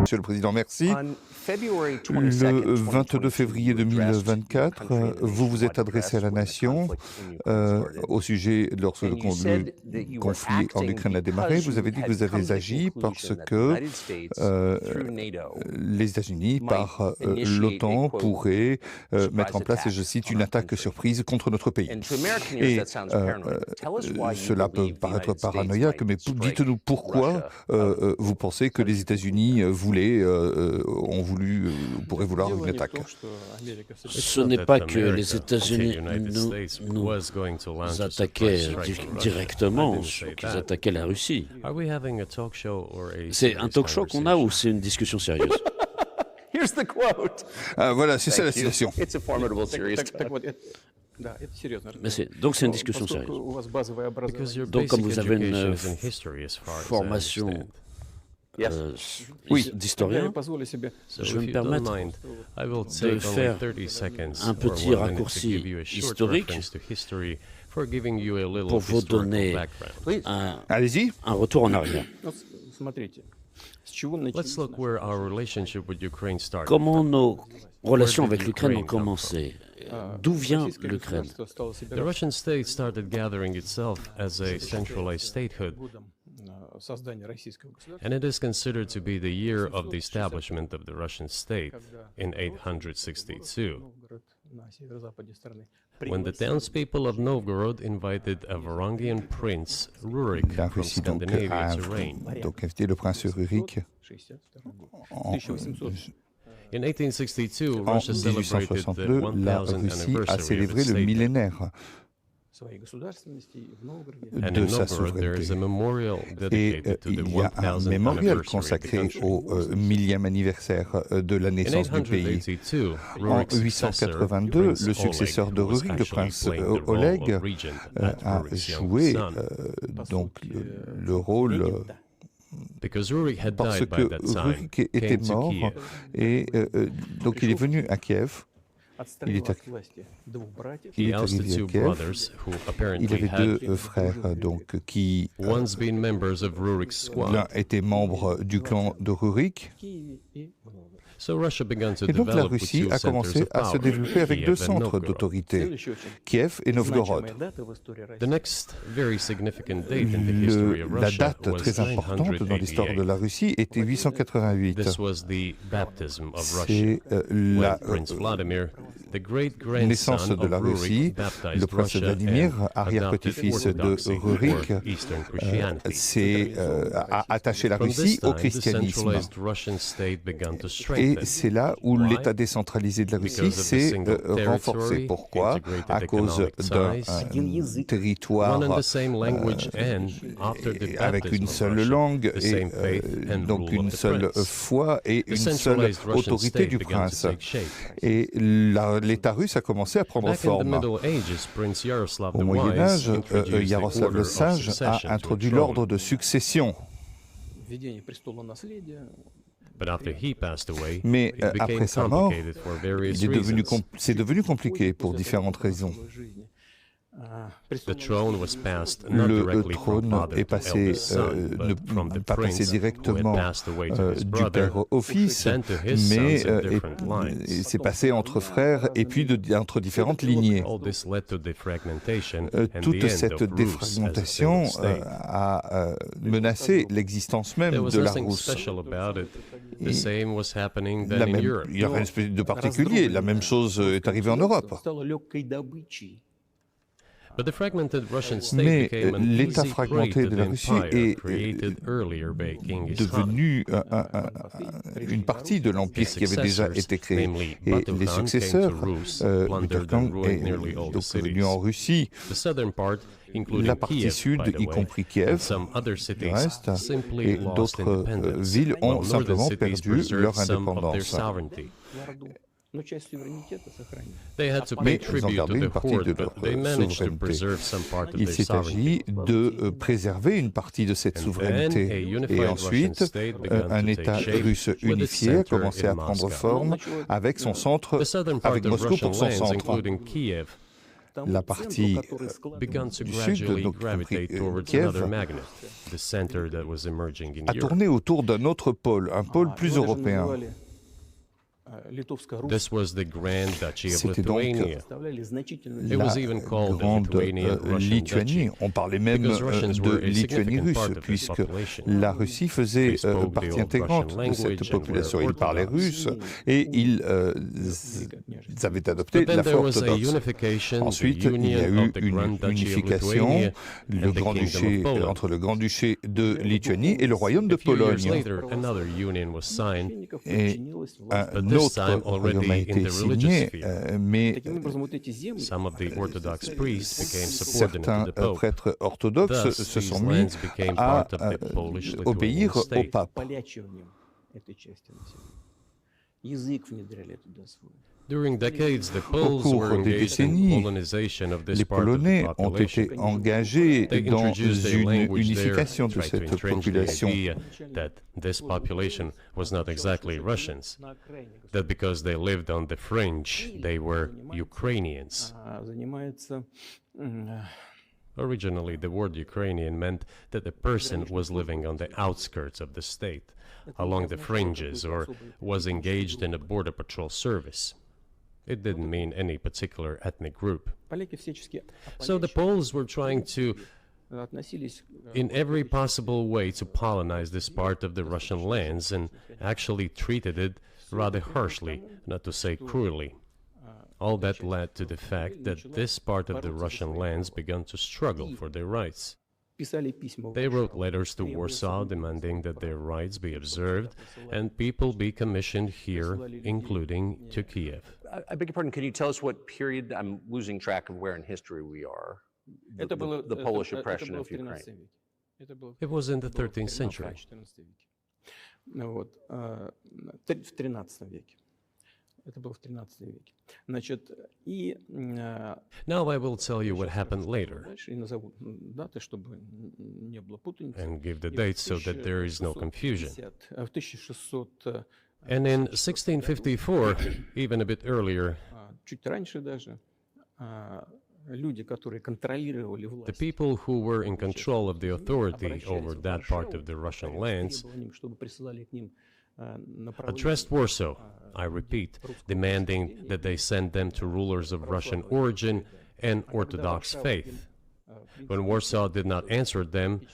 Monsieur le Président, merci. Le 22 février 2024, vous vous êtes adressé à la nation au sujet de lorsque le conflit en Ukraine a démarré. Vous avez dit que vous avez agi parce que les États-Unis, par l'OTAN, pourraient mettre en place, et je cite, une attaque surprise contre notre pays. Et cela peut paraître paranoïaque, mais dites-nous pourquoi vous pensez que les États-Unis pourraient vouloir une attaque. Ce n'est pas que les États-Unis nous attaquaient directement, qu'ils attaquaient la Russie. C'est un talk show qu'on a ou c'est une discussion sérieuse? Voilà, c'est ça la citation. Donc c'est une discussion sérieuse. Donc comme vous avez une formation d'historien, je vais me permettre de faire un petit raccourci historique pour vous donner un retour en arrière. Comment nos relations avec l'Ukraine ont commencé? D'où vient l'Ukraine? The Russian state started gathering itself as a centralized statehood, and it is considered to be the year of the establishment of the Russian state in 862, when the townspeople of Novgorod invited a Varangian prince, Rurik, from Scandinavia, to reign. Donc invité le prince Rurik In 1862, en Russia celebrated the 1862, la 1000th Russie a anniversary of célébré its le statehood. millénaire And de in sa Novgorod, there is a souveraineté. memorial Et dedicated to the il y a un 1000th mémorial anniversary of the consacré country. au millième anniversaire de la In naissance du pays. 882, En Rurik's successor, 882, Prince le successeur de Oleg, was Rurik, le actually prince playing the role Oleg, of regent at a Rurik's young joué son. donc le rôle Because Rurik had parce died by que that time, Rurik était came to mort Kiev. et donc il est venu à Kiev. Il est He arrivé ousted à two Kiev. brothers who Il apparently avait had deux frères donc qui once been members of Rurik's l'un squad. était membre du clan de Rurik. So Russia began to Et donc la develop with Russie two a centers commencé of à se power, développer avec Kiev deux and centres Novgorod. d'autorité, Kiev et Novgorod. The next very significant date in the history of La Russia date was très importante dans l'histoire de 988. la Russie était 888. This was the baptism of Russia, C'est when la Prince Vladimir, the naissance great-grandson de la of Russie. Rurik, baptized Le prince Russia Vladimir, and arrière-petit-fils adopted de orthodoxy, Rurik, or Eastern Christianity. a attaché la From Russie this au time, the christianisme. centralized Russian state began to Et strengthen. c'est là où Why? l'État décentralisé de la Russie Because of the s'est single renforcé. territory, Pourquoi? integrated À cause d'un economic territoire One and the same language and, after the avec baptism une of seule Russia, langue the et same faith and donc rule une of the seule prince. foi et The une seule centralized Russian autorité state du began to prince. take shape. Et l'État russe a commencé à prendre Back in the forme. Middle Ages, Prince Yaroslav Au the Moyen Âge, Wise introduced the Yaroslav order le of Sage succession a to introduit a throne. l'ordre de succession. But after he passed away, Mais it became après sa mort, complicated for various reasons. c'est devenu compliqué pour différentes raisons. The throne was passed not Le directly from trône father est to passé, eldest son, but from the pas passé prince who directement had passed away to his du brother, père au fils, sent to his mais sons in different lines. c'est passé entre frères et puis entre différentes lignées. All this led to the fragmentation and the Toute end cette of Rus as a défragmentation single state. a menacé l'existence même There was de la nothing Rousse. special about it. Et The same was happening then in Europe. Il n'y a rien de particulier. La même chose est arrivée en Europe. But the fragmented Russian state Mais became an l'État easy prey fragmenté to de the la Russie empire est created earlier by Genghis Khan. devenu une partie de l'empire qui avait déjà été créé. Namely, Et Batu les Khan came successeurs, to Rus, Butter plundered Khan and ruined est nearly all the donc venu cities. en Russie. The southern part, including La partie Kiev, sud, by the y way, compris and Kiev, some other du cities reste, simply et lost d'autres independence, villes ont while northern simplement cities perdu preserved leur some of their indépendance. sovereignty. They had to pay Mais ils ont tribute to gardé the une partie de horde, leur but they managed to souveraineté. preserve some part of Il their s'est sovereignty. agi de préserver une partie de cette And souveraineté. then a unified Et Russian ensuite, state began un to État take shape russe with its unifié a center commencé in à prendre Moscow. forme avec son centre, The southern part avec of Moscou Russian pour son lands, centre. including Kiev, la partie began to du sud, gradually donc gravitate towards Kiev, another magnet, the center that was emerging in a Europe. tourné autour d'un autre pôle, un pôle plus européen. This was the Grand Duchy of C'était donc Lithuania. It la was even called the grande Lithuanian Russian Lituanie. Duchy. On parlait même Because de Russians were a Lituanie significant russe, part of this puisque population. la Russie faisait They spoke the partie old intégrante Russian de cette language and population. were Ils parlaient Orthodox. russe et ils avaient adopté But then la there foi was a orthodoxe. unification, the Ensuite, il y a union eu of the une Grand Duchy of unification Lithuania and the Kingdom of Poland. entre le Grand-Duché de Lituanie et le Royaume de A few years Pologne. later, another union was signed, Et un but this autre time royaume already a in été the religious signé, sphere. mais Some of the Orthodox priests became subordinate certains to the Pope. prêtres orthodoxes Thus, se these sont mis lands became à part of the Polish-Lithuanian obéir au state. pape. During decades, the Au Poles cours were des engaged in décennies, polonization of this les part of the Polonais ont population. été engagés They dans introduced their une language there, unification de tried to cette entrench the population. idea that this population was not exactly Russians, that because they lived on the fringe, they were Ukrainians. Originally, the word Ukrainian meant that a person was living on the outskirts of the state, along the fringes, or was engaged in a border patrol service. It didn't mean any particular ethnic group. So the Poles were trying to, in every possible way, to colonize this part of the Russian lands and actually treated it rather harshly, not to say cruelly. All that led to the fact that this part of the Russian lands began to struggle for their rights. They wrote letters to Warsaw demanding that their rights be observed and people be commissioned here, including to Kiev. I beg your pardon, can you tell us what period? I'm losing track of where in history we are. The Polish oppression of Ukraine. It was in the 13th century. Now I will tell you what happened later and give the dates so that there is no confusion. And in 1654, even a bit earlier, the people who were in control of the authority over that part of the Russian lands addressed Warsaw, I repeat, demanding that they send them to rulers of Russian origin and Orthodox faith. When Warsaw did not answer them,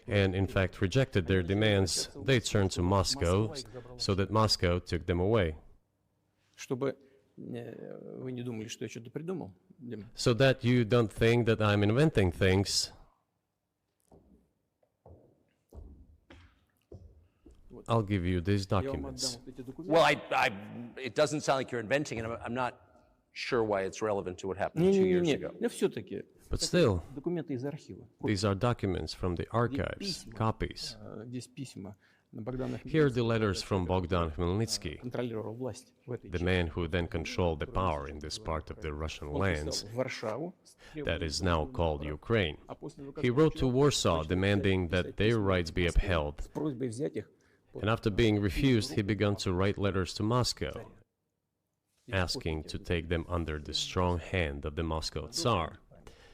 and in fact rejected their demands, they turned to Moscow, so that Moscow took them away. So that you don't think that I'm inventing things, I'll give you these documents. Well, it doesn't sound like you're inventing it. I'm not sure why it's relevant to what happened 2 years ago. But still, these are documents from the archives, copies. Here are the letters from Bogdan Khmelnytsky, the man who then controlled the power in this part of the Russian lands that is now called Ukraine. He wrote to Warsaw demanding that their rights be upheld. And after being refused, he began to write letters to Moscow, asking to take them under the strong hand of the Moscow Tsar.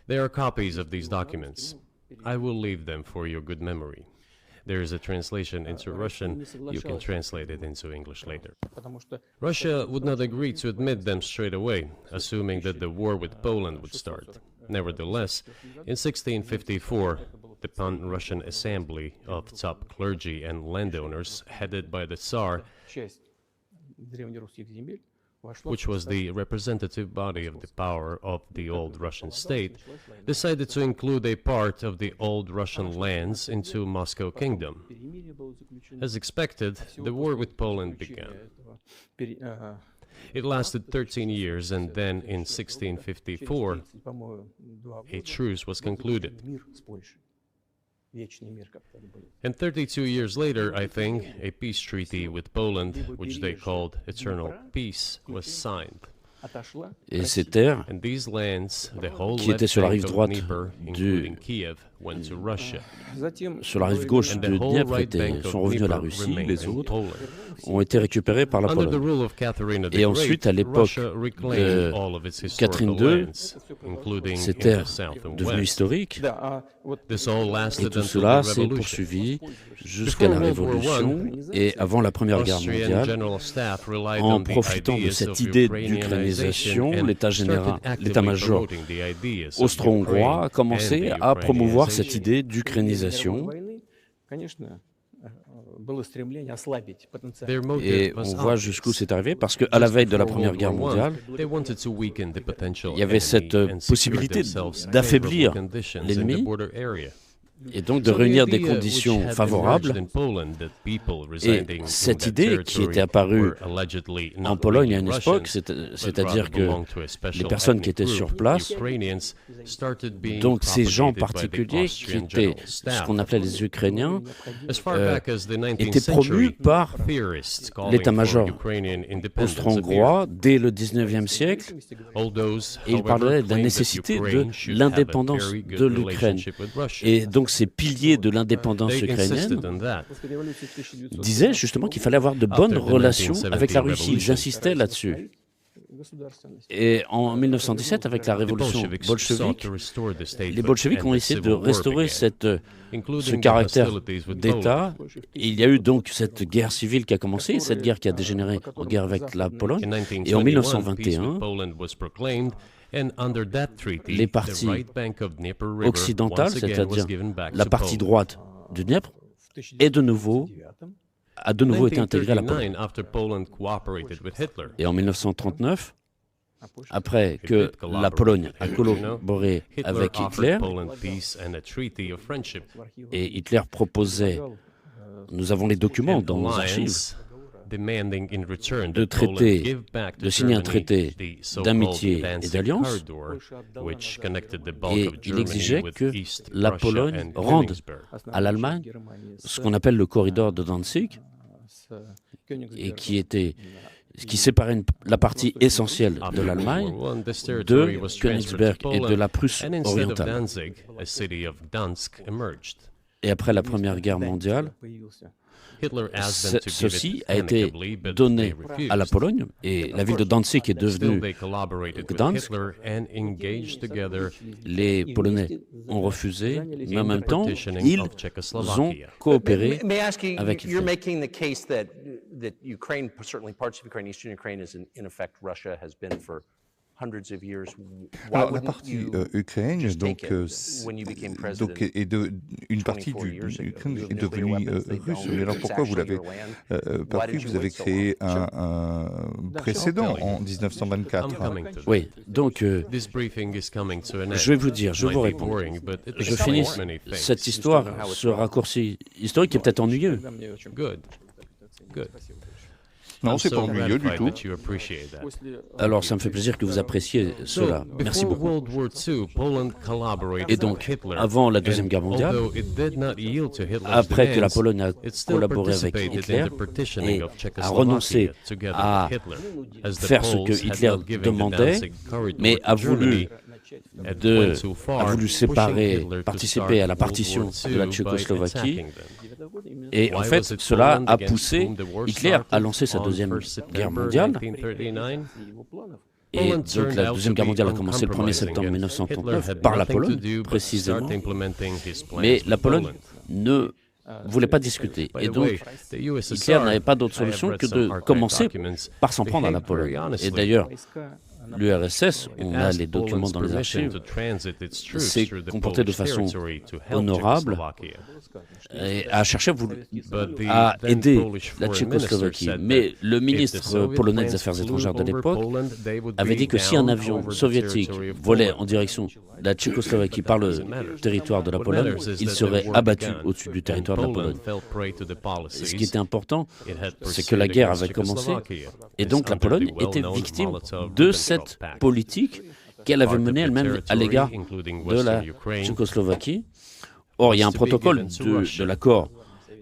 There are copies of these documents. I will leave them for your good memory. There is a translation into Russian. You can translate it into English later. Russia would not agree to admit them straight away, assuming that the war with Poland would start. Nevertheless, in 1654, the Pan-Russian Assembly of top clergy and landowners, headed by the Tsar, which was the representative body of the power of the old Russian state, decided to include a part of the old Russian lands into Moscow Kingdom. As expected, the war with Poland began. It lasted 13 years, and then in 1654, a truce was concluded. And 32 years later, I think, a peace treaty with Poland, which they called Eternal Peace, was signed. Et ces terres, And these lands, the whole qui étaient sur la rive droite Dnieper, including du Kiev, sur la rive gauche de Dniepr sont revenus à la Russie, les autres ont été récupérés par la Pologne. Et ensuite, à l'époque de Catherine II, ces terres devenues historiques, et tout cela s'est poursuivi jusqu'à la Révolution et avant la Première Guerre mondiale. En profitant de cette idée d'ukrainisation, l'état-major austro-hongrois a commencé à promouvoir cette idée d'ukrainisation. Et on voit jusqu'où c'est arrivé, parce qu'à la veille de la Première Guerre mondiale, il y avait cette possibilité d'affaiblir l'ennemi et donc de réunir des conditions favorables. Et cette idée qui était apparue en Pologne à une époque, c'est-à-dire que les personnes qui étaient sur place, donc ces gens particuliers qui étaient ce qu'on appelait les Ukrainiens, étaient promus par l'état-major austro-hongrois dès le 19e siècle. Et il parlait de la nécessité de l'indépendance de l'Ukraine. Et donc ces piliers de l'indépendance ukrainienne disaient justement qu'il fallait avoir de bonnes relations avec la Russie. Ils insistaient là-dessus. Et en 1917, avec la révolution bolchevique, les bolcheviques ont essayé de restaurer ce caractère d'État. Il y a eu donc cette guerre civile qui a commencé, cette guerre qui a dégénéré en guerre avec la Pologne. Et en 1921, les parties occidentales, c'est-à-dire la partie droite du Dniepr, a de nouveau été intégrée à la Pologne. Et en 1939, après que la Pologne a collaboré avec Hitler, et Hitler proposait, nous avons les documents dans nos archives, de signer un traité d'amitié et d'alliance, et il exigeait que la Pologne rende à l'Allemagne ce qu'on appelle le corridor de Danzig, et qui séparait la partie essentielle de l'Allemagne de Königsberg et de la Prusse orientale. Et après la Première Guerre mondiale, ceci a été donné à la Pologne et la ville de Danzig est devenue Gdansk. Les Polonais ont refusé, mais en même temps, ils ont coopéré avec Hitler. Alors, la partie Ukraine, une partie de l'Ukraine est devenue russe. Mais alors pourquoi vous l'avez pas pris? Vous avez créé un précédent en 1924. Oui, donc je vais vous dire, je vous réponds. Je finis cette histoire, ce raccourci historique qui est peut-être ennuyeux. Non, c'est pas ennuyeux du tout. Alors, ça me fait plaisir que vous appréciez cela. Merci beaucoup. Et donc, avant la Deuxième Guerre mondiale, après que la Pologne a collaboré avec Hitler et a renoncé à faire ce que Hitler demandait, mais a voulu participer à la partition de la Tchécoslovaquie. Et en fait, cela a poussé Hitler à lancer sa Deuxième Guerre mondiale. Et donc la Deuxième Guerre mondiale a commencé le 1er septembre 1939 par la Pologne, précisément. Mais la Pologne ne voulait pas discuter. Et donc, Hitler n'avait pas d'autre solution que de commencer par s'en prendre à la Pologne. Et d'ailleurs, l'URSS, on a les documents dans les archives, s'est comporté de façon honorable et a cherché à aider la Tchécoslovaquie. Mais le ministre polonais des Affaires étrangères de l'époque avait dit que si un avion soviétique volait en direction de la Tchécoslovaquie par le territoire de la Pologne, il serait abattu au-dessus du territoire de la Pologne. Et ce qui était important, c'est que la guerre avait commencé et donc la Pologne était victime de cette politique qu'elle avait menée elle-même à l'égard de la Tchécoslovaquie. Or, il y a un protocole de l'accord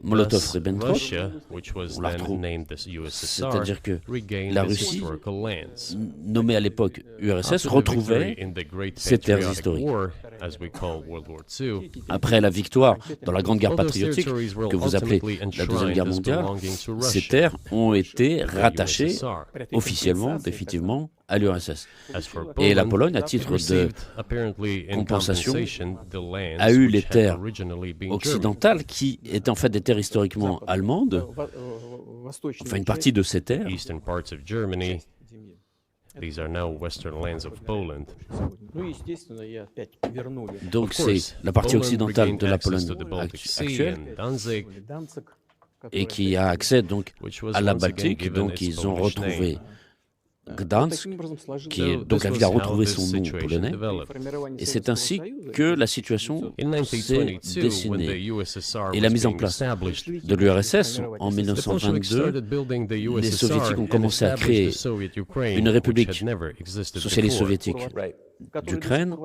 Molotov-Ribbentrop, Russia, which was on la then retrouve. named the USSR, C'est-à-dire que regained la its Russie, historical lands. nommée à l'époque URSS, After the retrouvait victory in the Great ses terres Patriotic historiques. War, as we call World War II, Après la victoire dans la Grande Guerre all those patriotique, territories were que vous appelez ultimately la Deuxième Guerre enshrined as mondiale, belonging to ces Russia, terres ont été the rattachées USSR. officiellement, définitivement, à l'URSS. As for Et la Poland, Pologne, à it titre de received, apparently in compensation, compensation, the lands a eu les which had terres originally been German. occidentales qui étaient en fait des terres historiquement allemandes, enfin une partie de ces terres, Eastern parts of Germany. These are now western lands of Poland. donc Of c'est course, la partie Poland occidentale regained de la access Pologne to the Baltic Sea actuelle and Danzig, et qui a accès donc which was à la once again Baltique, given donc its ils ont Polish retrouvé name. Gdansk, qui est So donc this la was ville a how retrouvé this son nom situation polonais, developed. et c'est ainsi que la situation In s'est 1922, when the dessinée. USSR Et la was mise en being place established, de l'URSS en the Bolsheviks 1922, started building the les USSR Soviétiques ont and commencé à established créer the Soviet Ukraine, une which république had never existed socialiste before. soviétique Right. d'Ukraine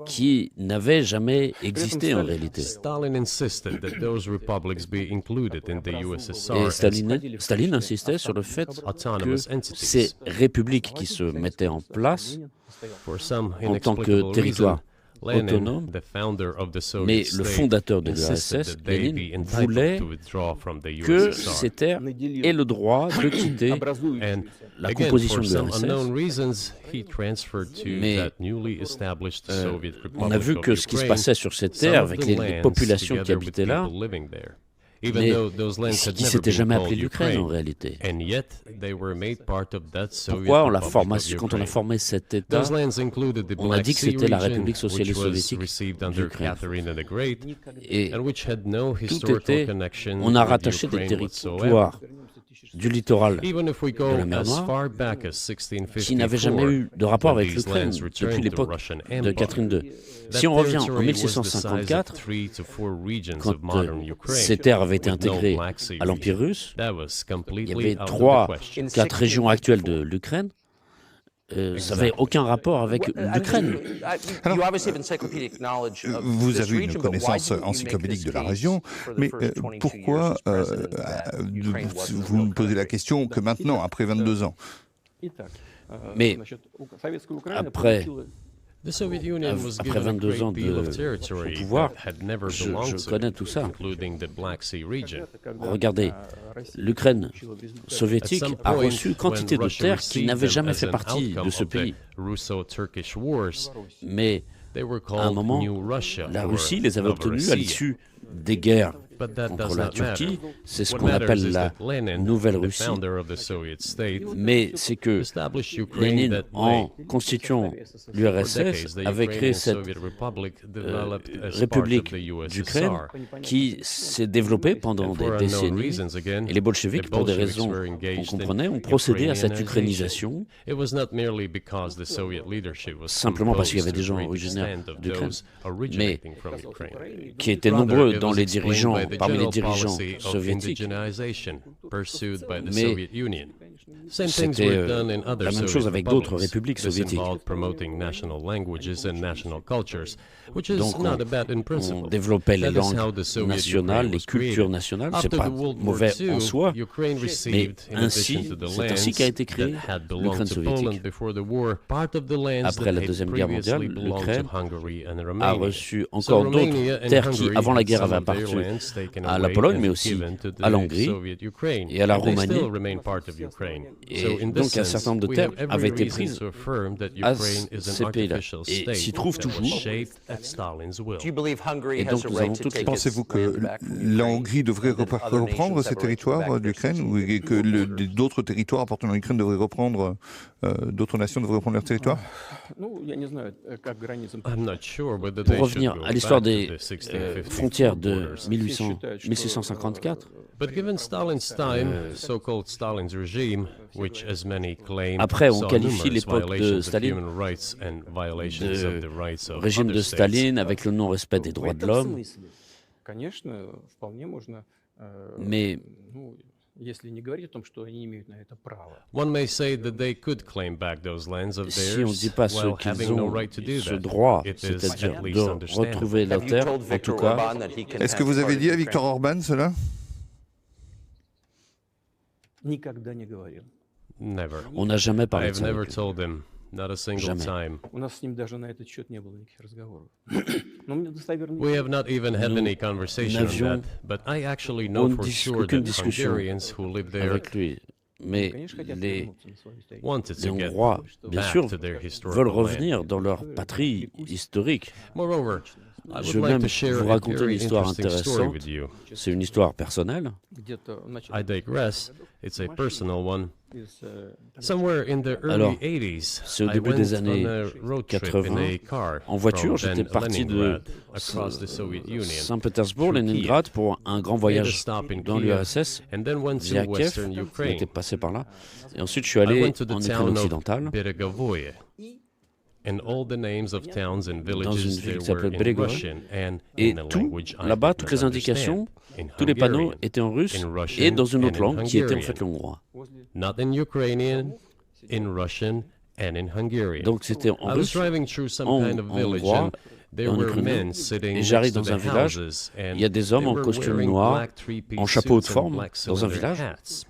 qui n'avait jamais existé en réalité. Stalin insisted that those republics be included in the USSR Et as Staline insistait sur le fait que autonomous ces entities. républiques qui se mettaient en place For some en tant que inexplicable territoire reason, Lenin, autonome, the founder of the Soviet mais le state, fondateur de insisted l'URSS, that they be Lénine, entitled voulait to withdraw from the que USSR. ces terres aient le droit de quitter And la again, composition for de some l'URSS. unknown reasons, he transferred to Mais, that newly established Soviet On a Republic vu of que ce qui se Ukraine passait sur cette some terre of avec the les lands populations qui together with habitaient là, people living there. Even mais though those lands had qui never s'était been jamais called appelé l'Ukraine en Ukraine, réalité. and yet they were made part of that Soviet Pourquoi Republic of quand on a Ukraine. formé cet État, Those lands included the on a Black dit que Sea c'était la region, République which socialiste was soviétique received under d'Ukraine. Catherine the Great, et and which had no tout historical était, connection on a with rattaché des Ukraine whatsoever. territoires du littoral Even if we go de la mer as Noire, far back as 1654, qui n'avait jamais eu de rapport when avec these l'Ukraine lands depuis returned to l'époque Russian de Empire, Catherine II. that Si on revient en territory was the size of 1654, 3 to 4 regions quand of modern Ukraine, ces terres avaient été with no intégrées Black Sea à l'Empire region. russe, That was il y completely avait out of the 3, question. 4 régions actuelles de l'Ukraine. Ça n'avait aucun rapport avec l'Ukraine. Vous avez une connaissance encyclopédique de la région, mais pourquoi vous me posez la question que maintenant, après 22 ans? Mais après, The Soviet Union was après given a 22 great ans deal of de territory pouvoir, that had never belonged je to connais it, tout ça. including the Black Sea region. Regardez, l'Ukraine soviétique a reçu quantité de terres qui n'avaient jamais fait partie de ce pays. Russo-Turkish Wars, Mais they were à un called moment, New Russia, la or Russie les avait obtenues à Novorossiya. l'issue des guerres But that contre does la not matter. Turquie. C'est ce What qu'on matters appelle is la that Lenin, Nouvelle the Russie. founder of the Soviet state, Mais c'est que established Ukraine Lénine, that en way. constituant For l'URSS, decades, the avait créé Ukrainian cette Soviet Republic developed as part of République the d'Ukraine USSR. qui s'est développée pendant And des for unknown décennies. reasons, again, Et les bolcheviks, the pour des Bolsheviks raisons were qu'on engaged in comprenait, ont procédé à cette Ukrainianization. ukrainisation, It was not merely because the Soviet leadership was simplement parce qu'il y avait composed des gens to a great originaires extent of d'Ukraine, those originating from Ukraine. qui étaient Rather, nombreux it dans was les explained dirigeants, by the parmi les general dirigeants policy of soviétiques. indigenization pursued by the Mais Soviet Union. Same things c'était were done in other la même Soviet chose avec d'autres republics. républiques This soviétiques. involved promoting national languages and national cultures, which is Donc not a bad in on principle. développait les That is how langues the Soviet nationales, Ukraine les was created. cultures nationales. C'est After pas the World War mauvais II, en soi, Ukraine mais received, in ainsi, addition to the c'est ainsi lands qu'a été créée that had belonged l'Ukraine to soviétique. Poland before the war, part of the lands Après that la had Deuxième Guerre mondiale, previously belonged l'Ukraine to Hungary and a Romania. reçu So encore Romania d'autres and terres qui, Hungary avant la had guerre, some avaient of their appartenu lands taken à la away Pologne, and mais aussi given to the à l'Hongrie Soviet Ukraine. et à la And they Roumanie. still remain part of Ukraine. Et So in donc, this un sense, certain nombre de we terres have every avaient été reason prises to affirm that à Ukraine is ces an pays-là. artificial Et state s'y trouve that was toujours. shaped at Stalin's will. Do you believe Hungary Et has donc, a nous right avons to toutes take Pensez-vous its que land back from la Ukraine, Hongrie devrait and that other reprendre nations ces have a right to go territoires back there d'Ukraine since ou et que d'autres territoires appartenant à l'Ukraine devraient reprendre, d'autres nations devraient reprendre leur territoire? I'm not sure whether Pour they revenir should go à l'histoire back to des the 1654 frontières de borders. 1654, But given Stalin's time, so-called Stalin's regime, which as many claim Après, on saw qualifie numerous l'époque de violations of Staline human rights and violations of the rights of régime other de states, Staline avec le non-respect des droits de l'homme, mais One may say that they could claim back those lands of Si on ne theirs dit pas while qu'ils having no ont right to do ce that. droit, It is c'est-à-dire at least de understandable. retrouver leur Have you terre, told en Viktor tout cas, Orban that he can Est-ce que have vous part avez of dit à Ukraine? Viktor Orban cela? Never. on n'a jamais parlé de I've ça. never avec eux. told him, not a single Jamais. time. У нас с ним даже на этот счет не было никаких разговоров. Но мне достоверно We have not even had Nous any conversation on n'avions that, but I actually know for sure aucune that discussion Hungarians who live there avec lui. Mais конечно, хотят les вернуться на свою историю. wanted les to get Hongrois, bien back sûr, to their veulent historical land. revenir dans leur patrie historique. Moreover, I Je would vais like même to share vous a raconter une very histoire interesting story intéressante. with you. C'est une histoire personnelle. Где-то в начале I digress. It's a personal one. из, Somewhere in the Alors, early 80s, c'est au I début went des années on a road trip in 80. a car En voiture, from j'étais then parti de Leningrad across the Soviet Union, Saint-Pétersbourg, through Leningrad, pour un grand made a voyage stop in dans Kiev, l'URSS and then went to via Kiev. western On Ukraine. était passé par là. Et ensuite, je suis I allé went to the en Ukraine town of occidentale, Beregovoye, and all the names of towns and dans une villages ville there qui s'appelle were in Beregovoye. Russian and Et in a tout, language I là-bas, did toutes not les indications, understand, in tous les panneaux Hungarian, étaient en russe in Russian et dans une and autre in langue qui était en Hungarian. fait l'hongrois. not in Ukrainian, in Russian, and in Hungarian. Donc c'était en I was russe, driving through some en kind of village, hongrois and there et en were ukrainien. men sitting Et j'arrive next to dans un the village, houses, and il y a des hommes they en were costume wearing noir, black three-piece en chapeau de suits and forme, black dans un cylinder village. hats.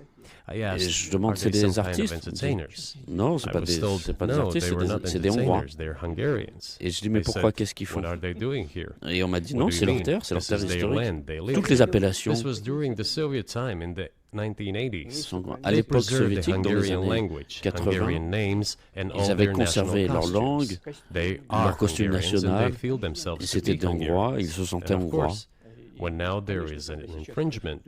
I Et asked, je demande, are c'est they des some kind of artistes? entertainers? Non, c'est I pas was des, told, c'est pas des no, artistes, they were not c'est des hongrois. entertainers, they're Hungarians. Et je dis, mais They pourquoi, said, qu'est-ce qu'ils font? what are they doing here? Et on m'a dit, What non, do you c'est leur mean? terre, c'est leur This terre is their historique. land, they live Toutes here. les appellations This was during the Soviet time in the 1980s. sont à They l'époque preserved the soviétique, dans les Hungarian années language, 80, Hungarian names, and ils all avaient their conservé national leur langue, costumes. They leur are costume Hungarians, and national, they feel themselves et to c'était be des Hongrois, ils se Hungarians. sentaient And of hongrois. course, when now there is an infringement,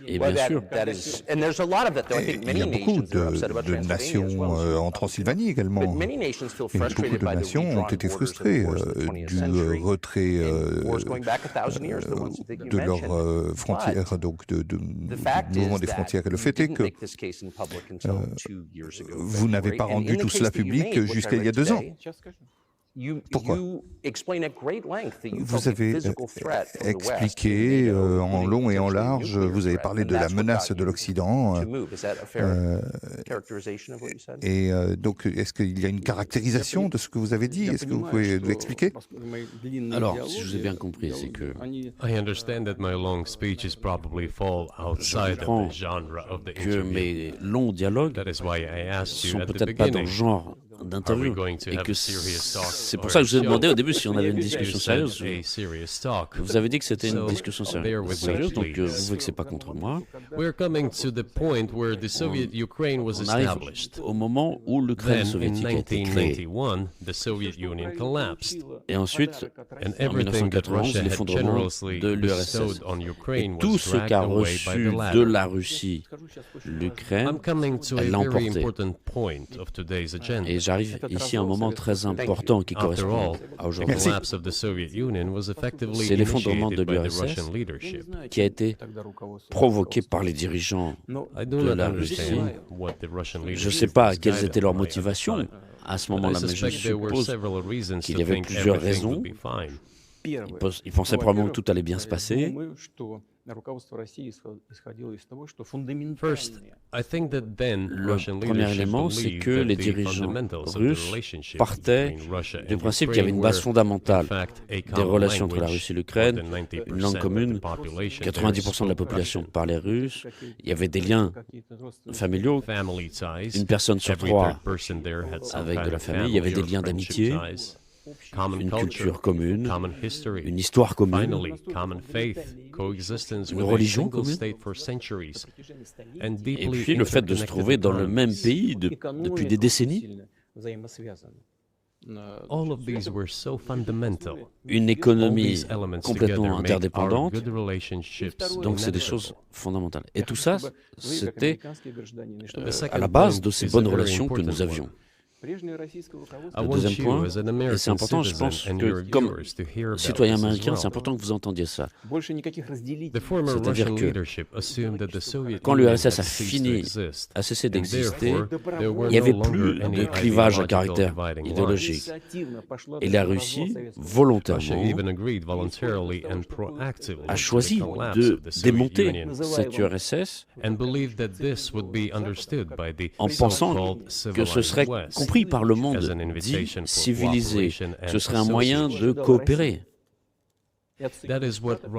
Et Well, bien sûr, that is, and there's a lot of it, though. I think Il many y a beaucoup nations are upset about de Transylvania as nations well. en Transylvanie également. But many nations feel Et beaucoup frustrated de by the nations ont redrawn été borders of frustrées wars of the 20th du century. retrait And wars going back 1,000 years, the ones that you de leurs mentioned. frontières, donc du The fact mouvement is des that frontières. Et le you fait est didn't que make this case in public until 2 years ago. vous n'avez pas rendu tout cela public jusqu'à il y a 2 ans. Сейчас скажу. Pourquoi? You explain at great length that you Vous felt a avez physical threat from the West, expliqué NATO, en long et en including large, potentially a vous avez nuclear parlé threat, de and la that's what menace got de you l'Occident. to move. Is that a fair characterization of what you said? Et donc, est-ce qu'il y a une caractérisation de ce que vous avez dit? Est-ce que vous pouvez nous expliquer? alors, si je vous ai bien compris, c'est que I understand that my long speeches probably fall outside of comprends the genre of the que interview. mes longs dialogues That is why I asked you sont at the peut-être pas dans le beginning. genre d'interview, going to et have que a serious talk c'est pour or ça que je vous ai show? demandé au début si on avait une You discussion said sérieuse. a serious talk. Vous avez dit que c'était une So, discussion bear with me, sérieuse, donc please. vous vexez pas contre moi. We're coming to the point where the Soviet Ukraine was On arrive established. au moment où l'Ukraine Then, in soviétique a été créée. 1991, the Soviet Union collapsed, Et ensuite, and en everything that 1991, Russia had l'effondrement generously de bestowed l'URSS. on Et Ukraine tout was ce dragged qu'a away by reçu the de latter. la Russie, l'Ukraine, I'm coming to a elle l'a very emporté. important point of today's agenda. Et j'arrive ici à un moment très important qui After correspond all, à the aujourd'hui, collapse of the Soviet Union was effectively C'est l'effondrement de initiated by the l'URSS Russian leadership. qui a été provoqué par les dirigeants I do de not la Russie. understand what the Russian Je ne leadership sais pas was quelles guided étaient leurs by at the motivations time. à ce But I moment-là, mais je suspect there were suppose several reasons qu'il to y avait think plusieurs everything raisons. would be fine. Ils pensaient probablement que tout allait bien se passer. First, I think that then Le Russian premier leadership élément, c'est believed que that les the dirigeants fundamentals of the russes relationship partaient between Russia du and principe qu'il y avait une Ukraine base were, fondamentale in fact, a des common relations entre la language. Russie et l'Ukraine, More than 90% une langue of commune, the population there 90% de la spoke population Russian. parlait russe, il y avait des liens familiaux, Family ties. une personne sur Every 3 third person there had some avec kind de la of famille, il y avait des family liens or friendship d'amitié, ties, common une culture, culture commune, common history, une histoire commune, finally, common faith, coexistence Une with a religion single commune. state for centuries, and et deeply puis le fait de se trouver dans le même pays depuis des décennies. All of these were so fundamental. Une All économie these elements complètement together make our interdépendante, good relationships donc c'est des inevitable. choses fondamentales. Et tout ça, c'était The à second la base point de ces is a bonnes very relations que important nous avions. one. Le deuxième point, et c'est important, je pense que comme citoyen américain, c'est important que vous entendiez ça. C'est-à-dire que quand l'URSS a cessé d'exister, il n'y avait plus de clivage à caractère idéologique. Et la Russie, volontairement, a choisi de démonter cette URSS en pensant que ce serait compris par le monde dit civilisé, que ce serait un moyen de coopérer.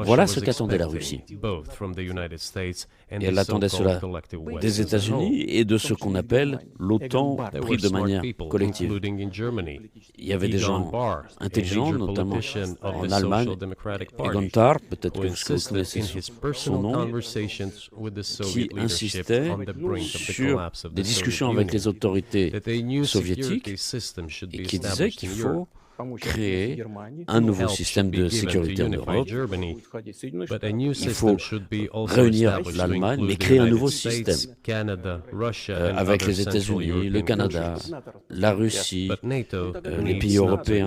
Voilà ce qu'attendait la Russie. Et elle attendait cela des États-Unis et de ce qu'on appelle l'OTAN pris de manière collective. Il y avait des gens intelligents, notamment en Allemagne, Egon Tarr, peut-être que vous connaissez son nom, qui insistait sur des discussions avec les autorités soviétiques et qui disait qu'il faut créer un nouveau système de sécurité en Europe. Il faut réunir l'Allemagne, mais créer un nouveau système avec les États-Unis, le Canada, la Russie, les pays européens,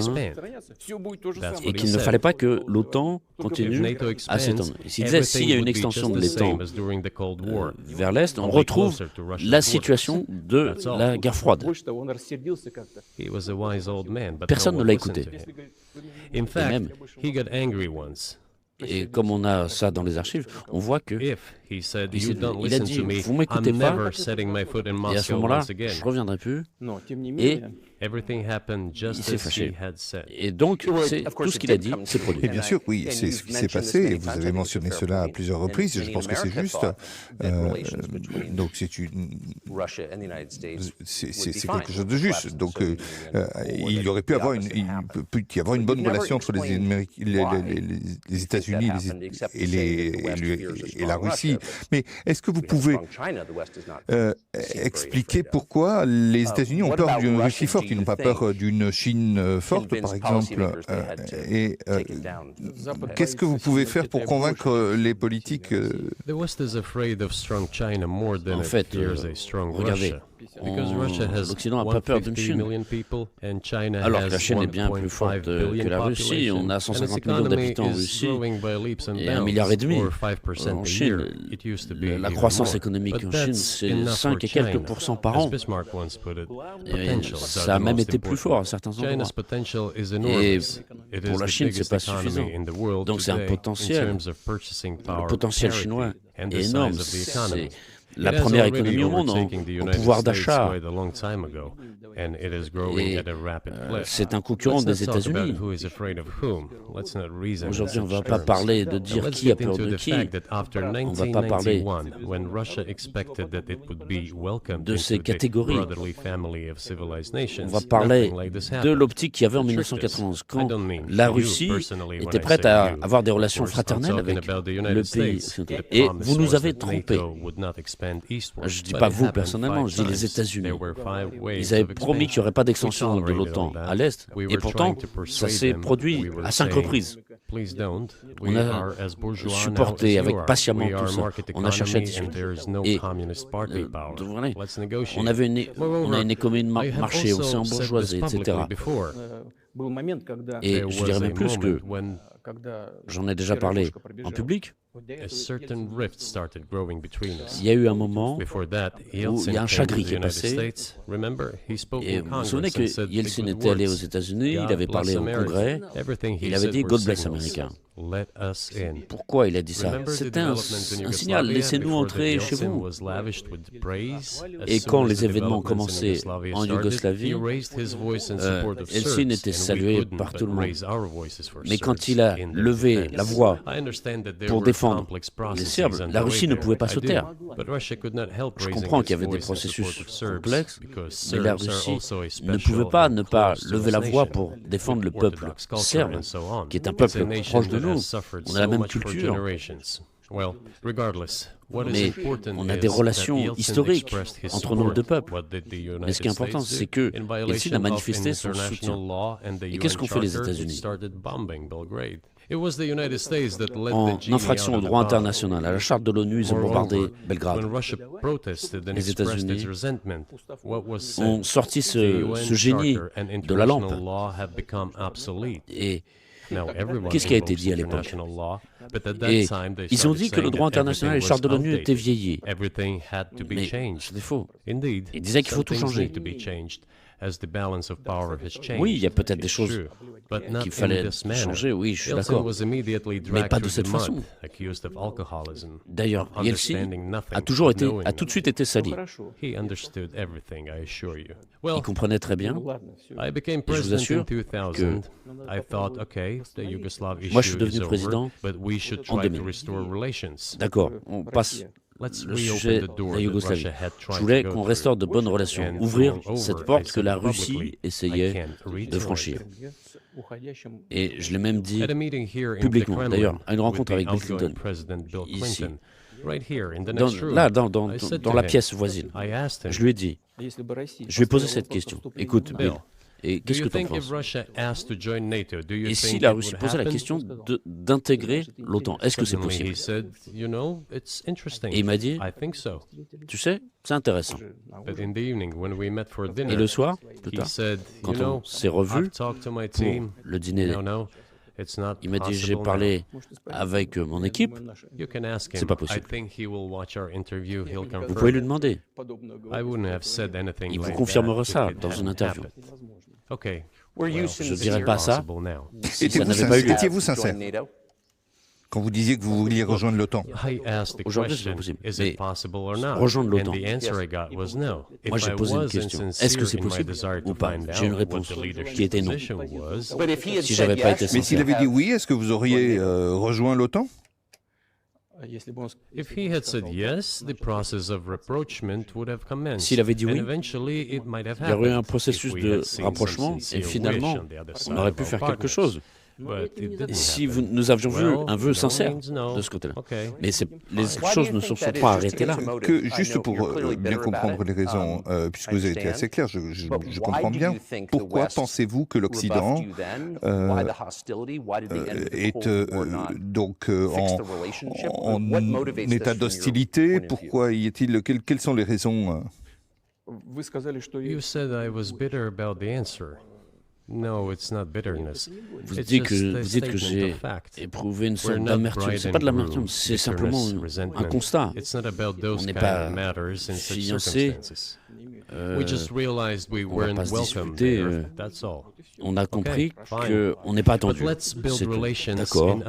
et qu'il ne fallait pas que l'OTAN continue à s'étendre. S'il disait s'il y a une extension de l'OTAN vers l'Est, on retrouve la situation de la guerre froide. Personne ne l'a écouté. Et même, et comme on a ça dans les archives, on voit que il a dit « vous m'écoutez pas », et à ce moment-là, je reviendrai plus, et il s'est fâché. Et donc, tout ce qu'il a dit, c'est produit. Et bien sûr, oui, c'est ce qui s'est passé, et vous avez mentionné cela à plusieurs reprises, et je pense que c'est juste. Donc, c'est quelque chose de juste. Donc, il aurait pu avoir une bonne relation entre les États-Unis et la Russie. Mais est-ce que vous pouvez expliquer pourquoi les États-Unis ont peur d'une Russie forte, ils n'ont pas peur d'une Chine forte, par exemple, et qu'est-ce que vous pouvez faire pour convaincre les politiques En fait, regardez, l'Occident n'a pas peur d'une Chine, alors que la Chine est bien plus forte que la Russie. On a 150 millions d'habitants en Russie et 1,5 milliard en Chine. La croissance économique en Chine, c'est 5 et quelques % par an. Et ça a même été plus fort à certains endroits. Et pour la Chine, c'est pas suffisant. Donc c'est un potentiel. Le potentiel chinois est énorme. C'est la première économie au monde en pouvoir d'achat. C'est un concurrent des États-Unis. Aujourd'hui, on ne va pas parler de dire qui a peur de qui. On ne va pas parler de ces catégories. On va parler de l'optique qu'il y avait en 1991, quand la Russie était prête à avoir des relations fraternelles avec le pays. Et vous nous avez trompés. Je ne dis pas vous personnellement, je dis les États-Unis. Ils avaient promis qu'il n'y aurait pas d'extension de l'OTAN à l'Est, et pourtant, ça s'est produit à 5 reprises. On a supporté avec patiemment tout ça. On a cherché à discuter. Et on a une économie de marché, aussi en bourgeoisie, etc. Et je dirais même plus que j'en ai déjà parlé en public. Il y a eu un moment où il y a un chagrin qui est passé. Et vous vous souvenez que Yeltsin était allé aux États-Unis, il avait parlé au Congrès, il avait dit « God bless America ». Pourquoi il a dit ça? C'était un signal, laissez-nous entrer chez vous. Et quand les événements ont commencé en Yougoslavie, Yeltsin était salué par tout le monde. Mais quand il a levé la voix pour défendre les Serbes, la Russie ne pouvait pas se taire. Je comprends qu'il y avait des processus complexes, mais la Russie ne pouvait pas ne pas lever la voix pour défendre le peuple serbe, qui est un peuple proche de nous. On a la même culture. Mais on a des relations historiques entre nos deux peuples. Mais ce qui est important, c'est que Yeltsin a manifesté son soutien. Et qu'est-ce qu'ont fait les États-Unis? En infraction au droit international, à la charte de l'ONU, ils ont bombardé Belgrade. Les États-Unis ont sorti ce génie de la lampe. Et qu'est-ce qui a été dit à l'époque? Et ils ont dit que le droit international et les chartes de l'ONU étaient vieillis. Mais c'était faux. Ils disaient qu'il faut tout changer. Oui, il y a peut-être des choses qu'il fallait changer, oui, je suis d'accord. Mais pas de cette façon. D'ailleurs, Yeltsin a tout de suite été sali. Il comprenait très bien. Et je vous assure que moi, je suis devenu président en 2000. D'accord, on passe le sujet de la Yougoslavie. Je voulais qu'on restaure de bonnes relations, ouvrir cette porte que la Russie essayait de franchir. Et je l'ai même dit publiquement, d'ailleurs, à une rencontre avec Bill Clinton, ici, dans la pièce voisine. Je lui ai dit, je lui ai posé cette question. Écoute, Bill, et qu'est-ce que tu en penses? Et si la Russie posait la question d'intégrer l'OTAN, est-ce que c'est possible? Et il m'a dit, tu sais, c'est intéressant. Et le soir, plus tard, quand on s'est revus pour le dîner, il m'a dit, j'ai parlé avec mon équipe, c'est pas possible. Vous pouvez lui demander. Il vous confirmera ça dans une interview. Je ne dirais pas ça. Étiez-vous sincère quand vous disiez que vous vouliez rejoindre l'OTAN? Aujourd'hui, c'est pas possible. Mais rejoindre l'OTAN. Moi, j'ai posé une question. Est-ce que c'est possible ou pas? J'ai une réponse qui était non. Si j'avais pas été sincère. Mais s'il avait dit oui, est-ce que vous auriez rejoint l'OTAN? S'il avait dit oui, il y aurait eu un processus de rapprochement et finalement, on aurait pu faire quelque chose. Si nous avions vu un vœu sincère de ce côté-là. Mais les choses ne se sont pas arrêtées là. Juste pour bien comprendre les raisons, puisque vous avez été assez clair, je comprends bien. Pourquoi pensez-vous que l'Occident est donc en état d'hostilité? Pourquoi y est-il? Quelles sont les raisons? Vous dites que j'ai éprouvé une sorte d'amertume. C'est pas de l'amertume, c'est simplement un constat. On n'est pas fiancés. On va pas se disputer. On a compris qu'on n'est pas attendu. C'est tout. D'accord.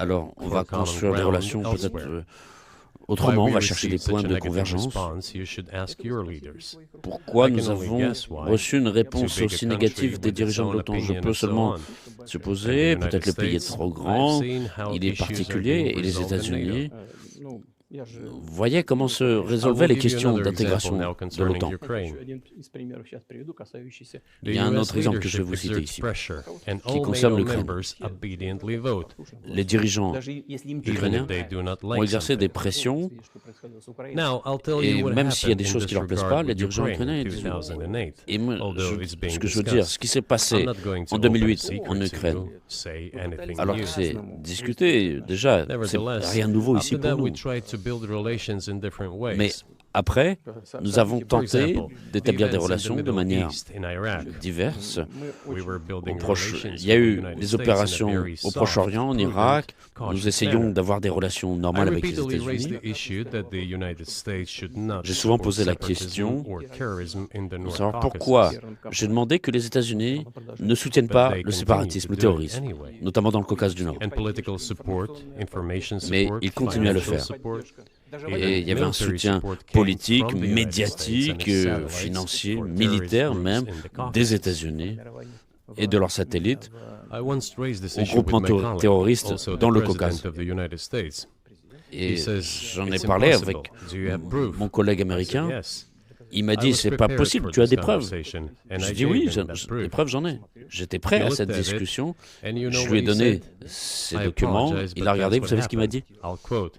Alors, on va construire des relations peut-être autrement, on va chercher des points de convergence. Pourquoi nous avons reçu une réponse aussi négative des dirigeants de l'OTAN? Je peux seulement supposer, peut-être le pays est trop grand, il est particulier, et les États-Unis voyaient comment se résolvaient les questions d'intégration de l'OTAN. Il y a un autre exemple que je vais vous citer ici, qui concerne l'Ukraine. Les dirigeants ukrainiens ont exercé des pressions, et même s'il y a des choses qui ne leur plaisent pas, les dirigeants ukrainiens disent oui. Et moi, ce que je veux dire, ce qui s'est passé en 2008 en Ukraine, alors que c'est discuté, déjà, c'est rien de nouveau ici pour nous. Mais après, nous avons tenté d'établir des relations de manière diverse. Il y a eu des opérations au Proche-Orient, en Irak. Nous essayons d'avoir des relations normales avec les États-Unis. J'ai souvent posé la question de savoir pourquoi j'ai demandé que les États-Unis ne soutiennent pas le séparatisme, le terrorisme, notamment dans le Caucase du Nord. Mais ils continuent à le faire. Et il y avait un soutien politique, médiatique, financier, militaire même, des États-Unis et de leurs satellites aux groupements terroristes dans le Caucase. Et j'en ai parlé avec mon collègue américain. Il m'a dit, c'est pas possible, tu as des preuves. J'ai dit oui, des preuves j'en ai. J'étais prêt à cette discussion. Je lui ai donné ces documents. Il a regardé, vous savez ce qu'il m'a dit?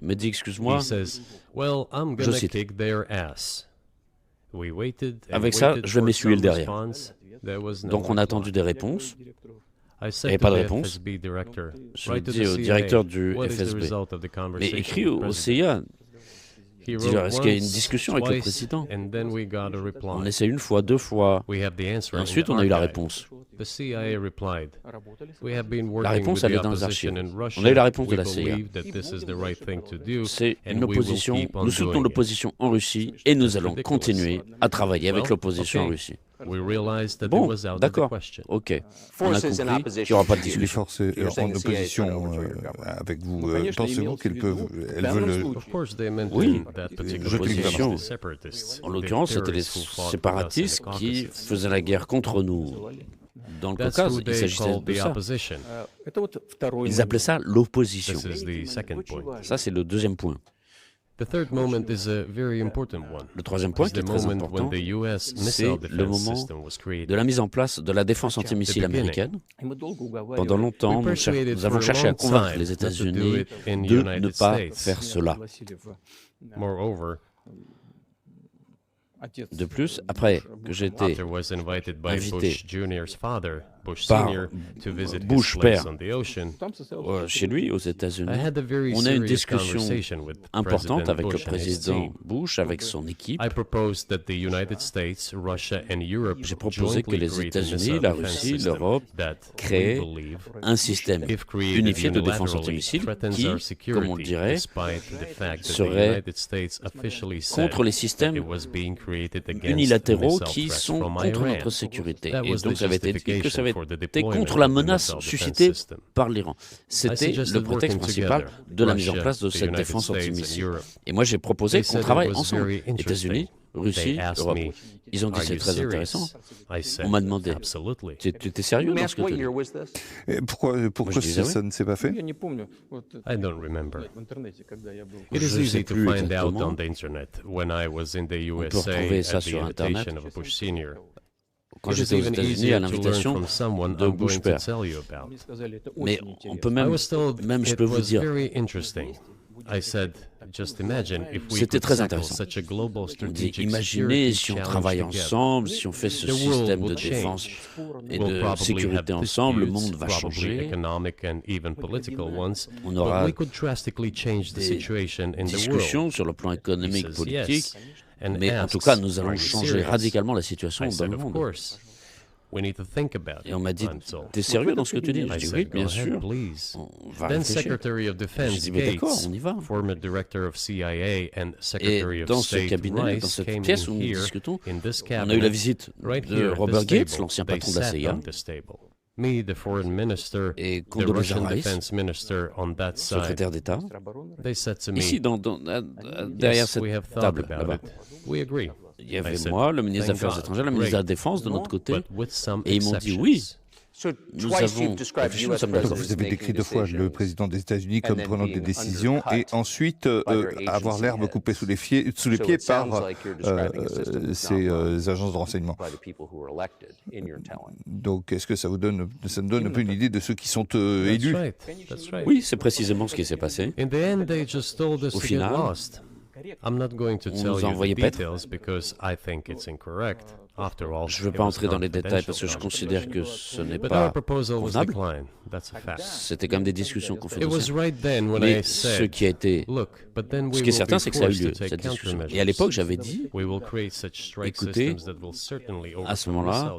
Il m'a dit, excuse-moi, je cite. Avec ça, je vais m'essuyer le derrière. Donc on a attendu des réponses. Il n'y avait pas de réponse. Je l'ai dit au directeur du FSB. Mais écrit au CIA. Dis-leur, est-ce qu'il y a une discussion avec le président? On essaie une fois, deux fois, et ensuite on a eu la réponse. La réponse, elle est dans les archives. On a eu la réponse de la CIA. C'est une opposition. Nous soutenons l'opposision en Russie et nous allons continuer à travailler avec l'opposition en Russie. Bon, d'accord, ok. On a compris qu'il n'y aura pas de discussion. Les forces en opposition avec vous, pensez-vous qu'elles veulent... Oui, l'opposition. En l'occurrence, c'était les séparatistes qui faisaient la guerre contre nous. Dans le Caucase, il s'agissait de ça. Ils appelaient ça l'opposition. Ça, c'est le deuxième point. Le troisième point qui est très important, c'est le moment de la mise en place de la défense antimissile américaine. Pendant longtemps, nous avons cherché à convaincre les États-Unis de ne pas faire cela. De plus, après que j'ai été invité par Bush père chez lui aux États-Unis, on a eu une discussion importante avec le président Bush, avec son équipe. J'ai proposé que les États-Unis, la Russie, l'Europe créent un système unifié de défense antimissile qui, comme on le dirait, serait contre les systèmes unilatéraux qui sont contre notre sécurité. Et donc, ça avait été dit que ça avait été contre la menace suscitée par l'Iran. C'était le prétexte principal de la mise en place de cette défense antimissile. Et moi, j'ai proposé qu'on travaille ensemble, États-Unis, Russie, Europe. Ils ont dit c'est très intéressant. On m'a demandé, tu étais sérieux dans ce que tu dis? Pourquoi ça ne s'est pas fait? I don't remember. It is easy to find out on the internet. When I was in the USA at the invitation of Bush Senior. Quand j'étais aux États-Unis à l'invitation de Bush père. Mais on peut même je peux vous dire, c'était très intéressant. On dit, imaginez si on travaille ensemble, si on fait ce système de défense et de sécurité ensemble, le monde va changer. On aura des discussions sur le plan économique, politique, mais en tout cas, nous allons changer radicalement la situation dans le monde. Et on m'a dit, t'es sérieux dans ce que tu dis? Je dis oui, bien sûr, on va réfléchir. J'ai dit, mais d'accord, on y va. Et dans ce cabinet, dans cette pièce où nous discutons, on a eu la visite de Robert Gates, l'ancien patron de la CIA, et Condoleezza Rice, secrétaire d'État, ici, derrière cette table, là-bas. Il y avait moi, le ministre des Affaires étrangères, le ministre de la Défense de notre côté, et ils m'ont dit oui. Nous avons réfléchi, nous sommes d'accord. Vous avez décrit deux fois le président des États-Unis comme prenant des décisions et ensuite avoir l'herbe coupée sous les pieds par ces agences de renseignement. Donc, est-ce que ça nous donne un peu une idée de ceux qui sont élus? Oui, c'est précisément ce qui s'est passé. Au final, on nous a envoyé paître. Je ne veux pas entrer dans les détails parce que je considère que ce n'est pas convenable. C'était quand même des discussions confidentielles. Mais ce qui est certain, c'est que ça a eu lieu, cette discussion. Et à l'époque, j'avais dit, écoutez, à ce moment-là,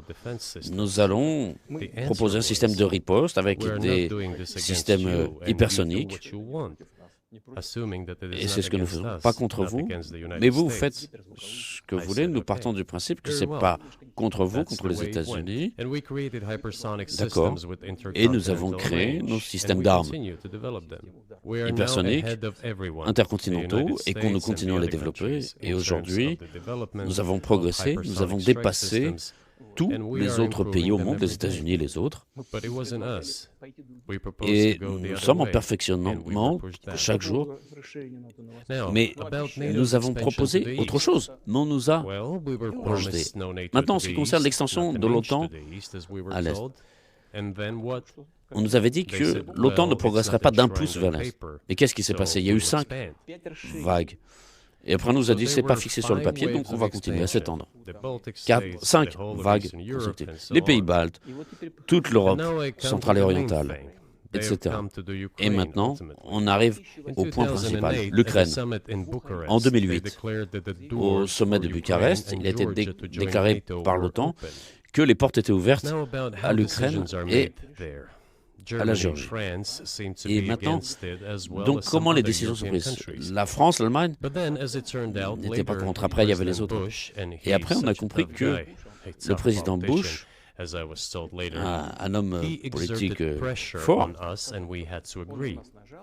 nous allons proposer un système de riposte avec des systèmes hypersoniques. Et c'est ce que nous faisons, pas contre vous, mais vous faites ce que vous voulez. Nous partons du principe que ce n'est pas contre vous, contre les États-Unis. D'accord. Et nous avons créé nos systèmes d'armes hypersoniques, intercontinentaux, et qu'on nous continuons à les développer. Et aujourd'hui, nous avons progressé, nous avons dépassé tous les autres pays au monde, les États-Unis et les autres. Et nous sommes en perfectionnement chaque jour. Mais nous avons proposé autre chose, mais on nous a rejeté. Maintenant, en ce qui concerne l'extension de l'OTAN à l'Est, on nous avait dit que l'OTAN ne progresserait pas d'un pouce vers l'Est. Et qu'est-ce qui s'est passé? Il y a eu 5 vagues. Et après, on nous a dit, c'est pas fixé sur le papier, donc on va continuer à s'étendre. 5 vagues consécutives. Les pays baltes, toute l'Europe centrale et orientale, etc. Et maintenant, on arrive au point principal, l'Ukraine. En 2008, au sommet de Bucarest, il a été déclaré par l'OTAN que les portes étaient ouvertes à l'Ukraine et à la Géorgie. Et maintenant, donc comment les décisions sont prises? La France, l'Allemagne n'étaient pas contre. Après, il y avait les autres. Et après, on a compris que le président Bush, un homme politique fort,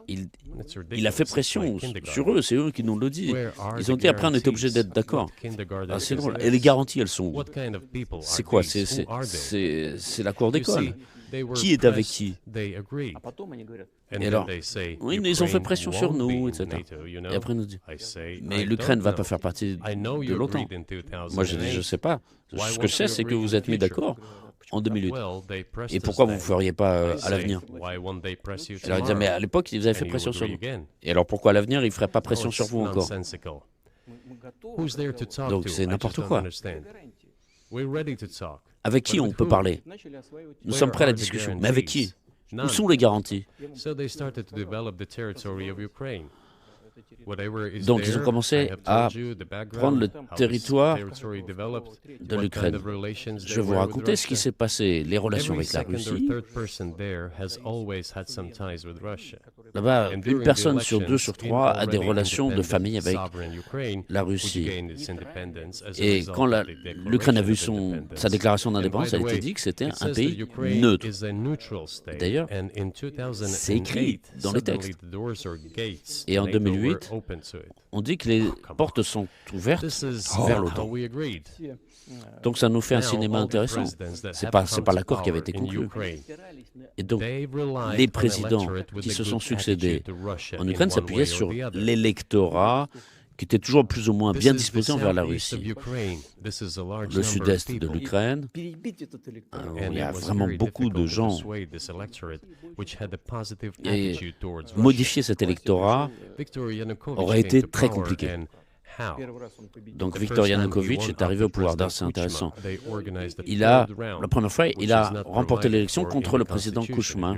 il a fait pression sur eux, c'est eux qui nous l'ont dit. Ils ont dit, après, on était obligé d'être d'accord. Ah, c'est drôle. Et les garanties, elles sont où? C'est quoi? C'est la cour d'école. Qui est avec qui? Et alors, oui, mais ils ont fait pression sur nous, etc. Et après, ils nous disent, mais l'Ukraine ne va pas faire partie de l'OTAN. Moi, je dis, je ne sais pas. Ce que je sais, c'est que vous êtes mis d'accord en 2008. Et pourquoi vous ne feriez pas à l'avenir? Alors, ils disaient, mais à l'époque, ils avaient fait pression sur nous. Et alors, pourquoi à l'avenir, ils ne feraient pas pression sur vous encore? Donc, c'est n'importe quoi. Avec qui on peut parler? Nous sommes prêts à la discussion. Mais avec qui? Où sont les garanties? Donc ils ont commencé à prendre le territoire de l'Ukraine. Je vais vous raconter ce qui s'est passé, les relations avec la Russie. Là-bas, une personne sur 2 sur 3 a des relations de famille avec la Russie. Et quand l'Ukraine a vu sa déclaration d'indépendance, elle a été dit que c'était un pays neutre. D'ailleurs, c'est écrit dans les textes. Et en 2008, on dit que les portes sont ouvertes vers l'OTAN. Donc ça nous fait un cinéma intéressant. C'est pas l'accord qui avait été conclu. Et donc les présidents qui se sont succédés en Ukraine s'appuyaient sur l'électorat qui était toujours plus ou moins bien disposé envers la Russie. Le sud-est de l'Ukraine, il y a vraiment beaucoup de gens. Et modifier cet électorat aurait été très compliqué. Donc Viktor Yanukovych est arrivé au pouvoir. C'est intéressant. La première fois, il a remporté l'élection contre le président Kuchma.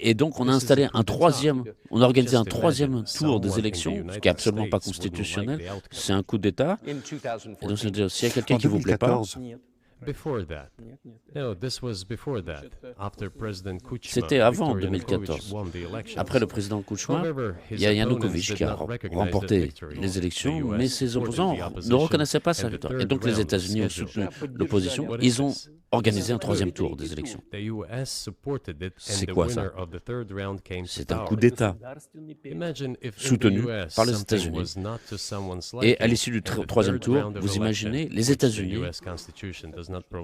Et donc on a installé on a organisé un 3e tour des élections, ce qui n'est absolument pas constitutionnel. C'est un coup d'État. Et donc c'est-à-dire, s'il y a quelqu'un qui ne vous plaît pas, c'était avant 2014. Après le président Kuchma, il y a Yanukovych qui a remporté les élections, mais ses opposants ne reconnaissaient pas sa victoire. Et donc les États-Unis ont soutenu l'opposition. Ils ont organisé un 3e tour des élections. C'est quoi ça? C'est un coup d'État soutenu par les États-Unis. Et à l'issue du 3e tour, vous imaginez, les États-Unis,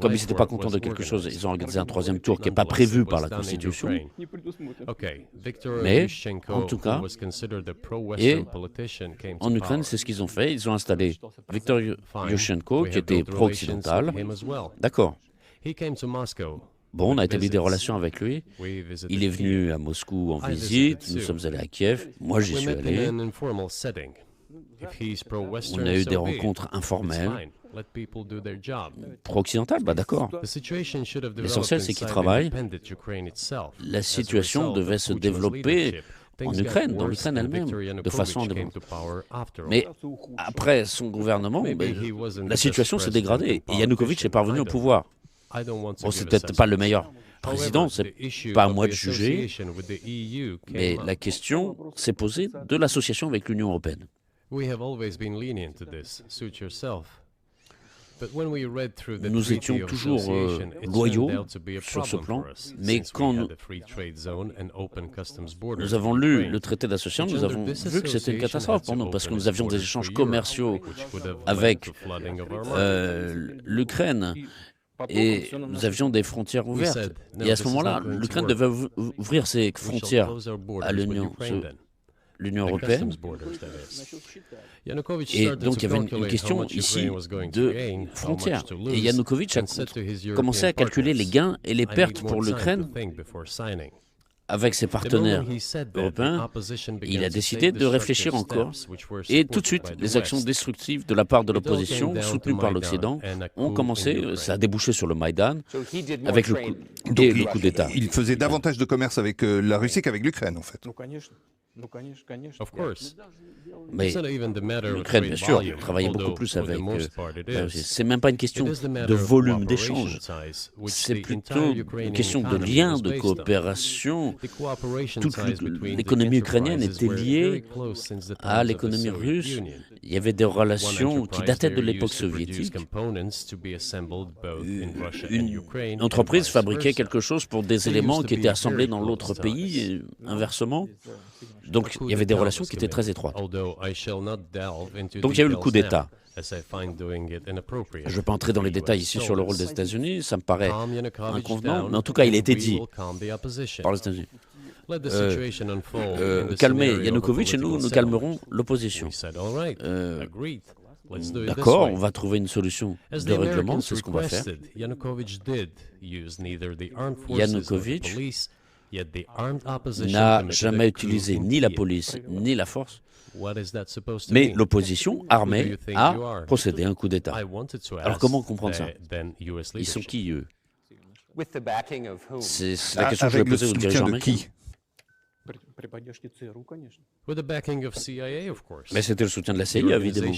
comme ils n'étaient pas contents de quelque chose, ils ont organisé un 3e tour qui n'est pas prévu par la Constitution. Mais, en tout cas, et en Ukraine, c'est ce qu'ils ont fait. Ils ont installé Viktor Yushchenko, qui était pro-occidental. D'accord. Bon, on a établi des relations avec lui. Il est venu à Moscou en visite. Nous sommes allés à Kiev. Moi, j'y suis allé. On a eu des rencontres informelles. Pro-occidental, d'accord. L'essentiel, c'est qu'il travaille. La situation devait se développer en Ukraine, dans l'Ukraine elle-même, de façon indépendante. Mais après son gouvernement, la situation s'est dégradée et Yanukovych est parvenu au pouvoir. Bon, c'est peut-être pas le meilleur président, c'est pas à moi de juger, mais la question s'est posée de l'association avec l'Union européenne. Nous étions toujours loyaux sur ce plan, mais quand nous avons lu le traité d'association, nous avons vu que c'était une catastrophe pour nous, parce que nous avions des échanges commerciaux avec l'Ukraine, et nous avions des frontières ouvertes. Et à ce moment-là, l'Ukraine devait ouvrir ses frontières à l'Union européenne. Et donc il y avait une question ici de frontières. Et Yanukovych a commencé à calculer les gains et les pertes pour l'Ukraine avec ses partenaires européens, il a décidé de réfléchir encore. Et tout de suite, les actions destructives de la part de l'opposition, soutenues par l'Occident, ont commencé. Ça a débouché sur le Maïdan, avec le coup d'État. Il faisait davantage de commerce avec la Russie qu'avec l'Ukraine, en fait. Mais l'Ukraine, bien sûr, travaillait beaucoup plus avec la Russie. C'est même pas une question de volume d'échange. C'est plutôt une question de lien, de coopération. Toute l'économie ukrainienne était liée à l'économie russe. Il y avait des relations qui dataient de l'époque soviétique. Une entreprise fabriquait quelque chose pour des éléments qui étaient assemblés dans l'autre pays, et inversement. Donc il y avait des relations qui étaient très étroites. Donc il y a eu le coup d'État. Je ne vais pas entrer dans les détails ici sur le rôle des États-Unis, ça me paraît inconvenant, mais en tout cas il a été dit par les États-Unis. Calmer Yanukovych et nous calmerons l'opposition. D'accord, on va trouver une solution de règlement, c'est ce qu'on va faire. Yanukovych n'a jamais utilisé ni la police ni la force, mais l'opposition armée a procédé à un coup d'État. Alors comment comprendre ça? Ils sont qui, eux? C'est la question que je vais poser aux dirigeants américains. Mais c'était le soutien de la CIA, évidemment.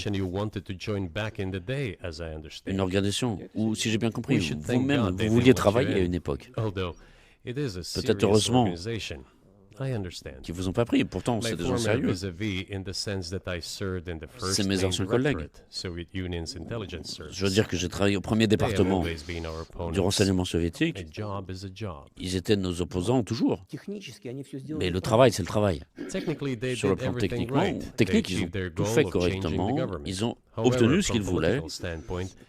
Une organisation où, si j'ai bien compris, vous-même, vous vouliez travailler à une époque. Peut-être heureusement qu'ils ne vous ont pas pris, pourtant c'est des gens sérieux. C'est mes anciens collègues. Je veux dire que j'ai travaillé au premier département du renseignement soviétique. Ils étaient nos opposants toujours. Mais le travail, c'est le travail. Sur le plan technique, ils ont tout fait correctement. Ils ont obtenu ce qu'ils voulaient.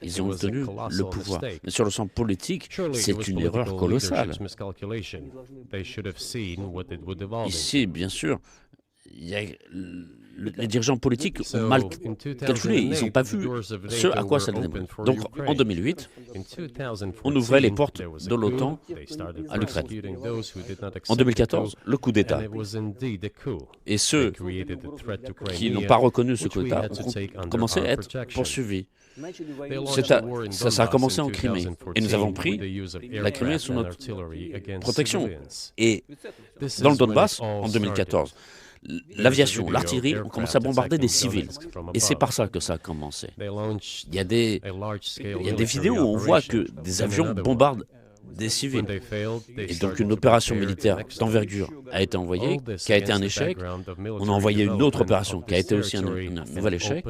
Ils ont obtenu le pouvoir. Mais sur le plan politique, c'est une erreur colossale. Ici, bien sûr, les dirigeants politiques ont mal calculé. Ils n'ont pas vu ce à quoi ça allait mener. Donc, en 2008, on ouvrait les portes de l'OTAN à l'Ukraine. En 2014, le coup d'État. Et ceux qui n'ont pas reconnu ce coup d'État ont commencé à être poursuivis. Ça a commencé en Crimée. Et nous avons pris la Crimée sous notre protection. Et dans le Donbass, en 2014, l'aviation, l'artillerie ont commencé à bombarder des civils. Et c'est par ça que ça a commencé. Il y a des vidéos où on voit que des avions bombardent des civils. Et donc une opération militaire d'envergure a été envoyée, qui a été un échec. On a envoyé une autre opération qui a été aussi un nouvel échec.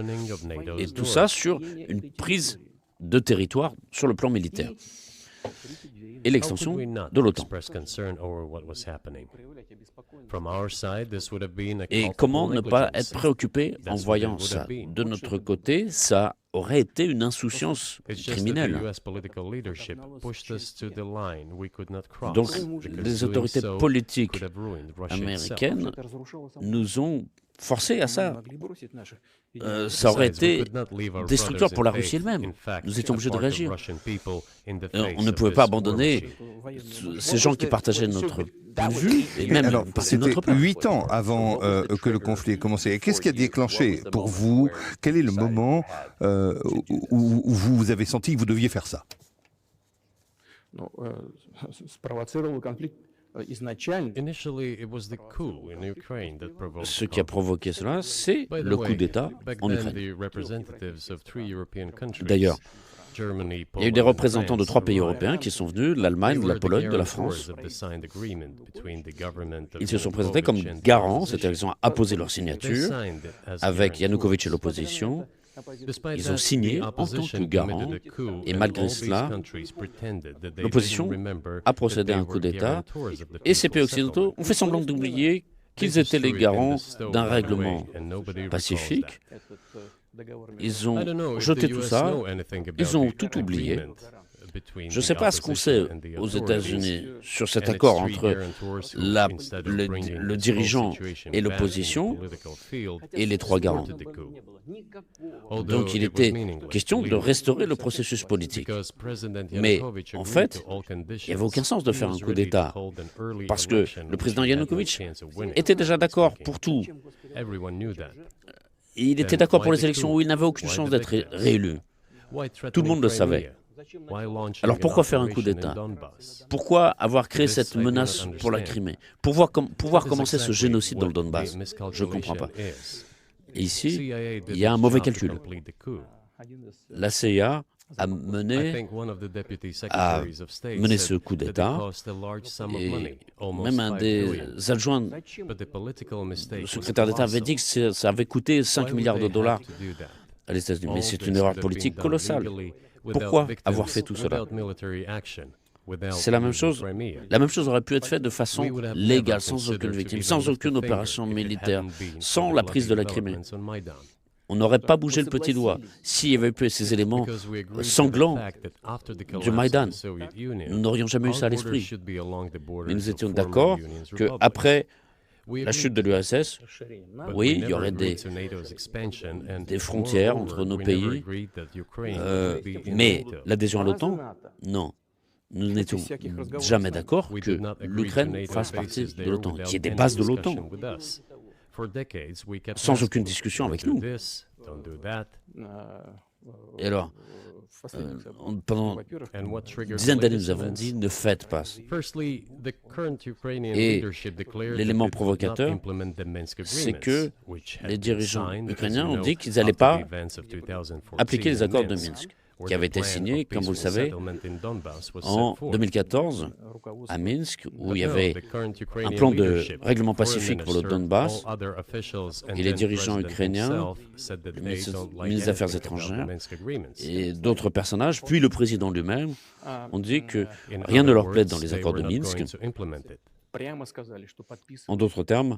Et tout ça sur une prise de territoire sur le plan militaire. Et l'extension de l'OTAN. Et comment ne pas être préoccupé en voyant ça? De notre côté, ça aurait été une insouciance criminelle. Donc, les autorités politiques américaines nous ont forcés à ça. Ça aurait été destructeur pour la Russie elle-même. Nous étions obligés de réagir. On ne pouvait pas abandonner ces gens qui partageaient notre point de vue, et même alors, c'était 8 ans avant que le conflit ait commencé. Et qu'est-ce qui a déclenché pour vous? Quel est le moment où vous avez senti que vous deviez faire ça? Ce qui a provoqué cela, c'est le coup d'État en Ukraine. D'ailleurs, il y a eu des représentants de 3 pays européens qui sont venus, de l'Allemagne, de la Pologne, de la France. Ils se sont présentés comme garants, c'est-à-dire qu'ils ont apposé leur signature avec Yanukovych et l'opposition. Ils ont signé en tant que garants, et malgré cela, l'opposition a procédé à un coup d'État, et ces pays occidentaux ont fait semblant d'oublier qu'ils étaient les garants d'un règlement pacifique. Ils ont jeté tout ça, ils ont tout oublié, Je ne sais pas ce qu'on sait aux États-Unis sur cet accord entre le dirigeant et l'opposition et les trois garants. Donc il était question de restaurer le processus politique. Mais en fait, il n'y avait aucun sens de faire un coup d'État parce que le président Yanukovych était déjà d'accord pour tout. Il était d'accord pour les élections où il n'avait aucune chance d'être réélu. Tout le monde le savait. Alors pourquoi faire un coup d'État? Pourquoi avoir créé cette menace pour la Crimée? Pouvoir commencer ce génocide dans le Donbass? Je ne comprends pas. Et ici, il y a un mauvais calcul. La CIA a mené ce coup d'État et même un des adjoints du secrétaire d'État avait dit que ça avait coûté 5 milliards de dollars à les États-Unis. Mais c'est une erreur politique colossale. Pourquoi avoir fait tout cela? C'est la même chose. La même chose aurait pu être faite de façon légale, sans aucune victime, sans aucune opération militaire, sans la prise de la Crimée. On n'aurait pas bougé le petit doigt. S'il y avait eu ces éléments sanglants du Maïdan, nous n'aurions jamais eu ça à l'esprit. Mais nous étions d'accord qu'après la chute de l'URSS, oui, il y aurait des frontières entre nos pays, mais l'adhésion à l'OTAN, non. Nous n'étions jamais d'accord que l'Ukraine fasse partie de l'OTAN, qui est des bases de l'OTAN, sans aucune discussion avec nous. Et alors, pendant une dizaine d'années, nous avons dit ne faites pas. Et l'élément provocateur, c'est que les dirigeants ukrainiens ont dit qu'ils n'allaient pas appliquer les accords de Minsk, qui avaient été signés, comme vous le savez, en 2014 à Minsk, où il y avait un plan de règlement pacifique pour le Donbass, et les dirigeants ukrainiens, le ministre des Affaires étrangères et d'autres personnages, puis le président lui-même, ont dit que rien ne leur plaît dans les accords de Minsk. En d'autres termes,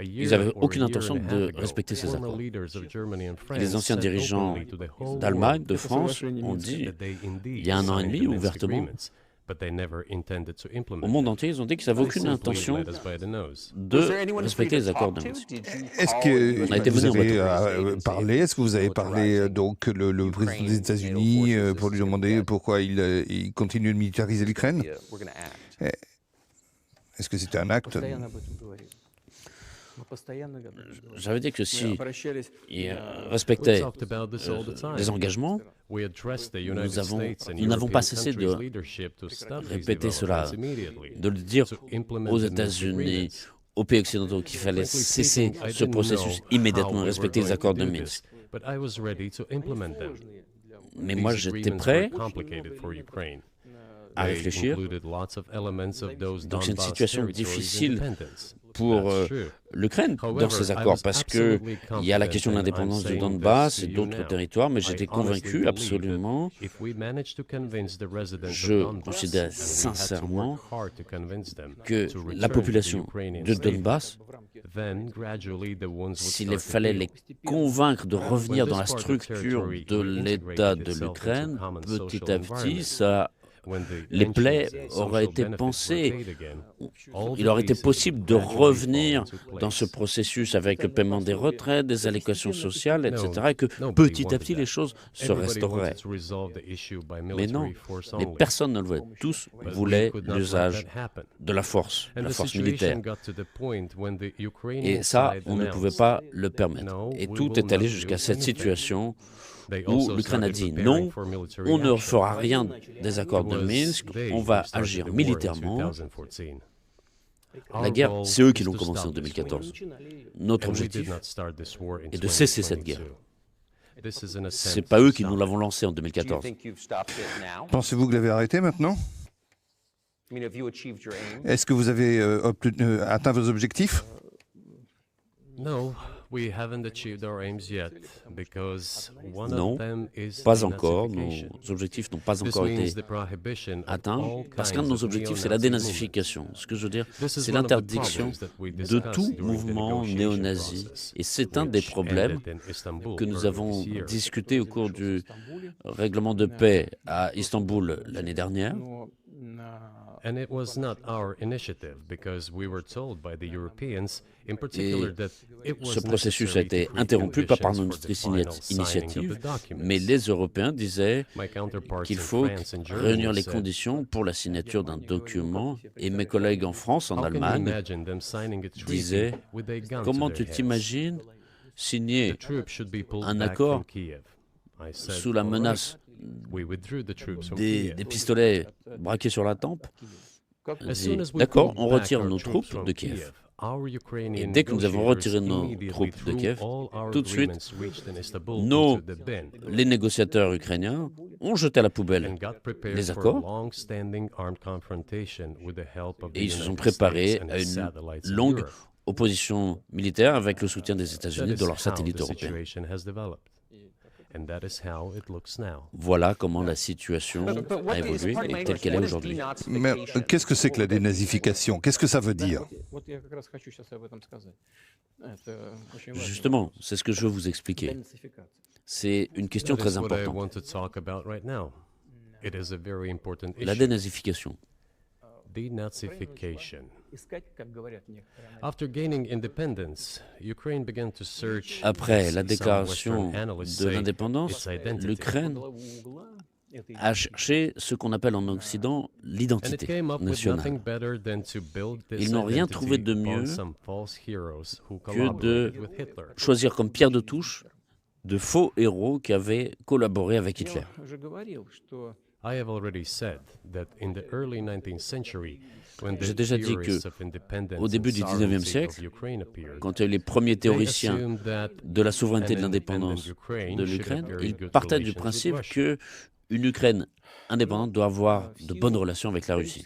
ils n'avaient aucune intention de respecter ces accords. Et les anciens dirigeants d'Allemagne, de France, ont dit, il y a 1 an et demi, ouvertement, au monde entier, ils ont dit qu'ils n'avaient aucune intention de respecter les accords de Minsk. Est-ce que vous avez parlé, donc le président des États-Unis pour lui demander pourquoi il continue de militariser l'Ukraine? Est-ce que c'était un acte? J'avais dit que si il respectait les engagements, nous n'avons pas cessé de répéter cela, de le dire aux États-Unis, aux pays occidentaux qu'il fallait cesser ce processus immédiatement et respecter les accords de Minsk. Mais moi, j'étais prêt à réfléchir. Donc c'est une situation difficile pour l'Ukraine dans ces accords, parce qu'il y a la question de l'indépendance du Donbass et d'autres territoires, mais j'étais convaincu absolument, je considère sincèrement que la population de Donbass, s'il fallait les convaincre de revenir dans la structure de l'État de l'Ukraine, petit à petit, les plaies auraient été pansées. Il aurait été possible de revenir dans ce processus avec le paiement des retraites, des allocations sociales, etc., et que petit à petit les choses se restaureraient. Mais non, mais personne ne le voulait. Tous voulaient l'usage de la force militaire. Et ça, on ne pouvait pas le permettre. Et tout est allé jusqu'à cette situation où l'Ukraine a dit non, on ne fera rien des accords de Minsk, on va agir militairement. La guerre, c'est eux qui l'ont commencée en 2014. Notre objectif est de cesser cette guerre. Ce n'est pas eux qui nous l'avons lancée en 2014. Pensez-vous que vous l'avez arrêté maintenant? Est-ce que vous avez atteint vos objectifs? Non, pas encore. Nos objectifs n'ont pas encore été atteints parce qu'un de nos objectifs, c'est la dénazification. Ce que je veux dire, c'est l'interdiction de tout mouvement néo-nazi. Et c'est un des problèmes que nous avons discuté au cours du règlement de paix à Istanbul l'année dernière. And it was not our initiative because we were told by the Europeans in particular that it was ce processus a été interrompu pas par notre initiative, mais les Européens disaient qu'il faut réunir les conditions pour la signature d'un document et mes collègues en France, en Allemagne, disaient « Comment tu t'imagines signer un accord sous la menace des pistolets braqués sur la tempe ?» D'accord, on retire nos troupes de Kiev. Et dès que nous avons retiré nos troupes de Kiev, tout de suite, les négociateurs ukrainiens ont jeté à la poubelle les accords et ils se sont préparés à une longue opposition militaire avec le soutien des États-Unis de leurs satellites européens. Voilà comment la situation a évolué et telle qu'elle est aujourd'hui. Mais qu'est-ce que c'est que la dénazification? Qu'est-ce que ça veut dire? Justement, c'est ce que je veux vous expliquer. C'est une question très importante. La dénazification. Après la déclaration de l'indépendance, l'Ukraine a cherché ce qu'on appelle en Occident l'identité nationale. Ils n'ont rien trouvé de mieux que de choisir comme pierre de touche de faux héros qui avaient collaboré avec Hitler. J'ai déjà dit qu'au début du XIXe siècle, quand il y a eu les premiers théoriciens de la souveraineté et de l'indépendance de l'Ukraine, ils partaient du principe qu'une Ukraine indépendante doit avoir de bonnes relations avec la Russie.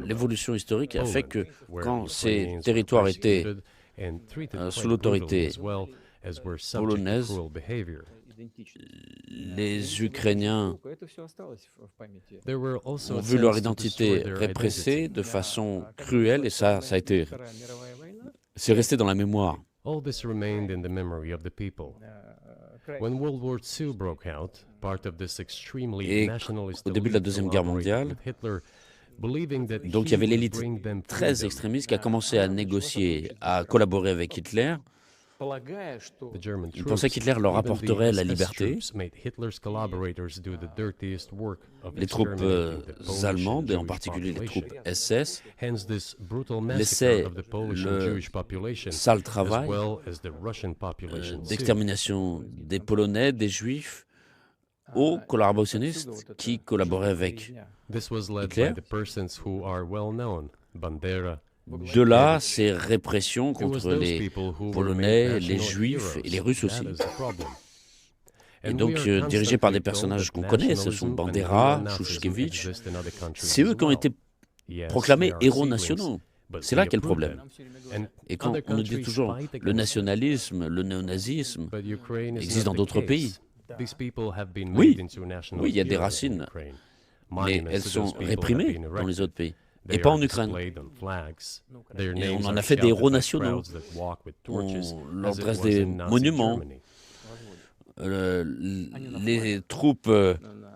L'évolution historique a fait que quand ces territoires étaient sous l'autorité polonaise, les Ukrainiens ont vu leur identité répressée de façon cruelle et c'est resté dans la mémoire. Et au début de la Deuxième Guerre mondiale, donc il y avait l'élite très extrémiste qui a commencé à négocier, à collaborer avec Hitler. Ils pensaient qu'Hitler leur apporterait la liberté. Les troupes allemandes, et en particulier les troupes SS, laissaient le sale travail d'extermination des Polonais, des Juifs, aux collaborationnistes qui collaboraient avec Hitler. De là, ces répressions contre les Polonais, les Juifs et les Russes aussi. Et donc, dirigés par des personnages qu'on connaît, ce sont Bandera, Shushkevich, c'est eux qui ont été proclamés héros nationaux. C'est là qu'est le problème. Et quand on nous dit toujours le nationalisme, le néonazisme existe dans d'autres pays. Oui, il y a des racines, mais elles sont réprimées dans les autres pays. Et pas en Ukraine. Et on en a fait des héros nationaux. On leur dresse des monuments. Les troupes,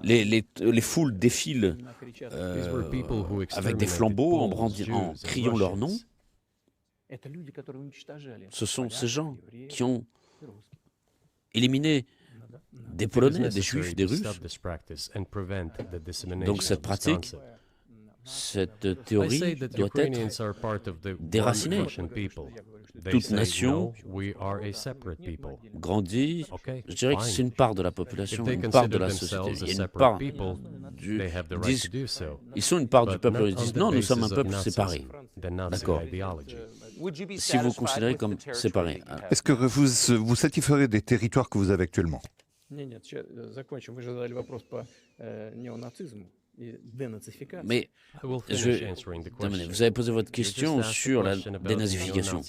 les foules défilent avec des flambeaux en criant leur nom. Ce sont ces gens qui ont éliminé des Polonais, des Juifs, des Russes. Donc cette pratique, cette théorie doit être déracinée. Toute nation grandit, je dirais que c'est une part de la population, une part de la société. Il y a une part ils sont une part du peuple, ils disent non, nous sommes un peuple séparé. D'accord. Si vous considérez comme séparé. Est-ce que vous satisferez des territoires que vous avez actuellement? Mais terminer. Vous avez posé votre question sur la dénazification.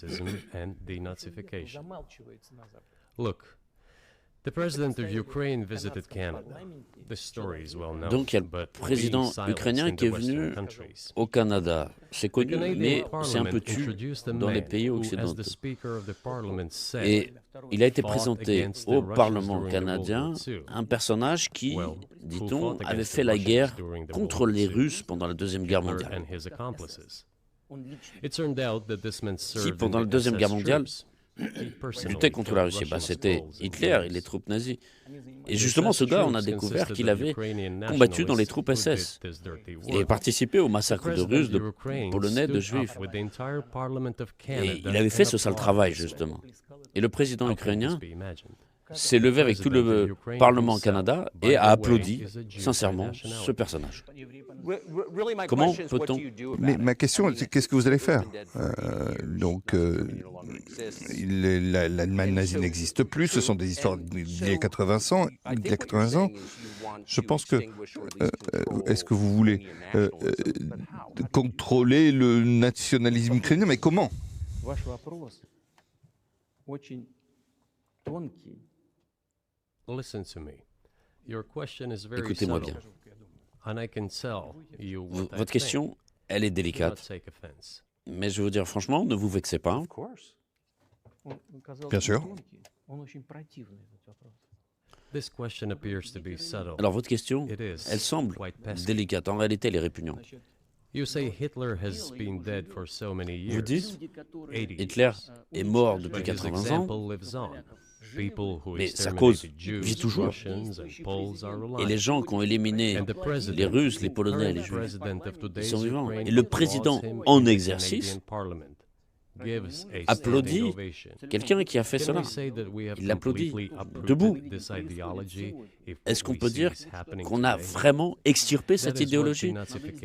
Donc il y a le président ukrainien qui est venu au Canada. C'est connu, mais c'est un peu tu dans les pays occidentaux. Et il a été présenté au Parlement canadien un personnage qui, dit-on, avait fait la guerre contre les Russes pendant la Deuxième Guerre mondiale. Qui, pendant la Deuxième Guerre mondiale, luttait contre la Russie. C'était Hitler et les troupes nazies. Et justement, ce gars, on a découvert qu'il avait combattu dans les troupes SS. Il avait participé au massacre de Russes, de Polonais, de Juifs. Et il avait fait ce sale travail, justement. Et le président ukrainien s'est levé avec tout le Parlement au Canada et a applaudi sincèrement ce personnage. Comment peut-on... Mais ma question, c'est qu'est-ce que vous allez faire? L'Allemagne nazie n'existe plus, ce sont des histoires d'il y a 80 ans. Je pense que... est-ce que vous voulez contrôler le nationalisme ukrainien? Mais comment? Écoutez-moi bien. Votre question, elle est délicate. Mais je veux dire franchement, ne vous vexez pas. Bien sûr. Alors votre question, elle semble délicate. En réalité, elle est répugnante. Vous dites, Hitler est mort depuis 80 ans, mais sa cause vit toujours. Et les gens qui ont éliminé les Russes, les Polonais, les Juifs, ils sont vivants. Et le président en exercice applaudit quelqu'un qui a fait cela. Il l'applaudit debout. Est-ce qu'on peut dire qu'on a vraiment extirpé cette idéologie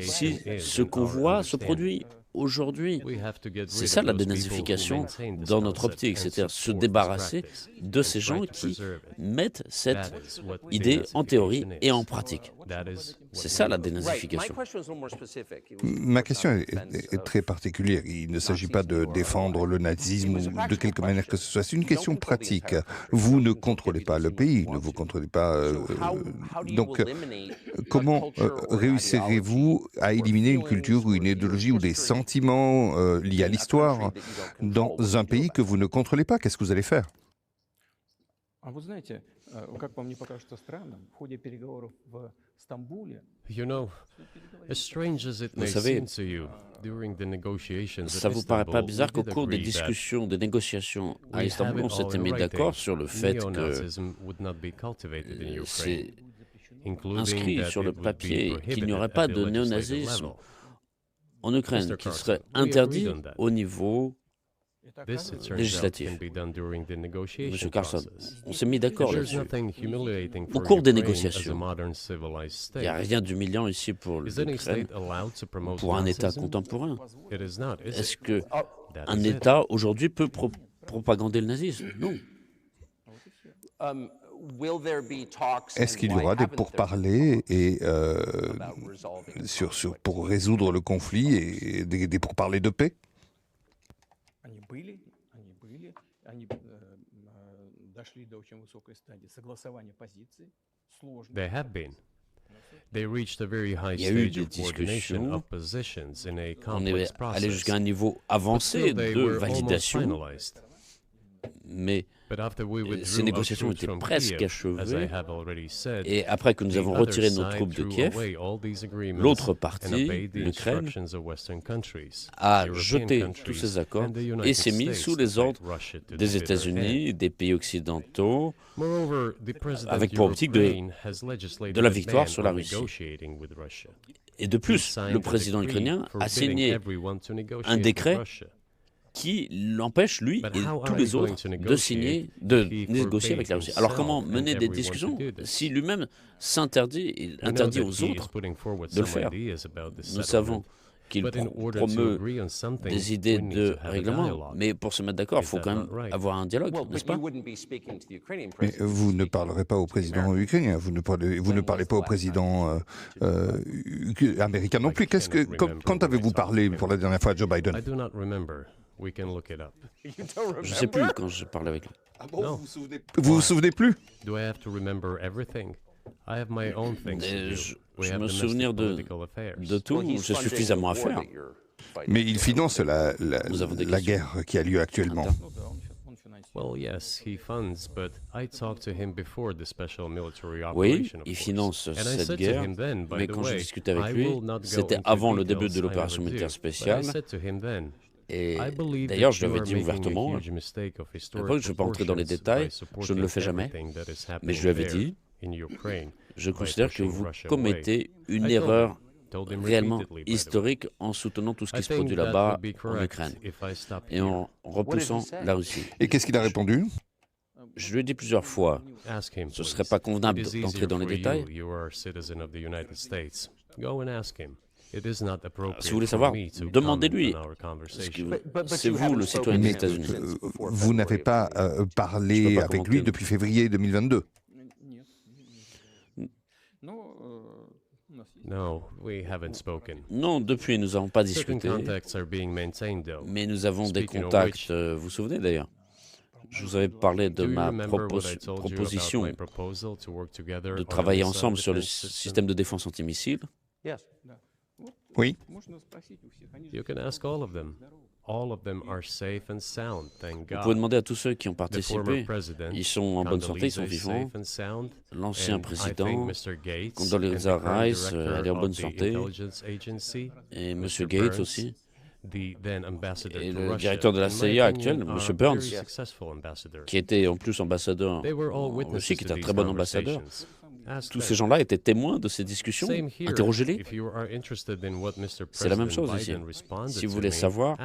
si ce qu'on voit se produit aujourd'hui? C'est ça la dénazification dans notre optique, c'est-à-dire se débarrasser de ces gens qui mettent cette idée en théorie et en pratique. C'est ça la dénazification. Ma question est très particulière. Il ne s'agit pas de défendre le nazisme ou de quelque manière que ce soit. C'est une question pratique. Vous ne contrôlez pas le pays, ne vous contrôlez pas... donc, comment réussirez-vous à éliminer une culture ou une idéologie ou des sentiments liés à l'histoire dans un pays que vous ne contrôlez pas? Qu'est-ce que vous allez faire? Vous savez, ça vous paraît pas bizarre qu'au cours des discussions, des négociations à Istanbul, on s'était mis d'accord sur le fait que c'est inscrit sur le papier qu'il n'y aurait pas de néonazisme en Ukraine, qu'il serait interdit au niveau législatif. Monsieur Carlson, on s'est mis d'accord là-dessus. Au cours des négociations, il n'y a rien d'humiliant ici pour l'Ukraine, pour un État contemporain. Est-ce qu'un État aujourd'hui peut propagander le nazisme? Non. Est-ce qu'il y aura des pourparlers et, pour résoudre le conflit et des pourparlers de paix? Il y a eu des discussions, on est allé jusqu'à un niveau avancé de validation, mais ces négociations étaient presque achevées, et après que nous avons retiré nos troupes de Kiev, l'autre partie, l'Ukraine, a jeté tous ces accords et s'est mis sous les ordres des États-Unis, des pays occidentaux, avec pour optique de la victoire sur la Russie. Et de plus, le président ukrainien a signé un décret qui l'empêche, lui et tous les autres, de négocier avec la Russie. Alors comment mener des discussions si lui-même s'interdit et interdit aux autres de le faire? Nous savons qu'il promeut des idées de règlement, mais pour se mettre d'accord, il faut quand même avoir un dialogue, n'est-ce pas? Mais vous ne parlerez pas au président ukrainien, vous ne parlez pas au président américain non plus. Quand avez-vous parlé pour la dernière fois à Joe Biden? Je ne sais plus quand je parle avec lui. Ah bon, vous vous souvenez plus? Je me souvenir de tout, j'ai suffisamment à faire. Mais il finance la guerre qui a lieu actuellement. Oui, il finance cette guerre, mais quand je discutais avec lui, c'était avant le début de l'opération militaire spéciale. Et d'ailleurs, je lui avais dit ouvertement, après, je ne vais pas entrer dans les détails, je ne le fais jamais, mais je lui avais dit, je considère que vous commettez une erreur réellement historique en soutenant tout ce qui se produit là-bas en Ukraine et en repoussant la Russie. Et qu'est-ce qu'il a répondu? Je lui ai dit plusieurs fois, ce ne serait pas convenable d'entrer dans les détails. Si vous voulez savoir, demandez-lui. C'est vous, le citoyen des États-Unis. Vous n'avez pas parlé avec lui depuis février 2022? Non, depuis, nous n'avons pas discuté. Mais nous avons des contacts, vous vous souvenez d'ailleurs? Je vous avais parlé de ma proposition de travailler ensemble sur le système de défense antimissile. Oui. Vous pouvez demander à tous ceux qui ont participé. Ils sont en bonne santé, ils sont vivants. L'ancien président, Condoleezza Rice, elle est en bonne santé. Et M. Gates aussi. Et le directeur de la CIA actuel, M. Burns, qui était en plus ambassadeur en Russie, qui est un très bon ambassadeur. Tous ces gens-là étaient témoins de ces discussions. Interrogez-les. C'est la même chose ici. Si vous voulez savoir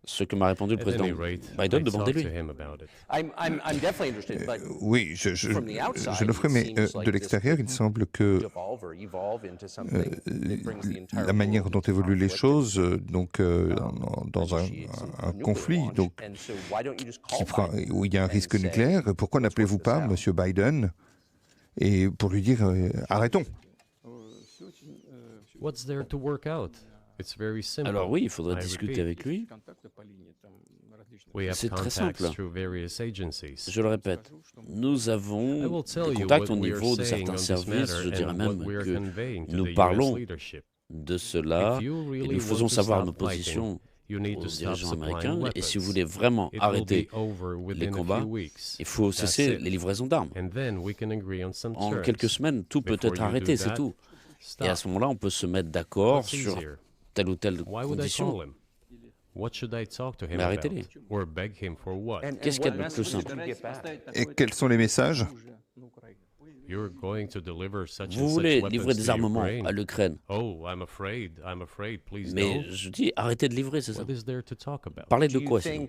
ce que m'a répondu le président Biden, demandez-lui. Oui, je le ferai, mais de l'extérieur, il semble que la manière dont évoluent les choses, donc dans un conflit, donc où il y a un risque nucléaire, pourquoi n'appelez-vous pas M. Biden et pour lui dire arrêtons? Alors oui, il faudrait discuter avec lui. C'est très simple. Je le répète, nous avons des contacts au niveau de certains services, je dirais même que nous parlons de cela et nous faisons savoir nos positions aux dirigeants américains. Et si vous voulez vraiment arrêter les combats, il faut cesser les livraisons d'armes. En quelques semaines, tout peut être arrêté, c'est tout. Et à ce moment-là, on peut se mettre d'accord sur telle ou telle condition. Mais arrêtez-les. Qu'est-ce qu'il y a de plus simple? Et quels sont les messages? Vous voulez livrer des armements à l'Ukraine. Mais je dis, arrêtez de livrer, c'est ça. Parlez de quoi, sinon?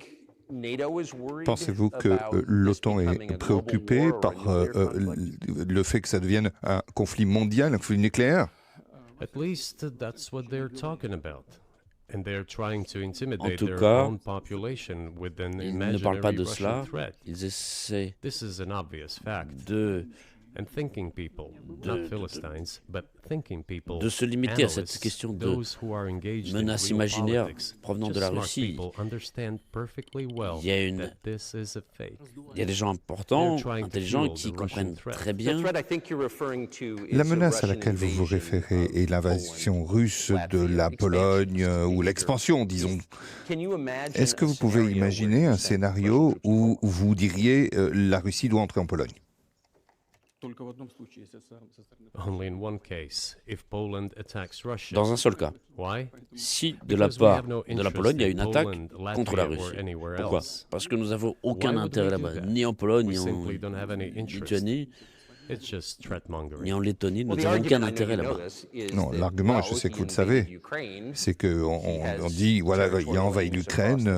Pensez-vous que l'OTAN est préoccupée par le fait que ça devienne un conflit mondial, un conflit nucléaire? En tout cas, ils ne parlent pas de cela. Ils essaient de se limiter à cette question de menace imaginaire provenant de la Russie. Il y a des gens importants, intelligents, qui comprennent très bien. La menace à laquelle vous vous référez est l'invasion russe de la Pologne ou l'expansion, disons. Est-ce que vous pouvez imaginer un scénario où vous diriez la Russie doit entrer en Pologne? Dans un seul cas. Si de la part de la Pologne, il y a une attaque contre la Russie. Pourquoi? Parce que nous n'avons aucun intérêt là-bas, ni en Pologne, ni en Lituanie, ni en Lettonie, nous n'avons aucun intérêt là-bas. Non, l'argument, je sais que vous le savez, c'est qu'on dit, voilà, il a envahi l'Ukraine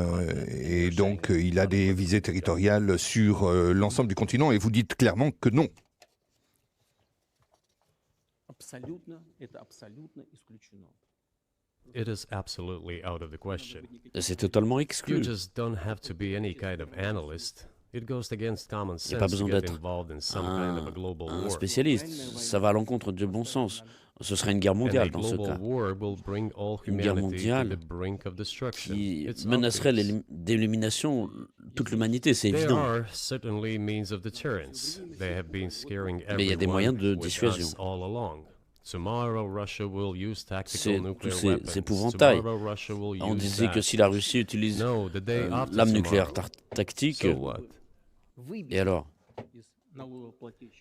et donc il a des visées territoriales sur l'ensemble du continent et vous dites clairement que non. It is absolutely out of the question. C'est totalement exclu. You just don't have to be any kind of analyst. It goes against common Il n'y a pas sense to besoin get d'être involved in some kind of a global un war. spécialiste. Ça va à l'encontre du bon sens. Ce serait une guerre And a mondiale dans ce global cas, war will bring all Une guerre humanity to mondiale the brink of destruction. qui It's menacerait obvious. d'élimination toute l'humanité, c'est There évident. are certainly means of deterrence. They have been scaring Mais il y a des moyens de everyone with dissuasion. us all along. Tomorrow, Russia will use tactical C'est nuclear tous ces weapons. épouvantails. Tomorrow, Russia will On use disait that. que si la Russie utilise No, the day after l'arme nucléaire tomorrow. tactique, So what? et alors?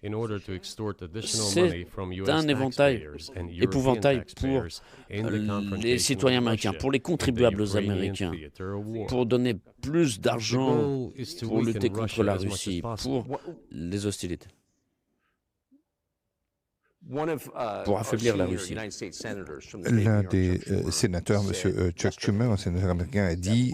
In order to extort additional C'est money from US un éventail taxpayers and European épouvantail pour taxpayers in the les confrontation citoyens with américains, Russia pour les in the contribuables Ukrainian américains, theater of war. pour donner plus The d'argent goal is to pour lutter weaken contre Russia la as much as Russie, possible. pour les hostilités, One of, pour our affaiblir la senior Russie. United States senators from the state of L'un New York, des Chuck Schumer, sénateurs, said, M. Chuck Schumer, un sénateur américain, a dit,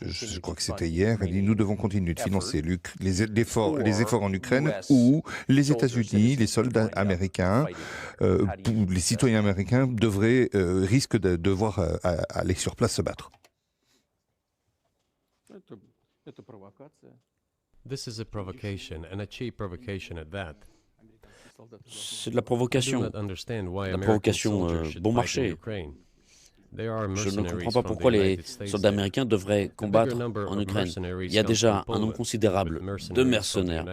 je crois que c'était hier, a dit nous devons continuer de financer les efforts en Ukraine où les États-Unis, les soldats américains, les citoyens américains risquent de devoir aller sur place se battre. This is a provocation, and a cheap provocation at that. C'est de la I do provocation. not understand why La American provocation soldiers should bon fight in marché. Ukraine. There are Je ne mercenaries comprends pas from the pourquoi les United States soldats there. américains devraient combattre en Ukraine. Il y a déjà un nombre considérable de mercenaires.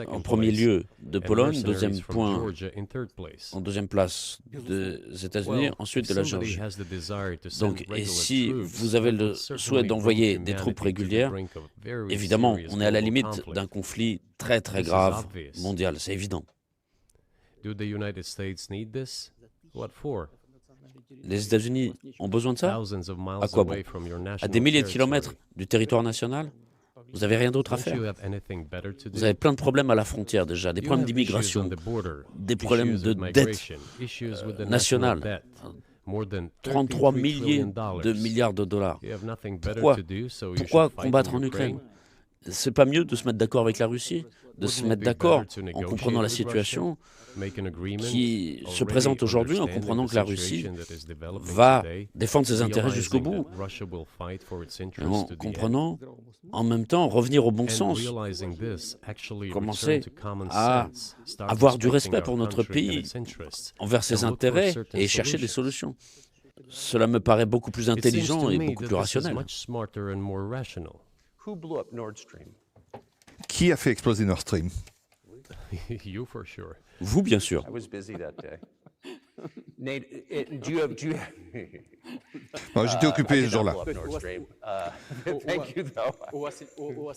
En premier lieu de Pologne, deuxième point, en deuxième place des États-Unis, ensuite de la Géorgie. Donc, et si vous avez le souhait d'envoyer des troupes régulières, évidemment, on est à la limite d'un conflit très très grave mondial, c'est évident. Do the United States need this? What for? Les États-Unis ont besoin de ça? Thousands of miles À quoi bon? away from your À national des milliers de territory. kilomètres du territoire national? Vous n'avez rien d'autre à Don't you faire. have anything better to do? Vous avez plein de problèmes à la frontière déjà, des You problèmes have issues d'immigration, on the border, des problèmes issues de with dette migration, issues with the nationale. national debt. More than 33 $33 milliers trillion. de milliards de dollars. You have nothing better Pourquoi, to do, so you pourquoi should fight combattre in en Ukraine? Ukraine? C'est pas mieux de se mettre d'accord avec la Russie, de se Wouldn't it mettre be d'accord better to en negotiate comprenant la with Russia? situation Make an agreement, qui se already présente aujourd'hui, en understanding comprenant the que la Russie situation that is developing va today, défendre ses intérêts jusqu'au realizing bout, that Russia will fight for its et interests en to the end. comprenant en même temps revenir au bon And sens, realizing this, actually commencer return to common à sense, start avoir du respecting respect our pour notre country and pays its interests, envers ses and look for intérêts certain et chercher des solutions. solutions. Cela me paraît beaucoup plus It seems intelligent to et me beaucoup that plus this is rationnel. much smarter and more rational. Who blew up Nord Stream? Qui a fait exploser Nord Stream? You for sure. Vous, bien sûr. I was busy that day. Nate, do you have Non, j'étais occupé ce jour-là. blow up Nord Stream? Thank you, though. У вас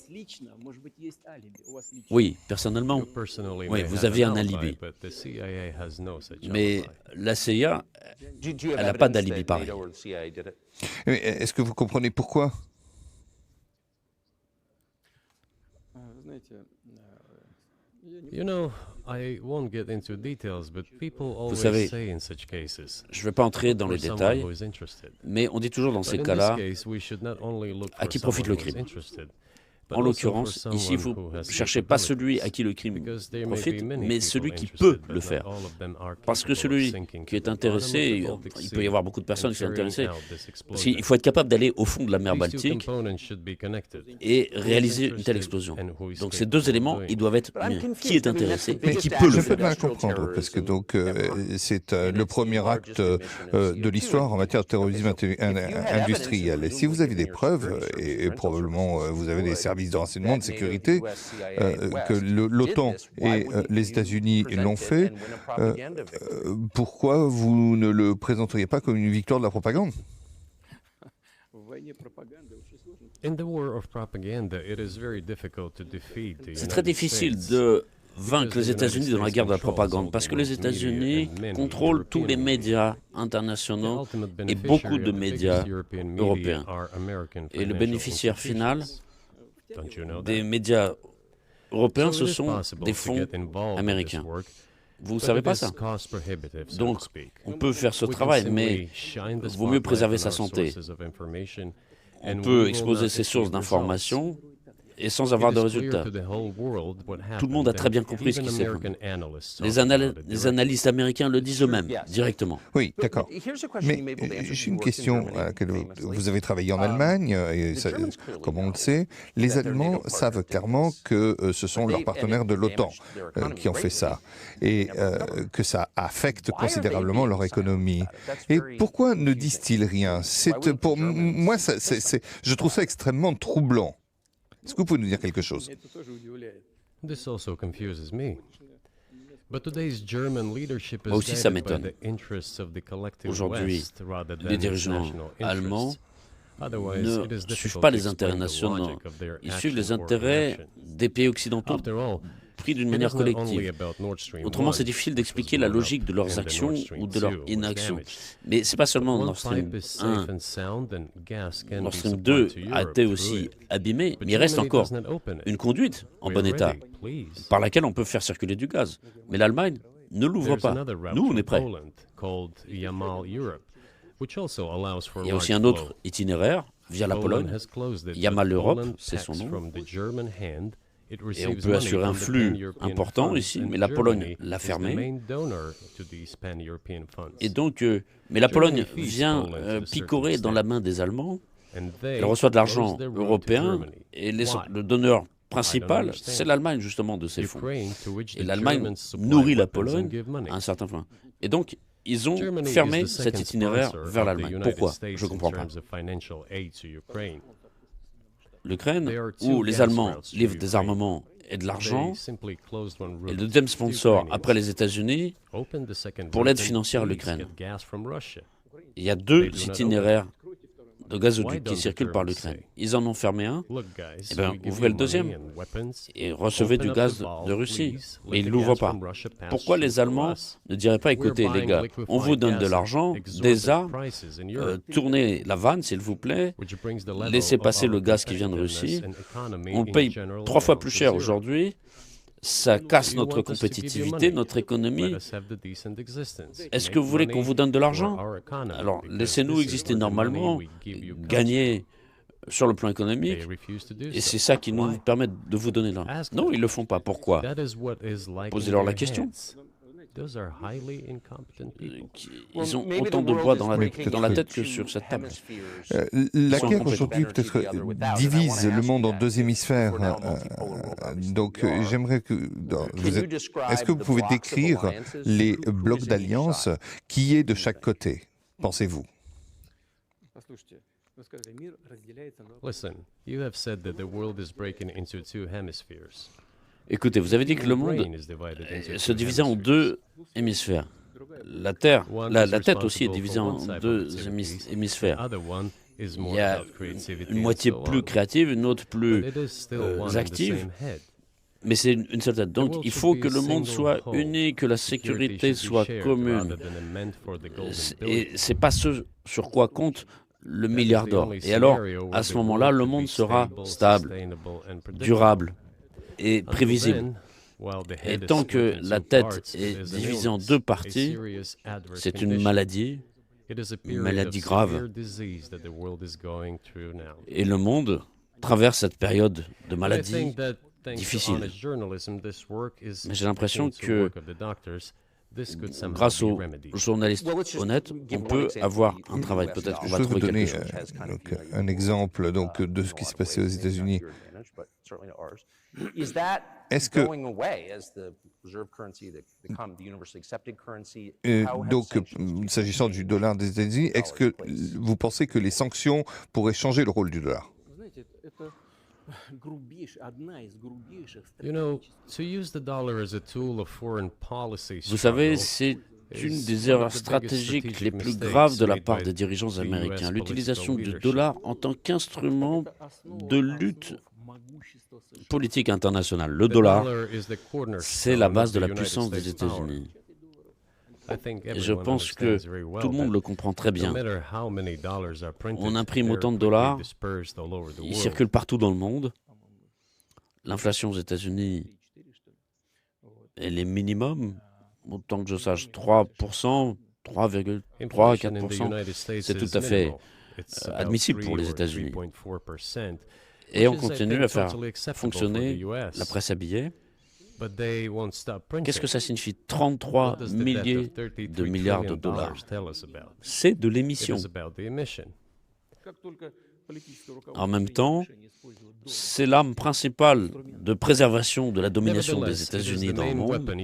лично, может быть, есть алиби. У вас лично. Oui, personnellement, You personally Oui, may vous have aviez an un alibi, alibi. but the CIA has no such mais alibi. la CIA, Do you have Elle n'a pas evidence d'alibi that pareil. NATO or the CIA did it? Mais est-ce que vous comprenez pourquoi? Знаете, You know, I won't get into details, but people always savez, say in such cases, je ne vais pas entrer dans for les someone détails, who is interested. mais on dit toujours dans But ces in this cas-là, case, we should not only look à for qui profite someone le who is crime. interested, but En also l'occurrence, for ici, someone vous who has ne cherchez pas celui à capabilities. qui le crime Because there may profite, be many mais people celui qui interested, peut but le not faire. all of them are Parce que capable of celui sinking qui to est the bottom of intéressé, the Baltic il Sea peut y avoir beaucoup de and personnes qui sont carrying intéressées. out this Parce qu'il explosion. faut être capable d'aller au fond de la mer These two Baltique components should be connected. et Who is réaliser une telle interested explosion. and who is Donc ces capable deux of éléments, doing ils it. doivent être But I'm liés. confused. Qui est I mean, that's intéressé the et biggest qui act peut of le Je faire. peux mal industrial comprendre, parce que terrorism donc ever. c'est And le it's the premier acte largest emission of de CO2 l'histoire en matière de terrorisme Okay, so if you had industriel. evidence, Si vous avez presumably des in your preuves, security et services, probablement rental vous avez des services services de renseignement, de that NATO, sécurité, US, CIA, and que West l'OTAN did this, why et wouldn't les you États-Unis present l'ont it fait, and win a propaganda victory? pourquoi vous ne le présenteriez pas comme une victoire de la propagande? в войне пропаганды очень сложно. In the war of propaganda, it is very difficult to defeat the C'est très United difficile States. de vaincre les États-Unis dans la guerre de la propagande parce que les États-Unis contrôlent tous les médias internationaux et beaucoup de médias européens. Et le bénéficiaire final des médias européens, ce sont des fonds américains. Vous ne savez pas ça? Donc, on peut faire ce travail, mais il vaut mieux préserver sa santé. On peut exposer ses sources d'information et sans avoir de résultats. Tout le monde a très bien compris ce qui s'est passé. Les analystes américains le disent eux-mêmes, directement. Oui, d'accord. Mais j'ai une question à laquelle vous avez travaillé en Allemagne, et ça, comme on le sait, les Allemands savent clairement que ce sont leurs partenaires de l'OTAN qui ont fait ça, et que ça affecte considérablement leur économie. Et pourquoi ne disent-ils rien? Pour moi, je trouve ça extrêmement troublant. Est-ce que vous pouvez nous dire quelque chose? This also confuses me. But today's German leadership is Moi aussi, ça guided by m'étonne. the interests of the collective Aujourd'hui, West rather than les its dirigeants national allemands interests. Otherwise, it is ne suivent difficult pas to les explain intérêts the nationaux, logic of their ils suivent les action or intérêts inaction. des pays occidentaux After all, pris d'une it manière is not only collective. about Nord Stream Autrement, 1, c'est difficile which d'expliquer was la blown logique up, de leurs and the actions Nord Stream ou de leur 2 was inaction. damaged. Mais c'est pas seulement One Nord Stream pipe is safe 1. and sound and gas can Nord be Stream supplied 2 to a Europe été through aussi it. abîmé, But mais il reste Germany encore does not open it. une conduite en We're bon état ready, please. par laquelle on peut faire circuler du gaz. Mais l'Allemagne ne l'ouvre There's pas. another route Nous, on from est prêts. Poland called Yamal Europe, which also allows for Il y a aussi large un autre flow. itinéraire via la Poland Pologne. has closed it, Yamal but Europe, Poland c'est son taxed nom. from the German hand. It Et on receives peut money assurer un from the flux pan-European important funds, ici, and mais la Pologne Germany l'a is the fermé. main donor to these pan-European funds. Et donc, mais la Pologne Germany feeds vient Poland to a certain picorer dans la main des Allemands. And they Elle reçoit de l'argent close their road to européen Germany. et Why? le donneur principal, understand. c'est l'Allemagne justement de ces fonds. Ukraine, to which Et the l'Allemagne Germans supply nourrit la weapons and Pologne give money. à un certain point. Et donc, ils ont Germany is fermé the cet second itinéraire sponsor vers of the l'Allemagne. United Pourquoi? States Je ne comprends in pas. terms of financial aid to Ukraine. L'Ukraine, There are two où les gas Allemands routes to livrent des Ukraine. armements et de l'argent, They simply closed one et route. le deuxième The sponsor Ukrainians après les États-Unis, opened the second pour route l'aide and financière à please l'Ukraine. get gas from Russia. il y a deux They do not itinéraires de Why gazoduc don't qui the circulent par Germans l'Ukraine. say, Ils en ont fermé un Look, guys, Eh ben, we give ouvrez you le deuxième money and weapons. et recevez Open du up gaz the valve, de Russie. please. Mais Let ils the ne l'ouvrent gas pas. from Russia pass Pourquoi les through for Allemands us? ne diraient pas, écoutez We're les buying gars, liquefied on vous donne gas de at l'argent, exorbitant déjà, prices in Europe, tournez la vanne s'il vous plaît, which brings the level laissez of passer our le gaz qui vient de competitiveness Russie, and economy on le in paye general 3 fois down plus to cher zero. aujourd'hui, ça casse You notre want us to give you compétitivité, money. notre Let économie. us have the decent existence. Est-ce que Make vous voulez qu'on money vous donne de for l'argent? our economy, Alors because laissez-nous this is exister where the money normalement, we give you comes gagner sur le plan from. économique, They refuse to do et so. c'est ça qui nous Why? permet de vous donner l'argent. Ask Non, them. ils le font pas. Pourquoi? That is what is like in Posez-leur la their question. heads. Those are highly incompetent people. Ils ont autant de poids dans la tête que sur cette table. La sont guerre complètement aujourd'hui peut-être divise le monde en deux hémisphères. Donc j'aimerais que... Est-ce que vous pouvez décrire les blocs d'alliance qui est de chaque côté, pensez-vous? Listen, you have said that the world is breaking into two hemispheres. Écoutez, vous avez dit que le monde Brain is divided into se two divisait en hemispheres. deux hémisphères. La Terre, One la is tête aussi est responsible divisée for en one type of deux activities. The hémisphères. other one is Il more y a about creativity une and moitié so plus on. créative, une autre plus But it is still one and the active, same head. mais c'est une seule tête. Donc il faut que le monde soit uni, que la sécurité Security should be soit shared commune. rather than meant for the golden Et billion. c'est pas ce sur quoi compte le That is milliard the d'or. only Et alors, scenario where à the ce moment-là, world le could monde be sera stable, stable, sustainable and predictable. durable et Until prévisible. then, while the Et head is tant split que into la tête parts, est it is an divisée en illness, deux a parties, serious adverse c'est une condition. maladie, It is a une period maladie of grave. severe disease that the world is going through now. Et le monde traverse cette période de But I maladie think that thanks to difficile. honest journalism, this work is Mais j'ai l'impression akin to que work of the doctors. This could somehow grâce be aux remedied. journalistes honnêtes, on peut avoir un travail. Peut-être qu'on Je va peux vous trouver donner quelque chose. donc, un exemple donc, de ce qui s'est passé aux États-Unis. Est-ce que donc, s'agissant du dollar des États-Unis, est-ce que vous pensez que les sanctions pourraient changer le rôle du dollar? You know, to use the dollar as a tool of foreign policy Vous savez, struggle c'est une des erreurs stratégiques les plus graves de la part des dirigeants américains. L'utilisation du dollar en tant qu'instrument de lutte politique internationale. Le dollar, c'est la base de la puissance des États-Unis. Et je pense que tout le monde le comprend très bien. On imprime autant de dollars, ils circulent partout dans le monde. L'inflation aux États-Unis, elle est minimum, autant que je sache, 3%, 3,3 à 4%. C'est tout à fait admissible pour les États-Unis. Et on continue à faire fonctionner la presse habillée. Qu'est-ce que ça signifie? 33 milliers de milliards de dollars. C'est de l'émission. En même temps, c'est l'arme principale de préservation de la domination des États-Unis dans le monde.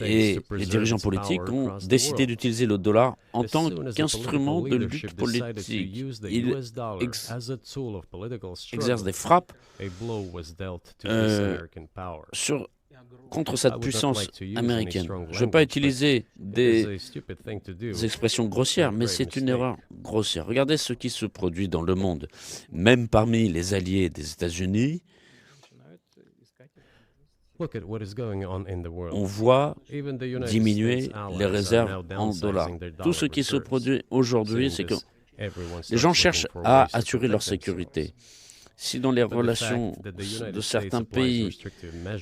Et les dirigeants politiques ont décidé d'utiliser le dollar en tant qu'instrument de lutte politique. Ils exercent des frappes contre cette puissance américaine. Je ne vais pas utiliser des expressions grossières, mais c'est une erreur grossière. Regardez ce qui se produit dans le monde. Même parmi les alliés des États-Unis, on voit diminuer les réserves en dollars. Tout ce qui se produit aujourd'hui, c'est que les gens cherchent à assurer leur sécurité. Si dans les relations de certains pays,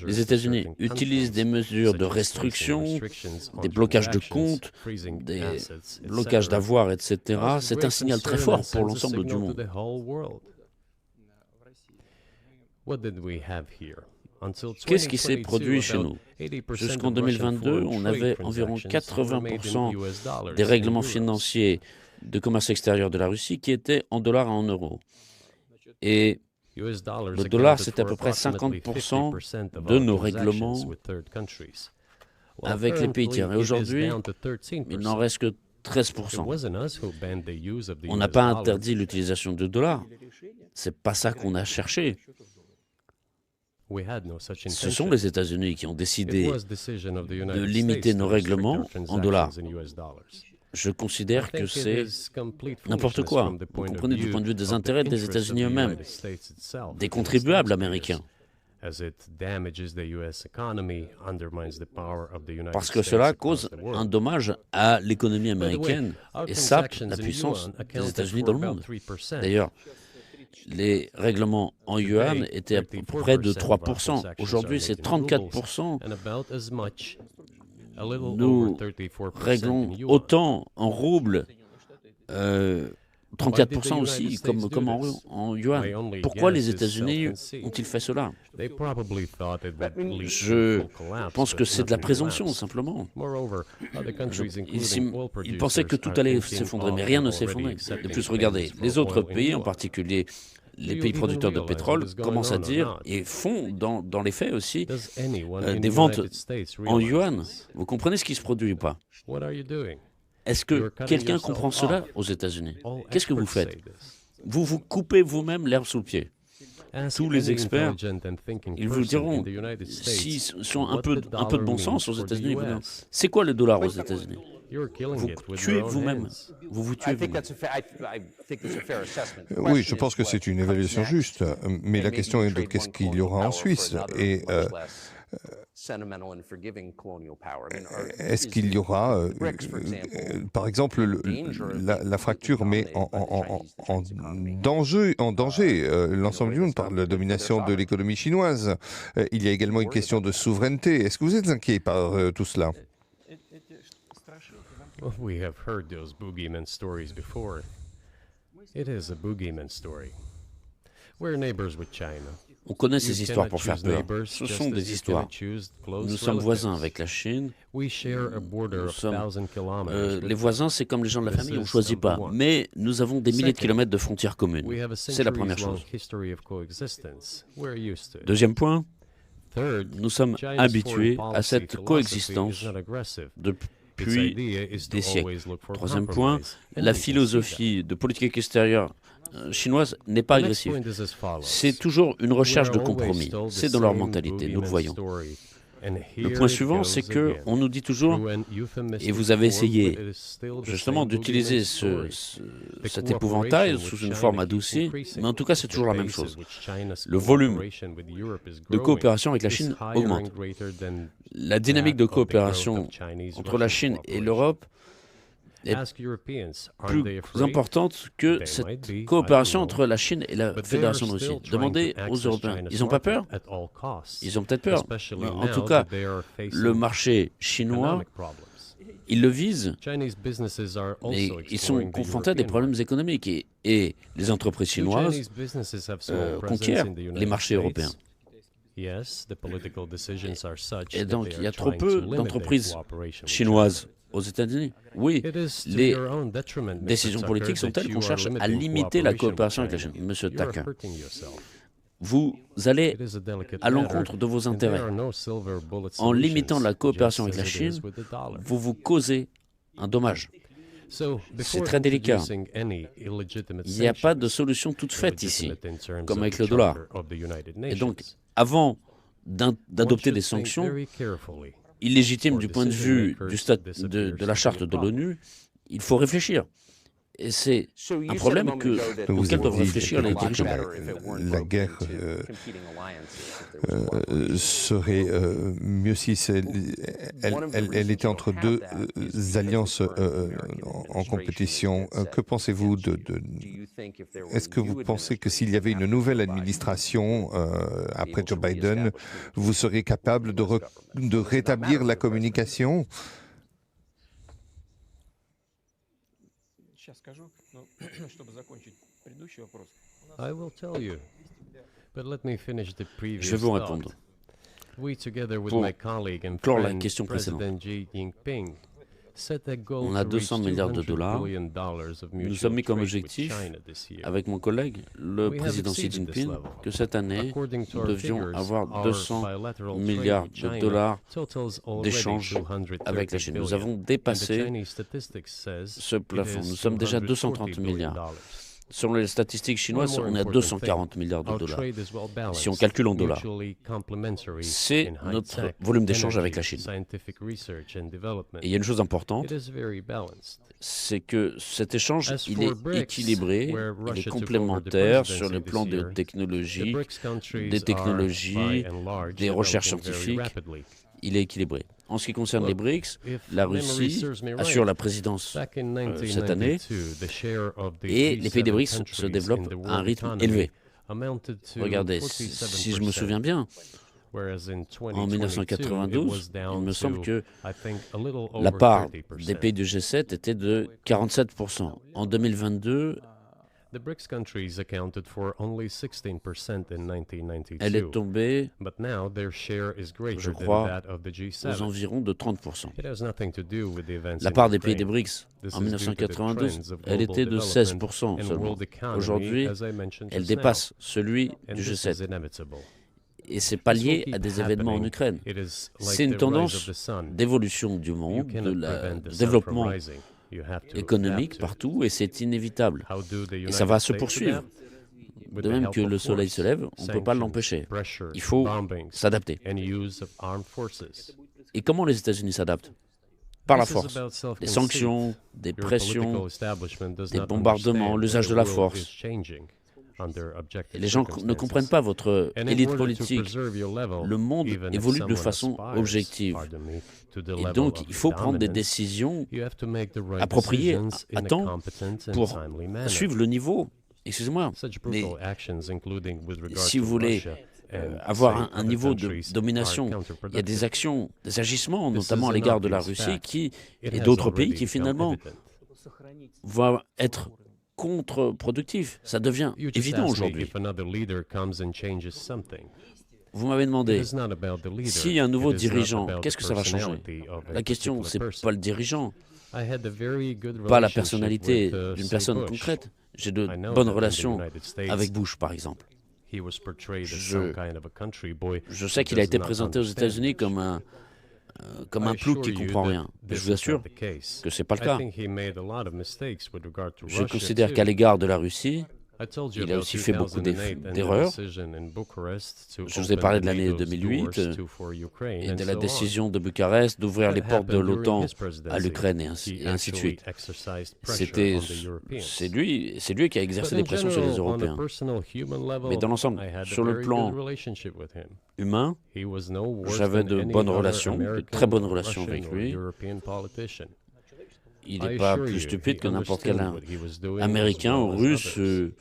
les États-Unis utilisent des mesures de restriction, des blocages de comptes, des blocages d'avoirs, etc., c'est un signal très fort pour l'ensemble du monde. Qu'est-ce qui s'est produit chez nous? Jusqu'en 2022, on avait environ 80% des règlements financiers de commerce extérieur de la Russie qui étaient en dollars et en euros. Et le dollar, c'est à peu près 50% de nos règlements avec les pays tiers. Et aujourd'hui, il n'en reste que 13%. On n'a pas interdit l'utilisation du dollar. C'est pas ça qu'on a cherché. Ce sont les États-Unis qui ont décidé de limiter nos règlements en dollars. Je considère que c'est n'importe quoi. Vous comprenez du point de vue des intérêts des États-Unis eux-mêmes, des contribuables américains. Parce que cela cause un dommage à l'économie américaine et sape la puissance des États-Unis dans le monde. D'ailleurs, les règlements en yuan étaient à peu près de 3%. Aujourd'hui, c'est 34%. Nous réglons autant en roubles, 34% aussi, comme en yuan. Pourquoi les États-Unis ont-ils fait cela? Je pense que c'est de la présomption, simplement. Ils pensaient que tout allait s'effondrer, mais rien ne s'est effondré. De plus, regardez, les autres pays, en particulier les pays producteurs de pétrole, commencent à dire, et font dans les faits aussi, des ventes en yuan. Vous comprenez ce qui se produit ou pas? Est-ce que quelqu'un comprend cela aux États-Unis? Qu'est-ce que vous faites? Vous vous coupez vous-même l'herbe sous le pied. Tous les experts, ils vous diront, s'ils ont un peu de bon sens aux États-Unis, c'est quoi le dollar aux États-Unis? Vous tuez vous-même. Vous vous tuez vous-même. Oui, je pense que c'est une évaluation juste. Mais la question est de qu'est-ce qu'il y aura en Suisse? Et est-ce qu'il y aura, par exemple, la fracture met en danger l'ensemble du monde par la domination de l'économie chinoise? Il y a également une question de souveraineté. Est-ce que vous êtes inquiet par tout cela? Well, we have heard those boogeyman stories before. It is a boogeyman story. We're neighbors with China. On connaît ces histoires pour faire peur. Ce sont des histoires. Nous sommes voisins avec la Chine. Les voisins, c'est comme les gens de la famille, on ne choisit pas. Mais nous avons des milliers de kilomètres de frontières communes. C'est la première chose. Deuxième point, nous sommes habitués à cette coexistence depuis des siècles. Troisième point, la philosophie de politique extérieure chinoise n'est pas agressive. C'est toujours une recherche de compromis. C'est dans leur mentalité, nous le voyons. Le point suivant, c'est qu'on nous dit toujours, et vous avez essayé justement d'utiliser cet épouvantail sous une forme adoucie, mais en tout cas c'est toujours la même chose. Le volume de coopération avec la Chine augmente. La dynamique de coopération entre la Chine et l'Europe est plus importante que cette coopération entre la Chine et la Fédération de Russie. Demandez aux Européens, ils n'ont pas peur? Ils ont peut-être peur. Mais en tout cas, le marché chinois ils le visent, Chinese businesses are also mais ils sont exploring the confrontés à des European problèmes market. économiques et les entreprises Few chinoises Chinese businesses have small presence conquièrent in the United les marchés States. européens. Yes, the political decisions are such Et that donc, they il y a are trop trying peu to limit their d'entreprises cooperation with chinoises aux États-Unis. Oui, China. It is to les your own detriment, Mr. décisions Tucker, politiques sont that telles you qu'on are cherche à limiting limiter la cooperation coopération avec la with Chine. China. Monsieur You are Tucker, hurting yourself. vous allez It is a delicate à matter, l'encontre de vos and there intérêts. are no silver bullet En limitant la solutions, coopération just avec la as it is Chine, with the dollar. vous vous causez un dommage. So, C'est before très délicat. introducing any illegitimate Il n'y a pas de sanctions, solution toute faite ici, illegitimate in terms comme of avec the le dollar. Charter of the United Et donc, Nations, avant one d'adopter should des think sanctions very carefully illégitimes for du point de vue decision-makers de la disappears charte to be a de problem. l'ONU, il faut réfléchir. Et c'est un problème Vous auquel avez doivent dit réfléchir les que dirigeants. la guerre serait mieux si elle était entre deux alliances en compétition. Que pensez-vous Est-ce que vous pensez que s'il y avait une nouvelle administration après Joe Biden, vous seriez capable de rétablir la communication? Сейчас скажу, но чтобы закончить предыдущий вопрос. I will tell you, but let me finish the previous Je vais vous thought. répondre. We, together with Pour my colleague and clore la friend, question précédente. President Xi Jinping, set a goal On a to 200 reach milliards de $200 dollars. billion of Nous mutual sommes mis comme trade with objectif, China this year. avec mon collègue, le We have président Xi exceeded this Jinping, level. que cette année, According to nous our devions figures, avoir our 200 bilateral milliards trade with de China dollars totals already d'échanges 230 avec la Chine. Nous billion. avons And the dépassé Chinese statistics says ce it plafond. is Nous sommes déjà 230 $240 billion. milliards. Selon les statistiques chinoises, One more on est à important 240 milliards de Our dollars. trade is well balanced, Si on calcule en dollars, mutually complementary c'est in notre high-tech, volume d'échange avec la energy, Chine. scientific research and development. Et il y a une chose importante, It is very balanced. c'est que cet échange, As il for est BRICS, équilibré, where il est Russia took over the complémentaire sur presidency le this plan de year, technologie, The BRICS countries des technologies, are, by and large, des recherches developing very scientifiques. rapidly. Il est équilibré. En ce qui concerne les Look, BRICS, if la memory Russie serves me assure right, la présidence back in cette année 1992, the share of the et les pays des G7 BRICS se countries in développent the à un world rythme economy élevé. amounted to Regardez, si je me 47%, souviens bien, whereas in en 2022, it 1992, was down il me semble to, que I think, a little la over part 30%. des pays du G7 était de 47%. En 2022, The BRICS countries accounted for only 16% in 1992. elle est tombée But now their share is greater Je than crois, that of the aux G7. environs de 30%. It has nothing to do with the events La in part des pays des Ukraine. BRICS This en is due to the 1992, trends of elle global était de development 16% and seulement. world economy, Aujourd'hui, as I mentioned elle just now. dépasse celui And du this is G7. inevitable. Et c'est pas This will lié à keep des événements en happening. Ukraine. It is C'est like une the rise of tendance the sun. d'évolution du You monde, cannot du prevent the sun from développement rising. You have to économique adapt to it. partout, et c'est inévitable. How do the Et ça United va se States poursuivre. adapt? With De the même help que of le soleil force, se lève, on ne peut pas sanctions, l'empêcher. pressure, Il faut bombings, s'adapter. and use of armed forces. Et comment les États-Unis s'adaptent? Par la This is force. about self-conceit. Des sanctions, des Your pressions. political establishment does des not bombardements, understand l'usage that de the la world force. is changing under objective Et les gens ne circumstances. comprennent pas votre And in élite order to politique. preserve your level, Le monde even if évolue de someone façon aspires, objective. pardon me, to the Et level donc, of il faut prendre des dominance, décisions you have to make the right appropriées decisions à in a temps competent and pour timely manner. suivre le niveau. Excusez-moi, Such mais brutal actions, including with regard si to vous voulez Russia and, avoir say, un other niveau de countries, domination, are il y a counterproductive. des actions, des agissements, This notamment is à an l'égard de la obvious Russie fact. et It has d'autres pays already qui become finalement evident. vont être contre-productifs. Ça devient You just évident asked me aujourd'hui. if another leader comes and changes something. Vous m'avez It demandé, is not about the leader. s'il y a un nouveau It is not dirigeant, about qu'est-ce the que ça va changer? personality of a La question, particular c'est pas le person. dirigeant, I had a very good pas la relationship personnalité with, d'une say, personne Bush. concrète. J'ai de I know bonnes that in the relations United States, avec Bush, par exemple. he was portrayed as Je- some kind of a country boy Je who sais qu'il a does été not présenté aux understand États-Unis English. comme un I plouc assure qui you comprend that rien. this Je vous is assure not the case. que c'est pas le I cas. think he made a lot of mistakes with regard to Je Russia considère too. qu'à l'égard de la Russie, I told you il a about aussi fait beaucoup 2008 and the d'erreurs. decision in Bucharest to Je vous ai open parlé the de l'année NATO's 2008 doors to for Ukraine et and de la so on. décision de Bucarest d'ouvrir That les portes de happened during l'OTAN his presidency. à l'Ukraine et He ainsi de actually suite. exercised pressure C'était, on the Europeans. c'est lui qui a exercé But des in pressions sur les general, on a Européens. personal human level, Mais dans l'ensemble, I had a sur le very plan good relationship with him. Humain, He was no worse j'avais than de any bonnes other relations, de American, très bonnes relations Russian avec or lui. European politician. Il I n'est pas assure plus you, stupide he que n'importe quel understood what he was doing Américain as ou well as Russe, others.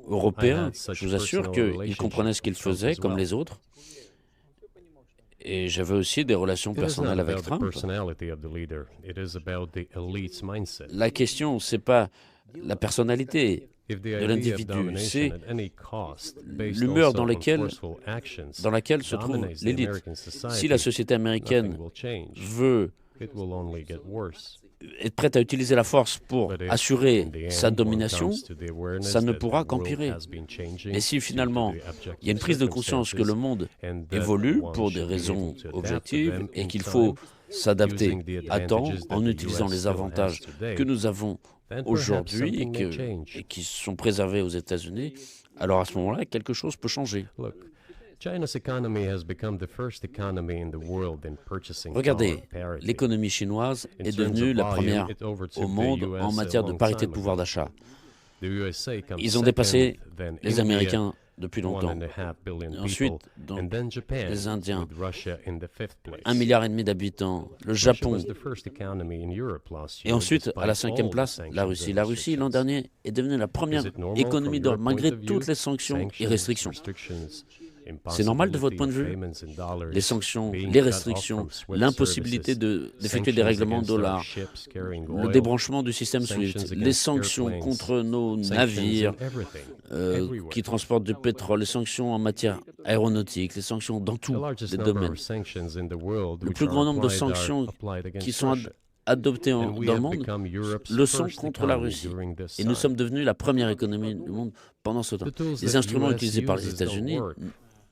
Européen. I had such Je vous assure personal qu'il comprenait ce qu'il relationships with faisait Trump comme as les autres. Et j'avais aussi des relations personnelles avec Trump. La question, c'est pas la personnalité de l'individu, c'est l'humeur dans laquelle se trouve l'élite. Si la société américaine veut être prête à utiliser la force pour assurer sa domination, ça ne pourra qu'empirer. Et si finalement il y a une prise de conscience que le monde évolue pour des raisons objectives et qu'il faut s'adapter à temps en utilisant les avantages que nous avons aujourd'hui et qui sont préservés aux États-Unis, alors à ce moment-là, quelque chose peut changer. Regardez, l'économie chinoise est devenue la première au monde en matière de parité de pouvoir d'achat. Ils ont dépassé les Américains depuis longtemps. Ensuite, donc, les Indiens, 1,5 milliard d'habitants, le Japon, et ensuite, à la 5e place, la Russie. La Russie, l'an dernier, est devenue la première économie d'Europe, malgré toutes les sanctions et restrictions. C'est normal de votre point de vue? Les sanctions, les restrictions, l'impossibilité d'effectuer des règlements de dollars, le débranchement du système SWIFT, les sanctions contre nos navires qui transportent du pétrole, les sanctions en matière aéronautique, les sanctions dans tous les domaines. Le plus grand nombre de sanctions qui sont adoptées dans le monde le sont contre la Russie. Et nous sommes devenus la première économie du monde pendant ce temps. Les instruments utilisés par les États-Unis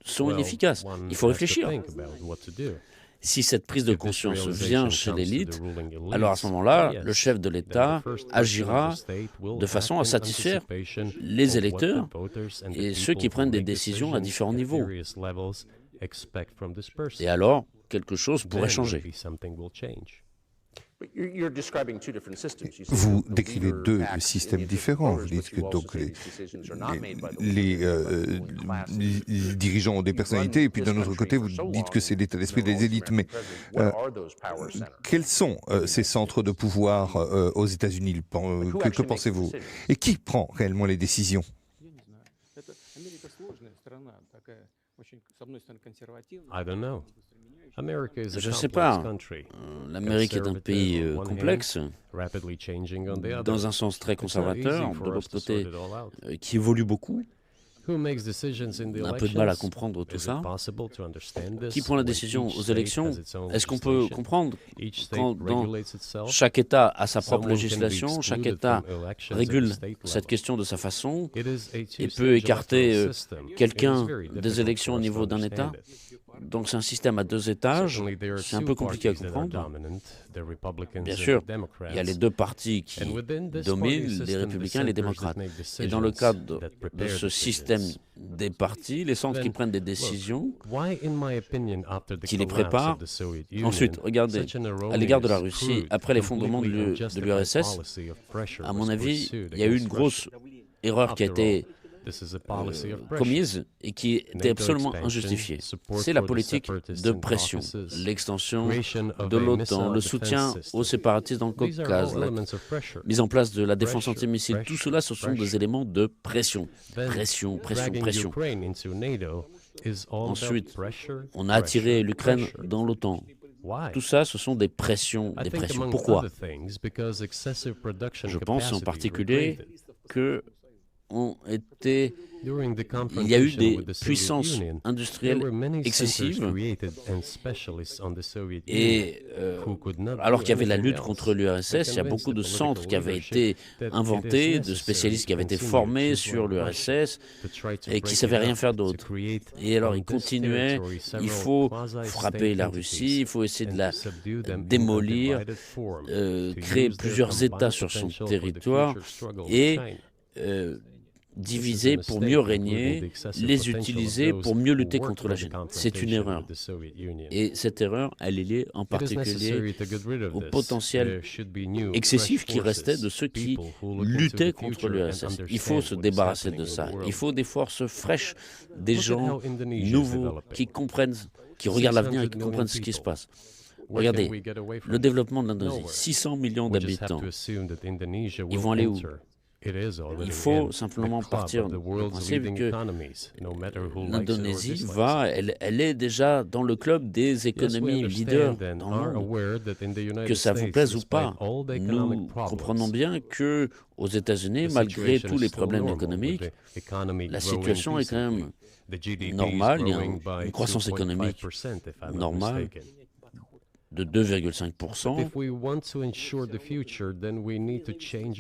sont inefficaces. Il faut réfléchir. Si cette prise de conscience vient chez l'élite, alors à ce moment-là, le chef de l'État agira de façon à satisfaire les électeurs et ceux qui prennent des décisions à différents niveaux. Et alors, quelque chose pourrait changer. Vous décrivez deux systèmes différents. Vous dites que donc les dirigeants ont des personnalités, et puis d'un autre côté, vous dites que c'est l'état d'esprit des élites. Mais quels sont ces centres de pouvoir aux États-Unis? Que pensez-vous? Et qui prend réellement les décisions? Je ne sais pas. L'Amérique est un pays complexe, dans un sens très conservateur, de l'autre côté, qui évolue beaucoup. On a un peu de mal à comprendre tout ça. Qui prend la décision aux élections? Est-ce qu'on peut comprendre quand chaque État a sa propre législation, chaque État régule cette question de sa façon et peut écarter quelqu'un des élections au niveau d'un État? Donc c'est un système à deux étages, c'est un peu compliqué à comprendre. Bien sûr, il y a les deux partis qui dominent, les républicains et les démocrates. Et dans le cadre de ce système des partis, les centres qui prennent des décisions, qui les préparent. Ensuite, regardez, à l'égard de la Russie, après l'effondrement de l'URSS, à mon avis, il y a eu une grosse erreur qui a été commise et qui était absolument injustifiée. C'est la politique de pression, l'extension de l'OTAN, le soutien aux séparatistes dans le Caucase, la mise en place de la défense antimissile. Tout cela, ce sont des éléments de pression. Pression, pression, pression. Ensuite, on a attiré l'Ukraine dans l'OTAN. Tout ça, ce sont des pressions, des pressions. Pourquoi? Je pense en particulier que il y a eu des puissances industrielles excessives et alors qu'il y avait la lutte contre l'URSS, il y a beaucoup de centres qui avaient été inventés, de spécialistes qui avaient été formés sur l'URSS et qui ne savaient rien faire d'autre. Et alors ils continuaient, il faut frapper la Russie, il faut essayer de la démolir, créer plusieurs États sur son territoire et diviser pour mieux régner, les utiliser pour mieux lutter contre la Chine. C'est une erreur. Et cette erreur, elle est liée en particulier au potentiel excessif qui restait de ceux qui luttaient contre l'URSS. Il faut se débarrasser de ça. Il faut des forces fraîches, des gens nouveaux qui comprennent, qui regardent l'avenir et qui comprennent ce qui se passe. Regardez, le développement de l'Indonésie, 600 millions d'habitants. Ils vont aller où? Il faut simplement partir du principe que l'Indonésie elle est déjà dans le club des économies leaders dans le monde. Que ça vous plaise ou pas, nous comprenons bien que aux États-Unis, malgré tous les problèmes économiques, la situation est quand même normale. Il y a une croissance économique normale de 2,5%.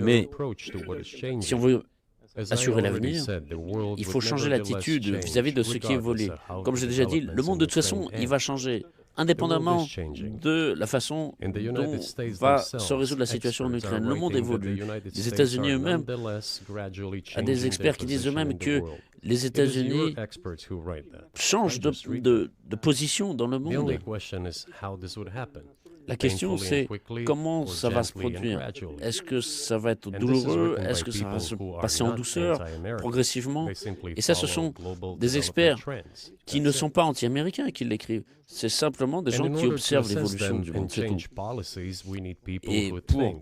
Mais si on veut assurer l'avenir, il faut changer l'attitude vis-à-vis de ce qui évolue. Comme j'ai déjà dit, le monde de toute façon, il va changer, indépendamment de la façon dont va se résoudre la situation en Ukraine. Le monde évolue. Les États-Unis eux-mêmes, il y a des experts qui disent eux-mêmes que les États-Unis changent de position dans le monde. La question, c'est comment ça va se produire. Est-ce que ça va être douloureux? Est-ce que ça va se passer en douceur, progressivement? Et ça, ce sont des experts qui ne sont pas anti-américains qui l'écrivent. C'est simplement des gens qui observent l'évolution du monde, c'est tout. Et pour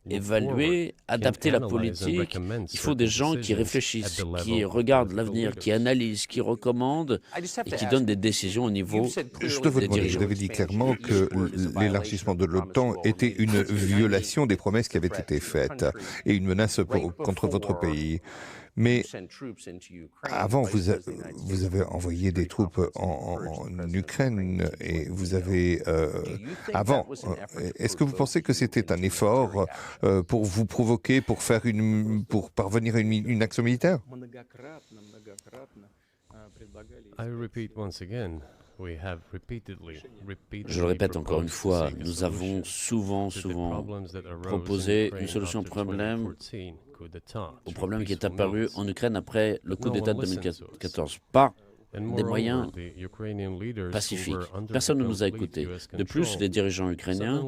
évaluer, adapter la politique, il faut des gens qui réfléchissent, qui regardent l'avenir, qui analysent, qui recommandent et qui donnent des décisions au niveau de votre dirigeants. Vous avez dit clairement que l'élargissement de l'OTAN était une violation des promesses qui avaient été faites et une menace contre votre pays. Mais avant, vous avez envoyé des troupes en Ukraine et vous avez... avant, est-ce que vous pensez que c'était un effort pour vous provoquer, pour parvenir à une action militaire? Je le répète encore une fois, nous avons souvent proposé une solution au problème qui est apparu en Ukraine après le coup d'État de 2014, par des moyens pacifiques. Personne ne nous a écoutés. De plus, les dirigeants ukrainiens,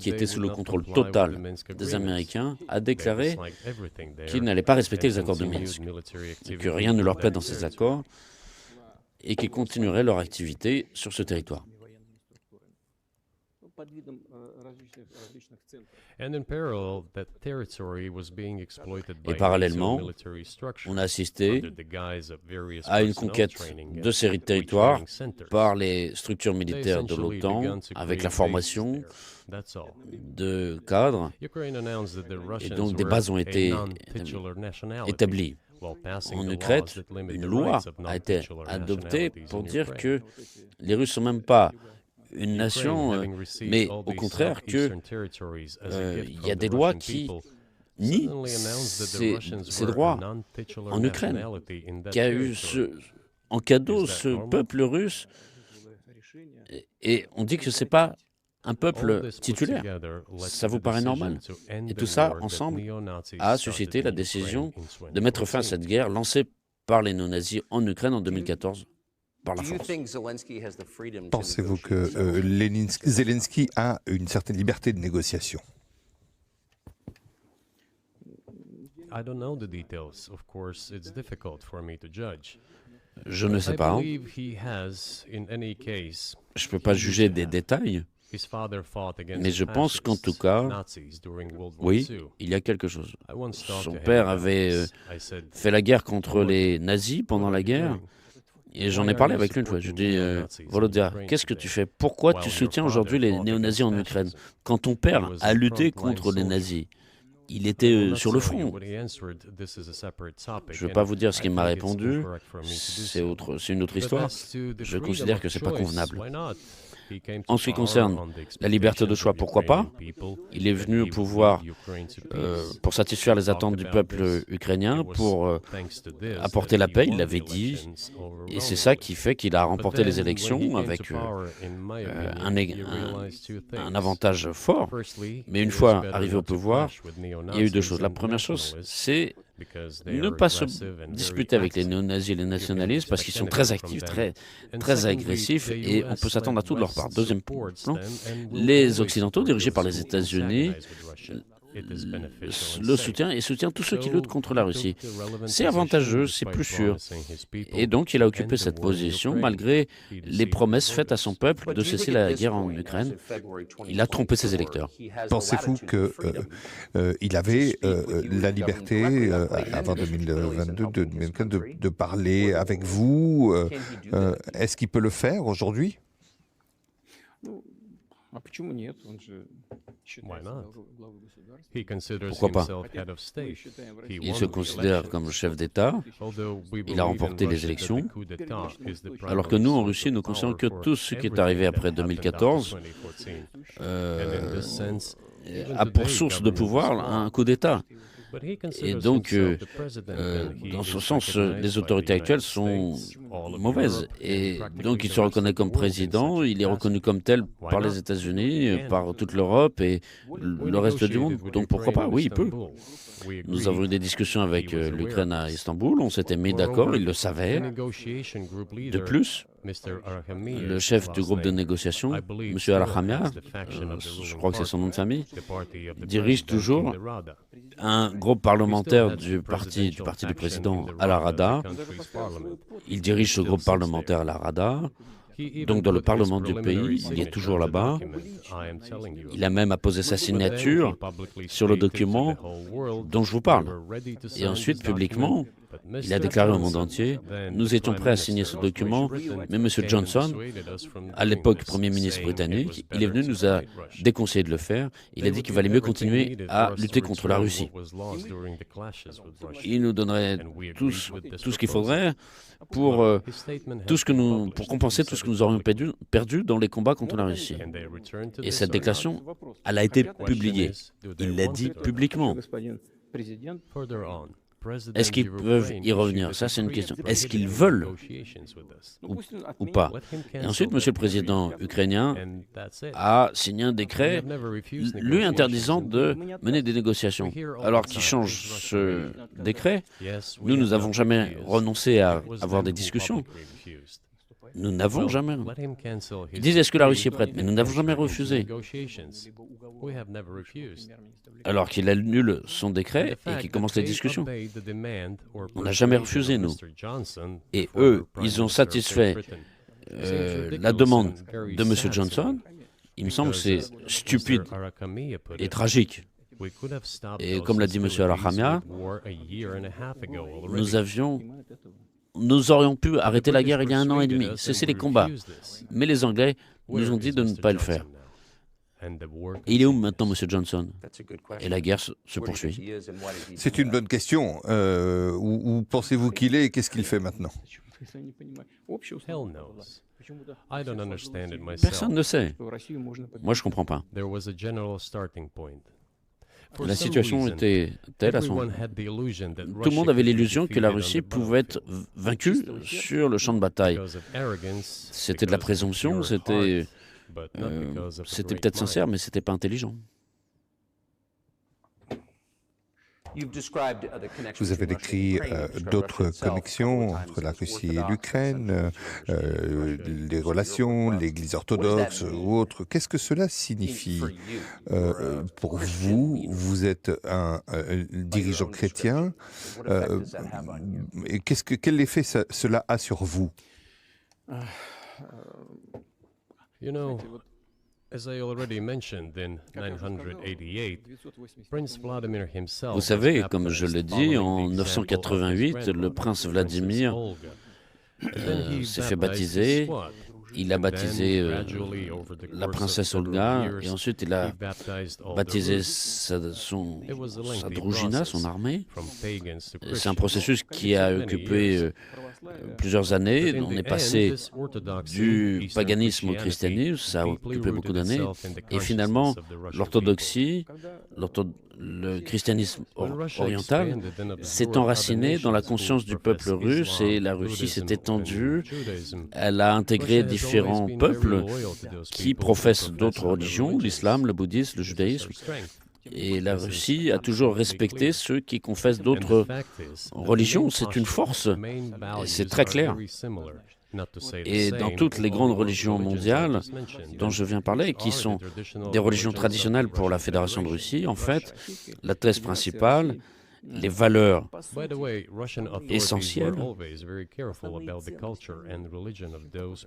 qui étaient sous le contrôle total des Américains, ont déclaré qu'ils n'allaient pas respecter les accords de Minsk, que rien ne leur plaît dans ces accords, et qui continueraient leur activité sur ce territoire. Et parallèlement, on a assisté à une conquête de ces territoires par les structures militaires de l'OTAN, avec la formation de cadres, et donc des bases ont été établies. En Ukraine, une loi a été adoptée pour dire que les Russes ne sont même pas une nation, mais au contraire qu'il y a des lois qui nient ces droits en Ukraine, qui a eu en cadeau ce peuple russe, et on dit que ce n'est pas un peuple titulaire. Ça vous paraît normal? Et tout ça, ensemble, a suscité la décision de mettre fin à cette guerre lancée par les néo-nazis en Ukraine en 2014. Par la force. Pensez-vous que Zelensky a une certaine liberté de négociation? Je ne sais pas. Je ne peux pas juger des détails, mais je pense qu'en tout cas, oui, il y a quelque chose. Son père avait fait la guerre contre les nazis pendant la guerre. Et j'en ai parlé avec lui une fois. Je lui ai dit, Volodya, qu'est-ce que tu fais? Pourquoi tu soutiens aujourd'hui les néo-nazis en Ukraine? Quand ton père a lutté contre les nazis, il était sur le front. Je ne vais pas vous dire ce qu'il m'a répondu. C'est une autre histoire. Je considère que ce n'est pas convenable. En ce qui concerne la liberté de choix, pourquoi pas? Il est venu au pouvoir pour satisfaire les attentes du peuple ukrainien, pour apporter la paix, il l'avait dit, et c'est ça qui fait qu'il a remporté les élections avec un avantage fort. Mais une fois arrivé au pouvoir, il y a eu deux choses. La première chose, c'est ne pas se disputer avec les néo-nazis et les nationalistes parce qu'ils sont très actifs, très agressifs et on peut s'attendre à tout de leur part. Deuxième plan, les Occidentaux, dirigés par les États-Unis, le soutient et soutient tous ceux qui luttent contre la Russie. C'est avantageux, c'est plus sûr. Et donc, il a occupé cette position malgré les promesses faites à son peuple de cesser la guerre en Ukraine. Il a trompé ses électeurs. Pensez-vous qu'il avait la liberté, avant 2022, de parler avec vous? Est-ce qu'il peut le faire aujourd'hui? Pourquoi pas? Il se considère comme chef d'État, il a remporté les élections, alors que nous, en Russie, nous considérons que tout ce qui est arrivé après 2014 a pour source de pouvoir un coup d'État. Et donc, dans ce sens, les autorités actuelles sont mauvaises. Et donc, il se reconnaît comme président, il est reconnu comme tel par les États-Unis, par toute l'Europe et le reste du monde. Donc, pourquoi pas? Oui, il peut. Nous avons eu des discussions avec l'Ukraine à Istanbul, on s'était mis d'accord, il le savait. De plus, le chef du groupe de négociation, M. Arachamia, je crois que c'est son nom de famille, dirige toujours un groupe parlementaire du parti du président à la Rada. Il dirige ce groupe parlementaire à la Rada. Donc dans le Parlement du pays, il est toujours là-bas. Il a même apposé sa signature sur le document dont je vous parle. Et ensuite, publiquement, il a déclaré au monde entier, nous étions prêts à signer ce document, mais M. Johnson, à l'époque Premier ministre britannique, il est venu, nous a déconseillé de le faire. Il a dit qu'il valait mieux continuer à lutter contre la Russie. Il nous donnerait tout ce qu'il faudrait pour compenser tout ce que nous aurions perdu dans les combats contre la Russie. Et cette déclaration, elle a été publiée. Il l'a dit publiquement. Est-ce qu'ils peuvent y revenir? Ça, c'est une question. Est-ce qu'ils veulent ou pas? Et ensuite, M. le Président ukrainien a signé un décret lui interdisant de mener des négociations. Alors qu'il change ce décret, nous n'avons jamais renoncé à avoir des discussions. Nous n'avons jamais. Ils disent, est-ce que la Russie est prête? Mais nous n'avons jamais refusé. Alors qu'il annule son décret et qu'il commence les discussions. On n'a jamais refusé, nous. Et eux, ils ont satisfait la demande de M. Johnson. Il me semble que c'est stupide et tragique. Et comme l'a dit M. Arachamia, nous aurions pu arrêter la guerre il y a 1 an et demi, cesser les combats. Mais les Anglais nous ont dit de ne pas le faire. Et il est où maintenant, M. Johnson? Et la guerre se poursuit. C'est une bonne question. Où pensez-vous qu'il est et qu'est-ce qu'il fait maintenant? Personne ne sait. Moi, je ne comprends pas. La situation était telle à son moment. Tout le monde avait l'illusion que la Russie pouvait être vaincue sur le champ de bataille. C'était de la présomption, c'était peut-être sincère, mais ce n'était pas intelligent. Vous avez décrit d'autres connexions entre la Russie et l'Ukraine, les relations, l'Église orthodoxe ou autres. Qu'est-ce que cela signifie pour vous? Vous êtes un dirigeant chrétien. Et quel effet cela a sur vous? Vous savez, comme je l'ai dit, en 988, le prince Vladimir s'est fait baptiser. Il a baptisé la princesse Olga et ensuite il a baptisé sa droujina, son armée. C'est un processus qui a occupé plusieurs années. On est passé du paganisme au christianisme, ça a occupé beaucoup d'années. Et finalement, l'orthodoxie, le christianisme oriental s'est enraciné dans la conscience du peuple russe et la Russie s'est étendue. Elle a intégré différents peuples qui professent d'autres religions, l'islam, le bouddhisme, le judaïsme. Et la Russie a toujours respecté ceux qui confessent d'autres religions. C'est une force. C'est très clair. Et dans toutes les grandes religions mondiales dont je viens parler, qui sont des religions traditionnelles pour la Fédération de Russie, en fait, la thèse principale, les valeurs essentielles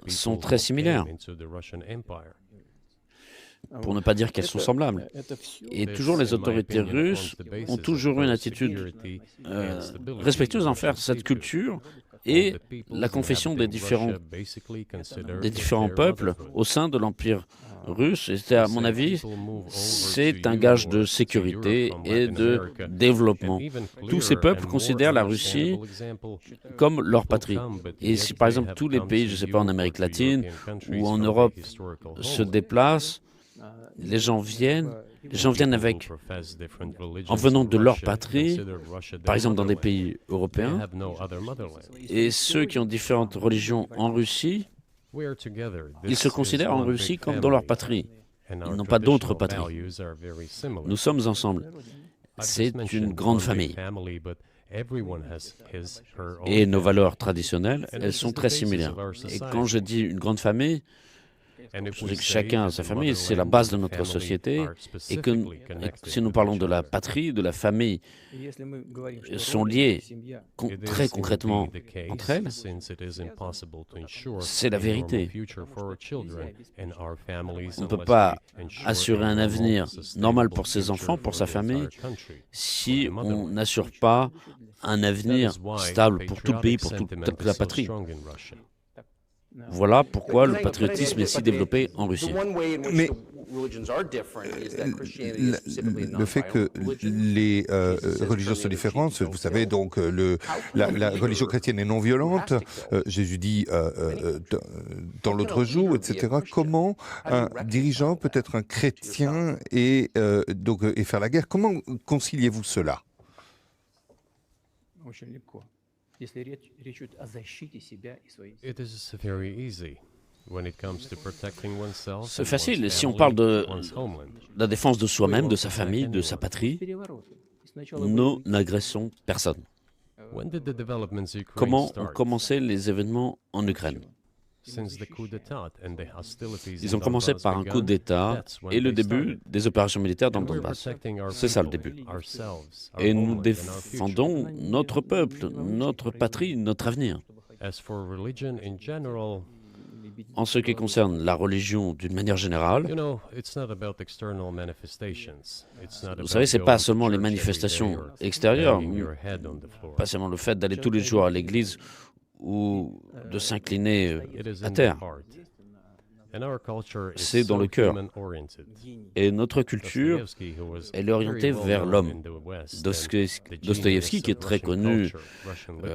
sont très similaires, pour ne pas dire qu'elles sont semblables. Et toujours les autorités russes ont toujours eu une attitude respectueuse envers cette culture et la confession des différents peuples au sein de l'Empire russe. Et à mon avis, c'est un gage de sécurité et de développement. Tous ces peuples considèrent la Russie comme leur patrie. Et si par exemple tous les pays, je ne sais pas, en Amérique latine ou en Europe se déplacent, les gens viennent avec, en venant de leur patrie, par exemple dans des pays européens, et ceux qui ont différentes religions en Russie, ils se considèrent en Russie comme dans leur patrie. Ils n'ont pas d'autre patrie. Nous sommes ensemble. C'est une grande famille. Et nos valeurs traditionnelles, elles sont très similaires. Et quand je dis une grande famille, je dis que chacun a sa famille, c'est la base de notre société, et que si nous parlons de la patrie, de la famille, sont liées très concrètement entre elles, c'est la vérité. On ne peut pas assurer un avenir normal pour ses enfants, pour sa famille, si on n'assure pas un avenir stable pour tout le pays, pour toute la patrie. Voilà pourquoi le patriotisme est si développé en Russie. Mais le fait que les religions sont différentes, vous savez, donc la religion chrétienne est non violente, Jésus dit dans l'autre jour, etc. Comment un dirigeant peut être un chrétien et faire la guerre? Comment conciliez-vous cela? C'est facile. Si on parle de la défense de soi-même, de sa famille, de sa patrie, nous n'agressons personne. Comment ont commencé les événements en Ukraine? Ils ont commencé par un coup d'État et le début des opérations militaires dans le Donbass. C'est ça le début. Et nous défendons notre peuple, notre patrie, notre avenir. En ce qui concerne la religion d'une manière générale, vous savez, ce n'est pas seulement les manifestations extérieures, pas seulement le fait d'aller tous les jours à l'église ou de s'incliner à terre. C'est dans le cœur. Et notre culture, elle est orientée vers l'homme. Dostoïevski, qui est très connu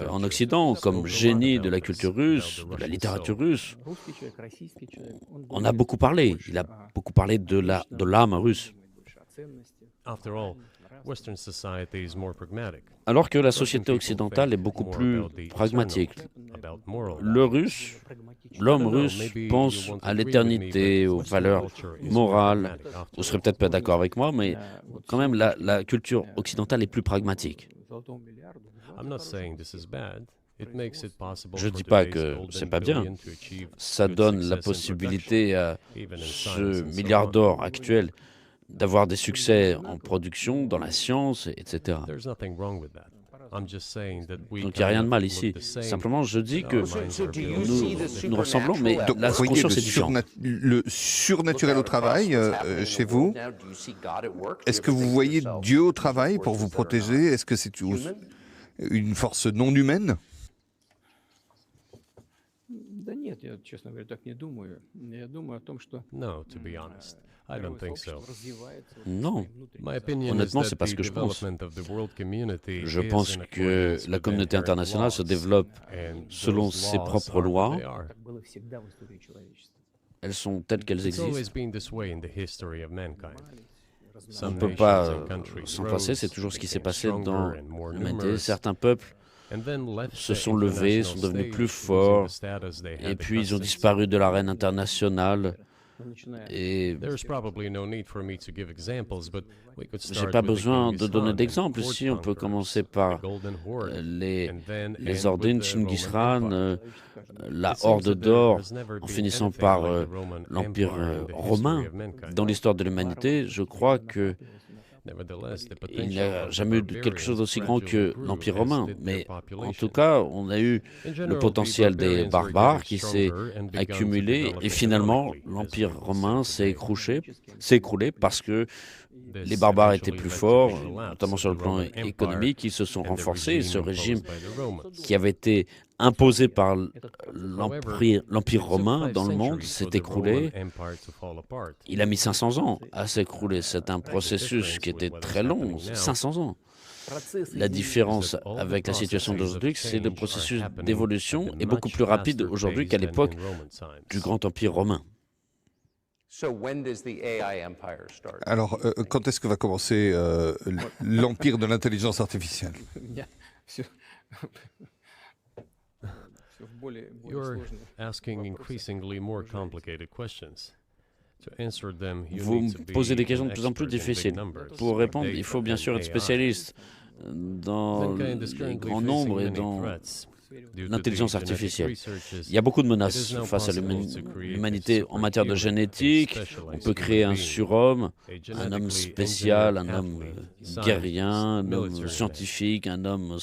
en Occident comme génie de la culture russe, de la littérature russe, en a beaucoup parlé. Il a beaucoup parlé de l'âme russe. Alors que la société occidentale est beaucoup plus pragmatique. L'homme russe pense à l'éternité, aux valeurs morales. Vous ne serez peut-être pas d'accord avec moi, mais quand même la culture occidentale est plus pragmatique. Je ne dis pas que c'est pas bien. Ça donne la possibilité à ce milliard d'or actuel d'avoir des succès en production, dans la science, etc. Donc il n'y a rien de mal ici. Simplement, je dis que nous ressemblons, mais la conscience est différente. Le surnaturel au travail, chez vous, est-ce que vous voyez Dieu au travail pour vous protéger? Est-ce que c'est une force non humaine? Non, honnêtement, c'est pas ce que je pense. Je pense que la communauté internationale se développe selon ses propres lois. Elles sont telles qu'elles existent. On ne peut pas s'en passer, c'est toujours ce qui s'est passé dans l'humanité. Certains peuples se sont levés, sont devenus plus forts, et puis ils ont disparu de l'arène internationale Et There's probably no need for me to give examples, but we could j'ai start pas with the besoin Genghis de donner Khan d'exemples. and Ici, on peut Horde commencer conquers, par the Golden Horde, les and then end ordines with the Genghis Roman Khan, Empire. la It seems Horde that there d'or, has never en been finissant anything par like the Roman l'Empire Empire in the history romain. of mankind. Dans l'histoire de l'humanité, je crois que Nevertheless, the il n'y potential a of the jamais eu quelque chose barbarians d'aussi grand gradually que grew, l'Empire as romain. did their Mais en population. tout cas, on a eu In le general, potentiel the des barbarians were barbares getting qui s'est stronger and began to accumulé develop et finalement economically, as l'Empire we would romain say s'est today. écroulé parce que This les barbares étaient eventually plus led to forts, the collapse notamment of sur the le plan Roman Empire économique, ils se sont and the renforcés et ce régime imposed by the Romans. qui avait été imposé par l'Empire romain dans le monde s'est écroulé. Il a mis 500 ans à s'écrouler. C'est un processus qui était très long, 500 ans. La différence avec la situation d'aujourd'hui, c'est le processus d'évolution est beaucoup plus rapide aujourd'hui qu'à l'époque du Grand Empire romain. Alors, quand est-ce que va commencer l'empire de l'intelligence artificielle? You're asking increasingly more complicated questions. To answer them, you Vous need to me be posez des questions an de plus en plus expert in big difficiles. numbers, Pour répondre, data il faut bien sûr and être AI. spécialiste dans Mankind is les currently grands facing nombres et many dans threats due to l'intelligence the genetic artificielle. researches. Il y a beaucoup de It menaces is now face à possible to create l'humanité a en matière de superhuman, génétique. a On specialized peut créer human un being, surhomme, a un homme genetically spécial, engineered un homme athlete, guerrien, un scientist, homme military scientifique, un homme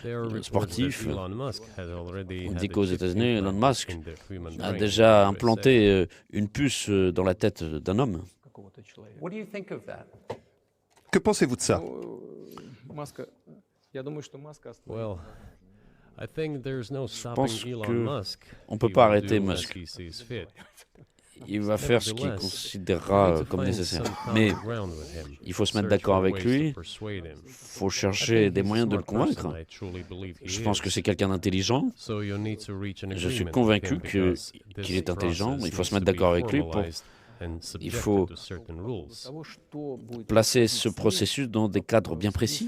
There are reports sportif. that Elon Musk has already On had dit a qu'aux chip États-Unis, Elon implanted Musk in the human a brain déjà in the implanté USA. une puce dans la tête d'un homme. What do you think of that? Que pensez-vous de ça? Well, I think there's no pense stopping Elon que Musk. on peut He pas will arrêter do as Musk. he sees fit. Il va faire ce qu'il Nevertheless, considérera we need to comme find nécessaire. some common Mais ground with him, il faut se mettre search d'accord for avec ways lui. to persuade him. Il faut I chercher think des he's a moyens de le smart person. convaincre. I truly believe he Je pense que is. c'est quelqu'un d'intelligent. So you need to reach an Je suis agreement with convaincu him que- because this qu'il est intelligent. process Il faut se needs mettre to be d'accord avec lui pour- formalized and il subjected faut to certain rules. Placer ce processus dans des cadres bien précis.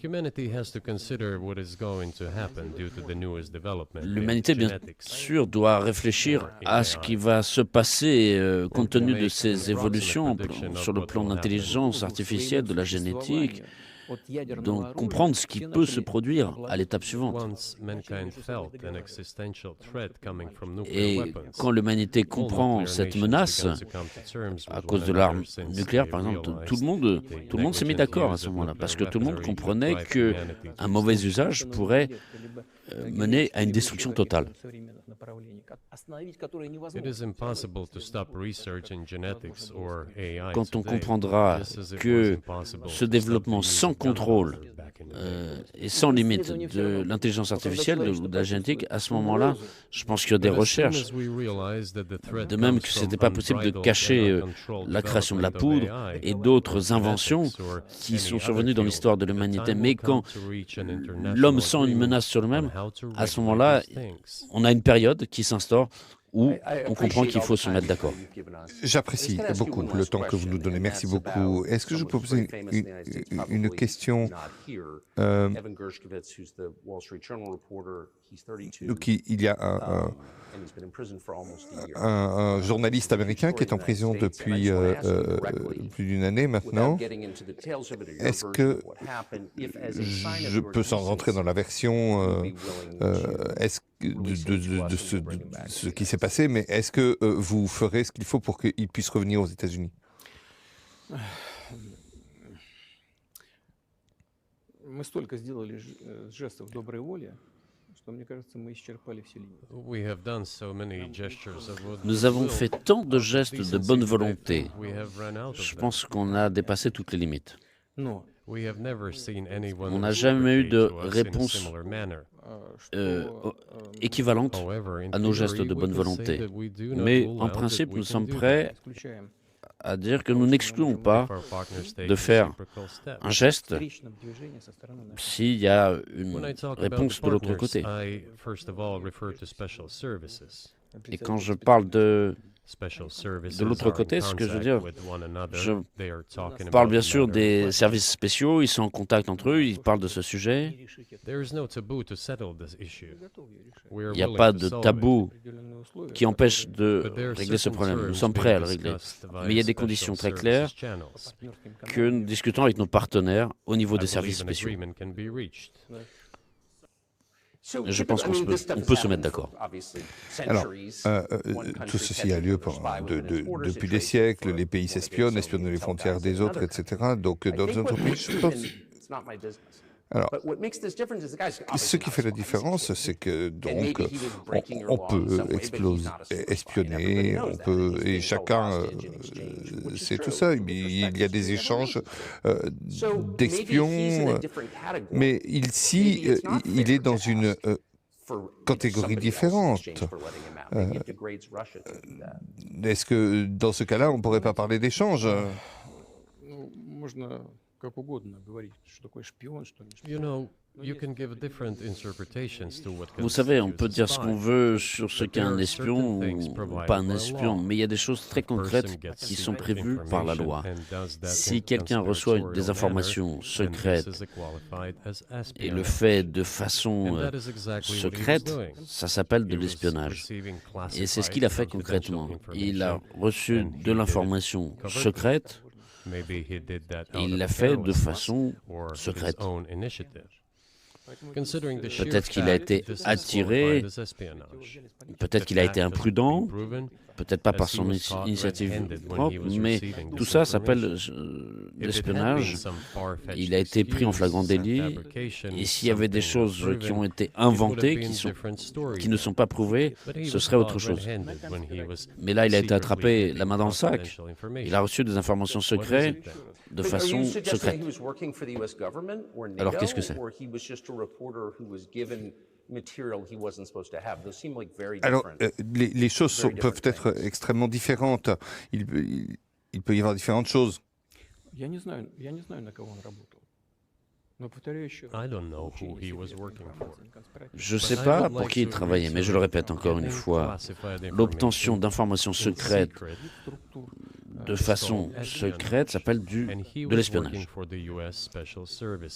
Humanity has to consider what is going to happen due to the newest development in L'humanité, bien genetics. sûr, doit réfléchir à ce qui va se passer compte tenu de ces évolutions sur le plan de l'intelligence artificielle, de la génétique. Donc, comprendre ce qui peut se produire à l'étape suivante. Once mankind felt an existential threat coming from nuclear Et weapons, quand l'humanité all comprend nuclear cette nations menace, began to come to terms à with cause one de l'arme another since nucléaire, they par exemple, realized tout le monde s'est mis d'accord à ce moment-là, parce que tout le monde comprenait qu'un mauvais usage pourrait mener à une destruction totale. It is impossible to stop research in genetics or AI Quand on today, comprendra just as it que was impossible ce to stop développement the use sans of contrôle gunpowder back in the day. et sans limite de l'intelligence artificielle ou de la génétique, à ce moment-là, je pense qu'il y a des But as soon recherches. as we realized that the threat De même comes que from ce n'était pas possible de unbridled cacher and uncontrolled la création de la development poudre of AI, et d'autres inventions genetics, or qui any sont other survenues dans field, l'histoire de the l'humanité. time Mais will come quand to reach an international l'homme sent une agreement menace sur on lui-même, how to à ce regulate moment-là, these things. on a une période qui s'instaure où I on comprend qu'il faut se mettre d'accord. J'apprécie beaucoup le temps que vous nous donnez. Merci beaucoup. Est-ce que je peux poser une question? Evan Gershkovitz, who's the Wall Street Journal reporter, he's 32. Donc, il y a And he's been in prison for almost a year. un journaliste américain qui est en prison depuis plus d'une année maintenant. Without getting into details of it, or your Est-ce version que of what happened, if as a sign of je your peux, sans rentrer dans la version you'd be willing est-ce que de ce qui s'est passé, mais est-ce que vous ferez ce qu'il faut pour qu'il puisse revenir aux États-Unis? Мы столько сделали жестов доброй воли, что, мне кажется, мы исчерпали все линии. We have done so many gestures of goodwill. Nous avons fait tant de gestes de bonne volonté. We have run out of Je them. pense qu'on a dépassé toutes les limites. Но We have never seen anyone On n'a jamais eu de reciprocate to us in a réponse similar manner. Équivalente However, in à nos gestes theory, de we bonne can volonté. say that we do not Mais rule en out that principe, we nous can sommes do prêts исключаем à dire que nous n'excluons pas if our partners take de faire reciprocal steps. un geste встречном движении со стороны нашей. s'il y a When I une talk about réponse the de l'autre partners, côté. I first of all refer to special services. Et quand je parle de De l'autre côté, ce que je veux dire, je parle bien sûr des services spéciaux, ils sont en contact entre eux, ils parlent de ce sujet. Il n'y a pas de tabou qui empêche de régler ce problème. Nous sommes prêts à le régler. Mais il y a des conditions très claires que nous discutons avec nos partenaires au niveau des services spéciaux. Je pense qu'on peut se mettre d'accord. Alors, tout ceci a lieu depuis des siècles. Les pays s'espionnent, espionnent les frontières des autres, etc. Donc, dans notre pays, je pense... Alors, ce qui fait la différence, c'est que donc on peut espionner, on peut, et chacun sait tout ça. Il y a des échanges d'espions, mais ici, il est dans une catégorie différente. Est-ce que dans ce cas-là, on ne pourrait pas parler d'échange? Vous savez, on peut dire ce qu'on veut sur ce qu'est un espion ou pas un espion, mais il y a des choses très concrètes qui sont prévues par la loi. Si quelqu'un reçoit des informations secrètes et le fait de façon secrète, ça s'appelle de l'espionnage. Et c'est ce qu'il a fait concrètement. Il a reçu de l'information secrète. Il l'a fait de façon secrète. Peut-être qu'il a été attiré, peut-être qu'il a été imprudent, peut-être pas par son initiative propre, mais tout ça s'appelle l'espionnage. Il a été pris en flagrant délit, et s'il y avait des choses qui ont été inventées, qui ne sont pas prouvées, ce serait autre chose. Mais là, il a été attrapé la main dans le sac. Il a reçu des informations secrètes de façon secrète. Alors, qu'est-ce que c'est? Alors, les choses peuvent être extrêmement différentes. Il peut y avoir différentes choses. Je ne sais pas pour qui il travaillait, mais je le répète encore une fois, l'obtention d'informations secrètes de façon secrète s'appelle de l'espionnage.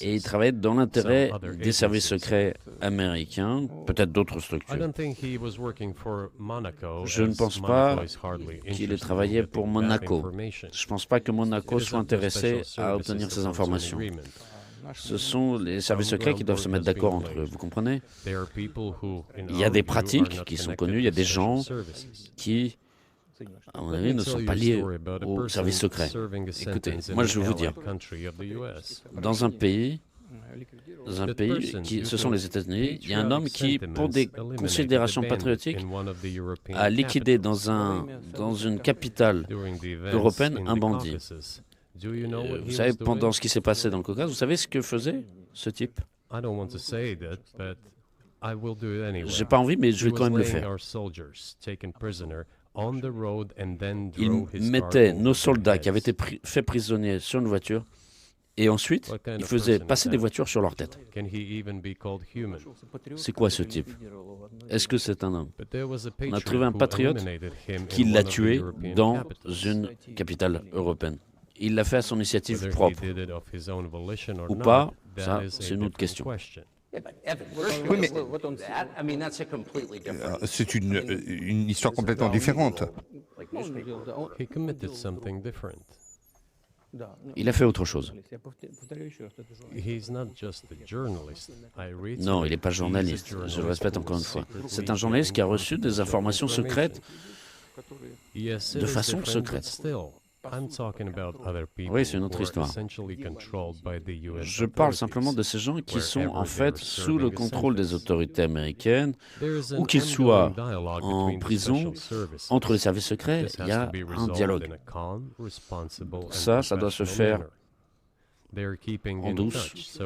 Et il travaillait dans l'intérêt des services secrets américains, peut-être d'autres structures. Je ne pense pas qu'il ait travaillé pour Monaco. Je ne pense pas que Monaco soit intéressé à obtenir ces informations. Ce sont les services secrets qui doivent se mettre d'accord entre eux, vous comprenez? Il y a des pratiques qui sont connues, il y a des gens qui, à mon avis, ne sont pas liés aux services secrets. Écoutez, moi je vais vous dire, dans un pays ce sont les États-Unis, il y a un homme qui, pour des considérations patriotiques, a liquidé dans une capitale européenne un bandit. Vous savez, pendant ce qui s'est passé dans le Caucase, vous savez ce que faisait ce type? J'ai pas envie, mais je vais quand même le faire. Il mettait nos soldats qui avaient été faits prisonniers sur une voiture, et ensuite, il faisait passer des voitures sur leur tête. C'est quoi ce type? Est-ce que c'est un homme? On a trouvé un patriote qui l'a tué dans une capitale européenne. Il l'a fait à son initiative propre. Ou pas, ça, c'est une autre question. Oui, mais c'est une histoire complètement différente. Il a fait autre chose. Non, il n'est pas journaliste. Je le répète encore une fois. C'est un journaliste qui a reçu des informations secrètes de façon secrète. Oui, c'est une autre histoire. Je parle simplement de ces gens qui sont en fait sous le contrôle des autorités américaines, ou qu'ils soient en prison, entre les services secrets, il y a un dialogue. Ça doit se faire en douce,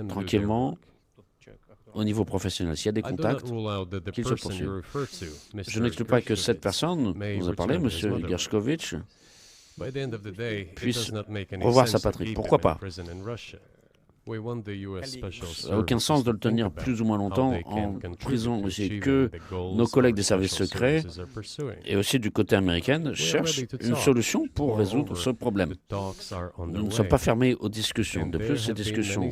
tranquillement, au niveau professionnel. S'il y a des contacts, qu'ils se poursuivent. Je n'exclus pas que cette personne, vous a parlé, M. Gershkovitch, puisse revoir sa patrie. Pourquoi pas? Ça n'a aucun sens de le tenir plus ou moins longtemps en prison aussi, que nos collègues des services secrets et aussi du côté américain cherchent une solution pour résoudre ce problème. Nous ne sommes pas fermés aux discussions. De plus, ces discussions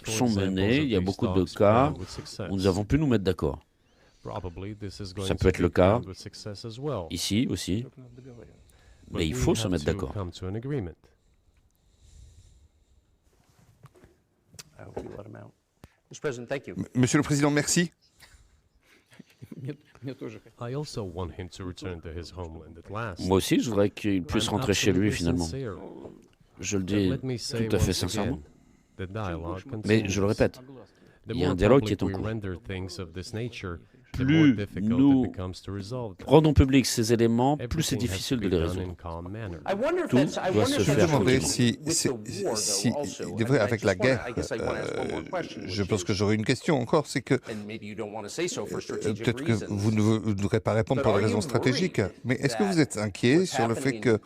sont menées. Il y a beaucoup de cas où nous avons pu nous mettre d'accord. Ça peut être le cas ici aussi, mais il faut se mettre d'accord. Monsieur le Président, merci. Moi aussi, je voudrais qu'il puisse rentrer chez lui finalement. Je le dis tout à fait sincèrement. Mais je le répète, il y a un dialogue qui est en cours. Plus nous rendons publics ces éléments, plus c'est difficile de les résoudre. Tout doit se Je me faire demandais tranquillement. si il est vrai, avec la guerre, je pense que j'aurais une question encore, c'est que peut-être que vous ne voudrez pas répondre pour des raisons stratégiques, mais est-ce que vous êtes inquiet sur le fait que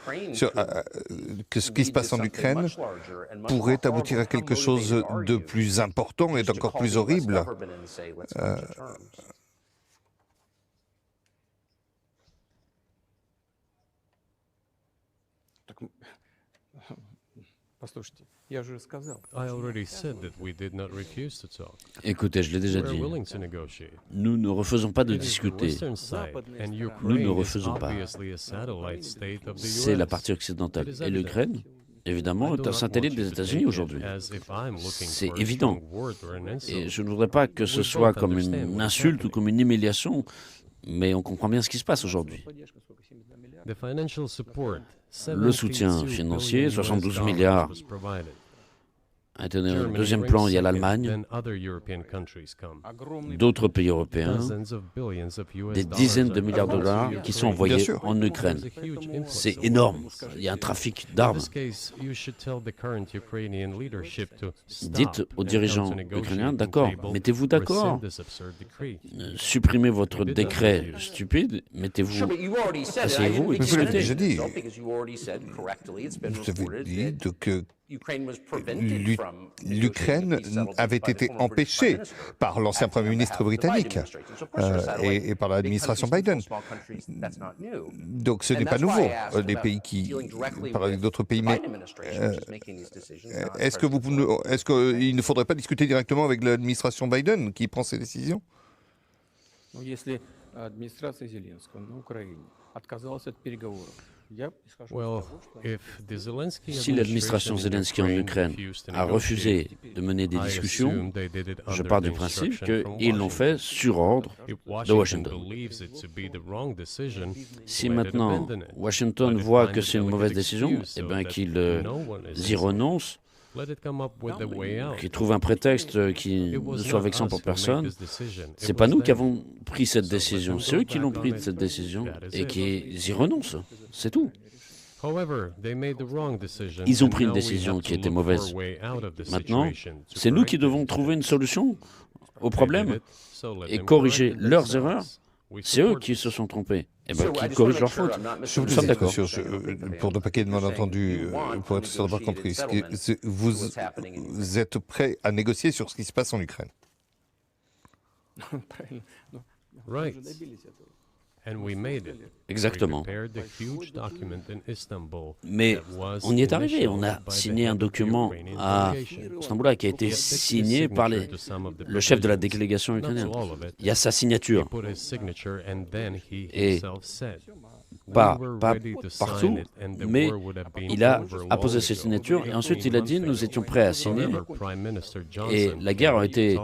ce qui se passe en Ukraine pourrait aboutir à quelque chose de plus important et d'encore plus horrible? Послушайте, я же сказал. Écoutez, je l'ai déjà dit, nous ne refusons pas de discuter. Nous ne refusons pas. C'est la partie occidentale. Et l'Ukraine, évidemment, est un satellite des États-Unis aujourd'hui. C'est évident. Et je ne voudrais pas que ce soit comme une insulte ou comme une humiliation, mais on comprend bien ce qui se passe aujourd'hui. Le soutien financier, 72 milliards, a été donné au deuxième plan, il y a l'Allemagne, d'autres pays européens, des dizaines de milliards de dollars qui sont envoyés en Ukraine. C'est énorme, il y a un trafic d'armes. Dites aux dirigeants ukrainiens, d'accord, mettez-vous d'accord, supprimez votre décret stupide, mettez-vous, asseyez-vous et Mais vous l'avez déjà discutez. dit. Vous avez dit que l'Ukraine avait été empêchée par l'ancien Premier ministre britannique et par l'administration Biden. Donc ce n'est pas nouveau, les pays qui parlent avec d'autres pays. Mais est-ce qu'il ne faudrait pas discuter directement avec l'administration Biden qui prend ces décisions? Если администрация Зеленского на Украине отказалась от переговоров, Si l'administration Zelensky en Ukraine a refusé de mener des discussions, je pars du principe qu'ils l'ont fait sur ordre de Washington. Si maintenant Washington voit que c'est une mauvaise décision, eh bien qu'ils y renoncent, qu'ils trouvent un prétexte qui ne soit vexant pour personne. C'est pas nous qui avons pris cette décision, c'est eux qui l'ont pris cette décision et qu'ils y renoncent, c'est tout. Ils ont pris une décision qui était mauvaise. Maintenant, c'est nous qui devons trouver une solution au problème et corriger leurs erreurs. C'est eux qui se sont trompés. Eh bien, qui corrigent leurs fautes. Nous sommes d'accord. Pour ne pas qu'il y ait de malentendus, pour être sûr d'avoir compris, vous êtes prêt à négocier sur ce qui se passe en Ukraine? Exactement. Mais on y est arrivé. On a signé un document à Istanbul qui a été signé par le chef de la délégation ukrainienne. Il y a sa signature. Et pas partout, mais il a apposé sa signature et ensuite il a dit nous étions prêts à signer et la guerre a été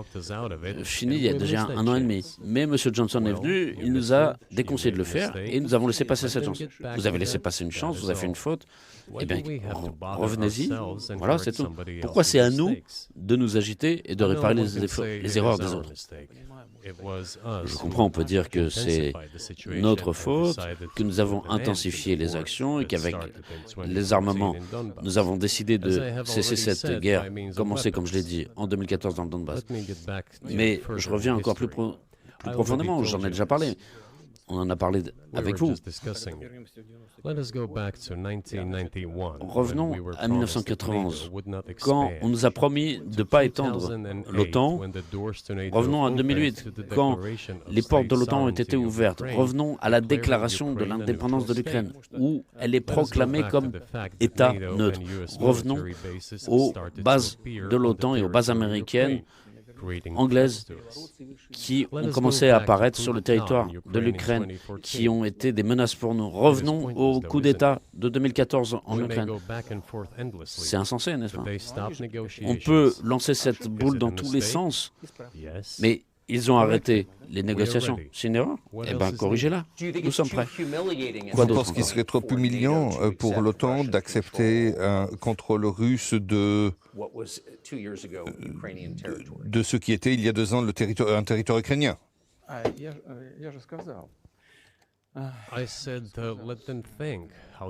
finie il y a déjà un an et demi. Mais M. Johnson est venu, il nous a déconseillé de le faire et nous avons laissé passer cette chance. Vous avez laissé passer une chance, vous avez fait une faute, eh bien revenez-y, voilà c'est tout. Pourquoi c'est à nous de nous agiter et de réparer les erreurs des autres? Je comprends, on peut dire que c'est notre faute, que nous avons intensifié les actions et qu'avec les armements, nous avons décidé de cesser cette guerre, commencée, comme je l'ai dit, en 2014 dans le Donbass. Mais je reviens encore plus profondément, j'en ai déjà parlé. On en a parlé avec vous. Revenons à 1991, quand on nous a promis de ne pas étendre l'OTAN. Revenons à 2008, quand les portes de l'OTAN ont été ouvertes. Revenons à la déclaration de l'indépendance de l'Ukraine, où elle est proclamée comme État neutre. Revenons aux bases de l'OTAN et aux bases américaines, anglaises, qui ont commencé à apparaître sur le territoire de l'Ukraine, qui ont été des menaces pour nous. Revenons au coup d'État de 2014 en Ukraine. C'est insensé, n'est-ce pas? On peut lancer cette boule dans tous les sens, mais ils ont arrêté les négociations. C'est une erreur? Eh bien, corrigez-la. Nous sommes prêts. Je pense qu'il serait trop humiliant pour l'OTAN d'accepter un contrôle russe de ce qui était il y a 2 ans un territoire ukrainien.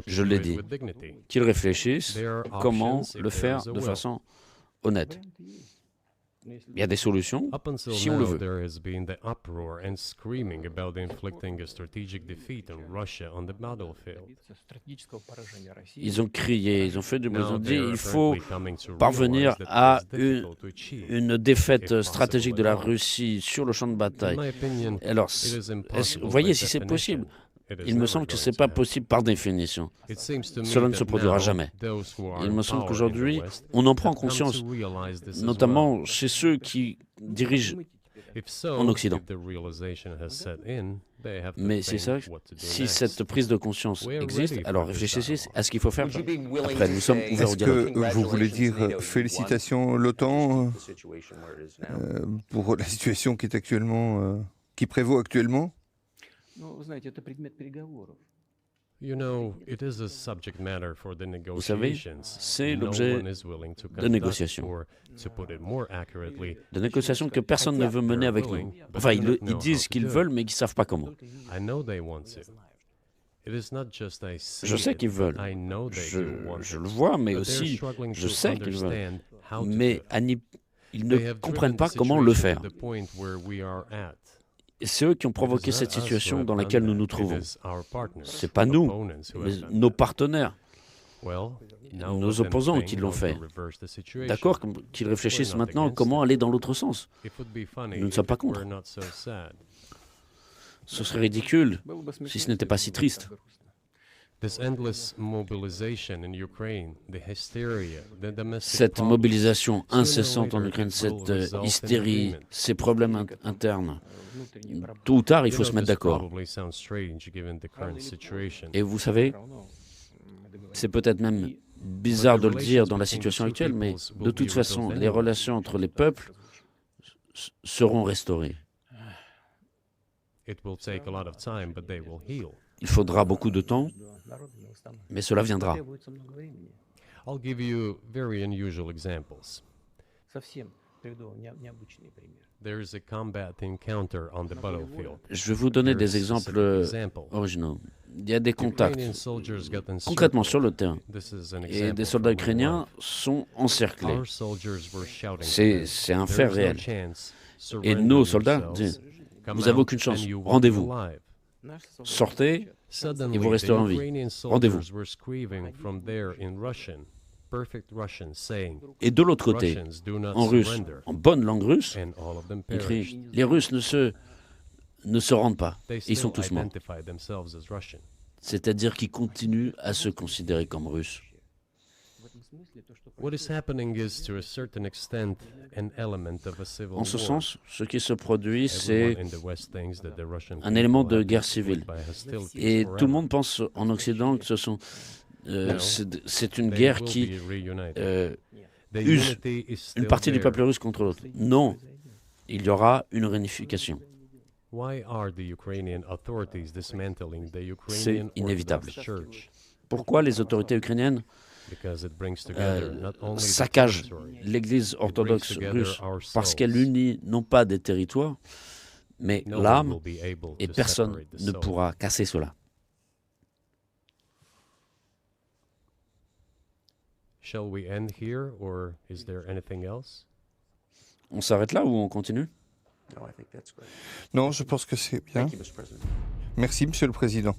Je l'ai dit. Qu'ils réfléchissent comment le faire de façon honnête. Il y a des solutions, si on le veut. Ils ont crié, ils ont fait du bruit, ils ont dit il faut parvenir à une défaite stratégique de la Russie sur le champ de bataille. Alors, vous voyez si c'est possible. Il me semble que ce n'est pas possible par définition. Cela ne se produira jamais. Il me semble qu'aujourd'hui, on en prend conscience, notamment chez ceux qui dirigent en Occident. Mais c'est ça, si cette prise de conscience existe, alors réfléchissez à ce qu'il faut faire. Après, nous sommes ouverts au dialogue. Est-ce que vous voulez dire félicitations l'OTAN pour la situation qui est actuellement, qui prévaut actuellement? Vous savez, c'est l'objet de négociations. De négociations que personne ne veut mener avec nous. Enfin, ils disent qu'ils veulent, mais qu'ils ne savent pas comment. Je sais qu'ils veulent. Je le vois, mais aussi, je sais qu'ils veulent. Mais ils ne comprennent pas comment le faire. Et c'est eux qui ont provoqué cette situation dans laquelle nous nous trouvons. Ce n'est pas nous, mais nos partenaires, nos opposants qui l'ont fait. D'accord, qu'ils réfléchissent maintenant comment aller dans l'autre sens. Nous ne sommes pas contre. Ce serait ridicule si ce n'était pas si triste. Cette mobilisation incessante en Ukraine, cette hystérie, ces problèmes internes, tôt ou tard, il faut se mettre d'accord. Et vous savez, c'est peut-être même bizarre de le dire dans la situation actuelle, mais de toute façon, les relations entre les peuples seront restaurées. Il faudra beaucoup de temps, mais cela viendra. Je vais vous donner des exemples originaux. Il y a des contacts, concrètement sur le terrain, et des soldats ukrainiens sont encerclés. C'est un fait réel. Et nos soldats disent, vous n'avez aucune chance, rendez-vous. Sortez et vous resterez en vie. Rendez-vous. Et de l'autre côté, en russe, en bonne langue russe, ils crient, les Russes ne se rendent pas. Ils sont tous morts. C'est-à-dire qu'ils continuent à se considérer comme Russes. En ce sens, ce qui se produit, c'est un élément de guerre civile. Et tout le monde pense en Occident que c'est une guerre qui use une partie du peuple russe contre l'autre. Non, il y aura une réunification. C'est inévitable. Pourquoi les autorités ukrainiennes saccagent l'Église orthodoxe russe? Parce qu'elle unit non pas des territoires, mais l'âme, et personne ne pourra casser cela. On s'arrête là ou on continue? Non, je pense que c'est bien. Merci, Monsieur le Président.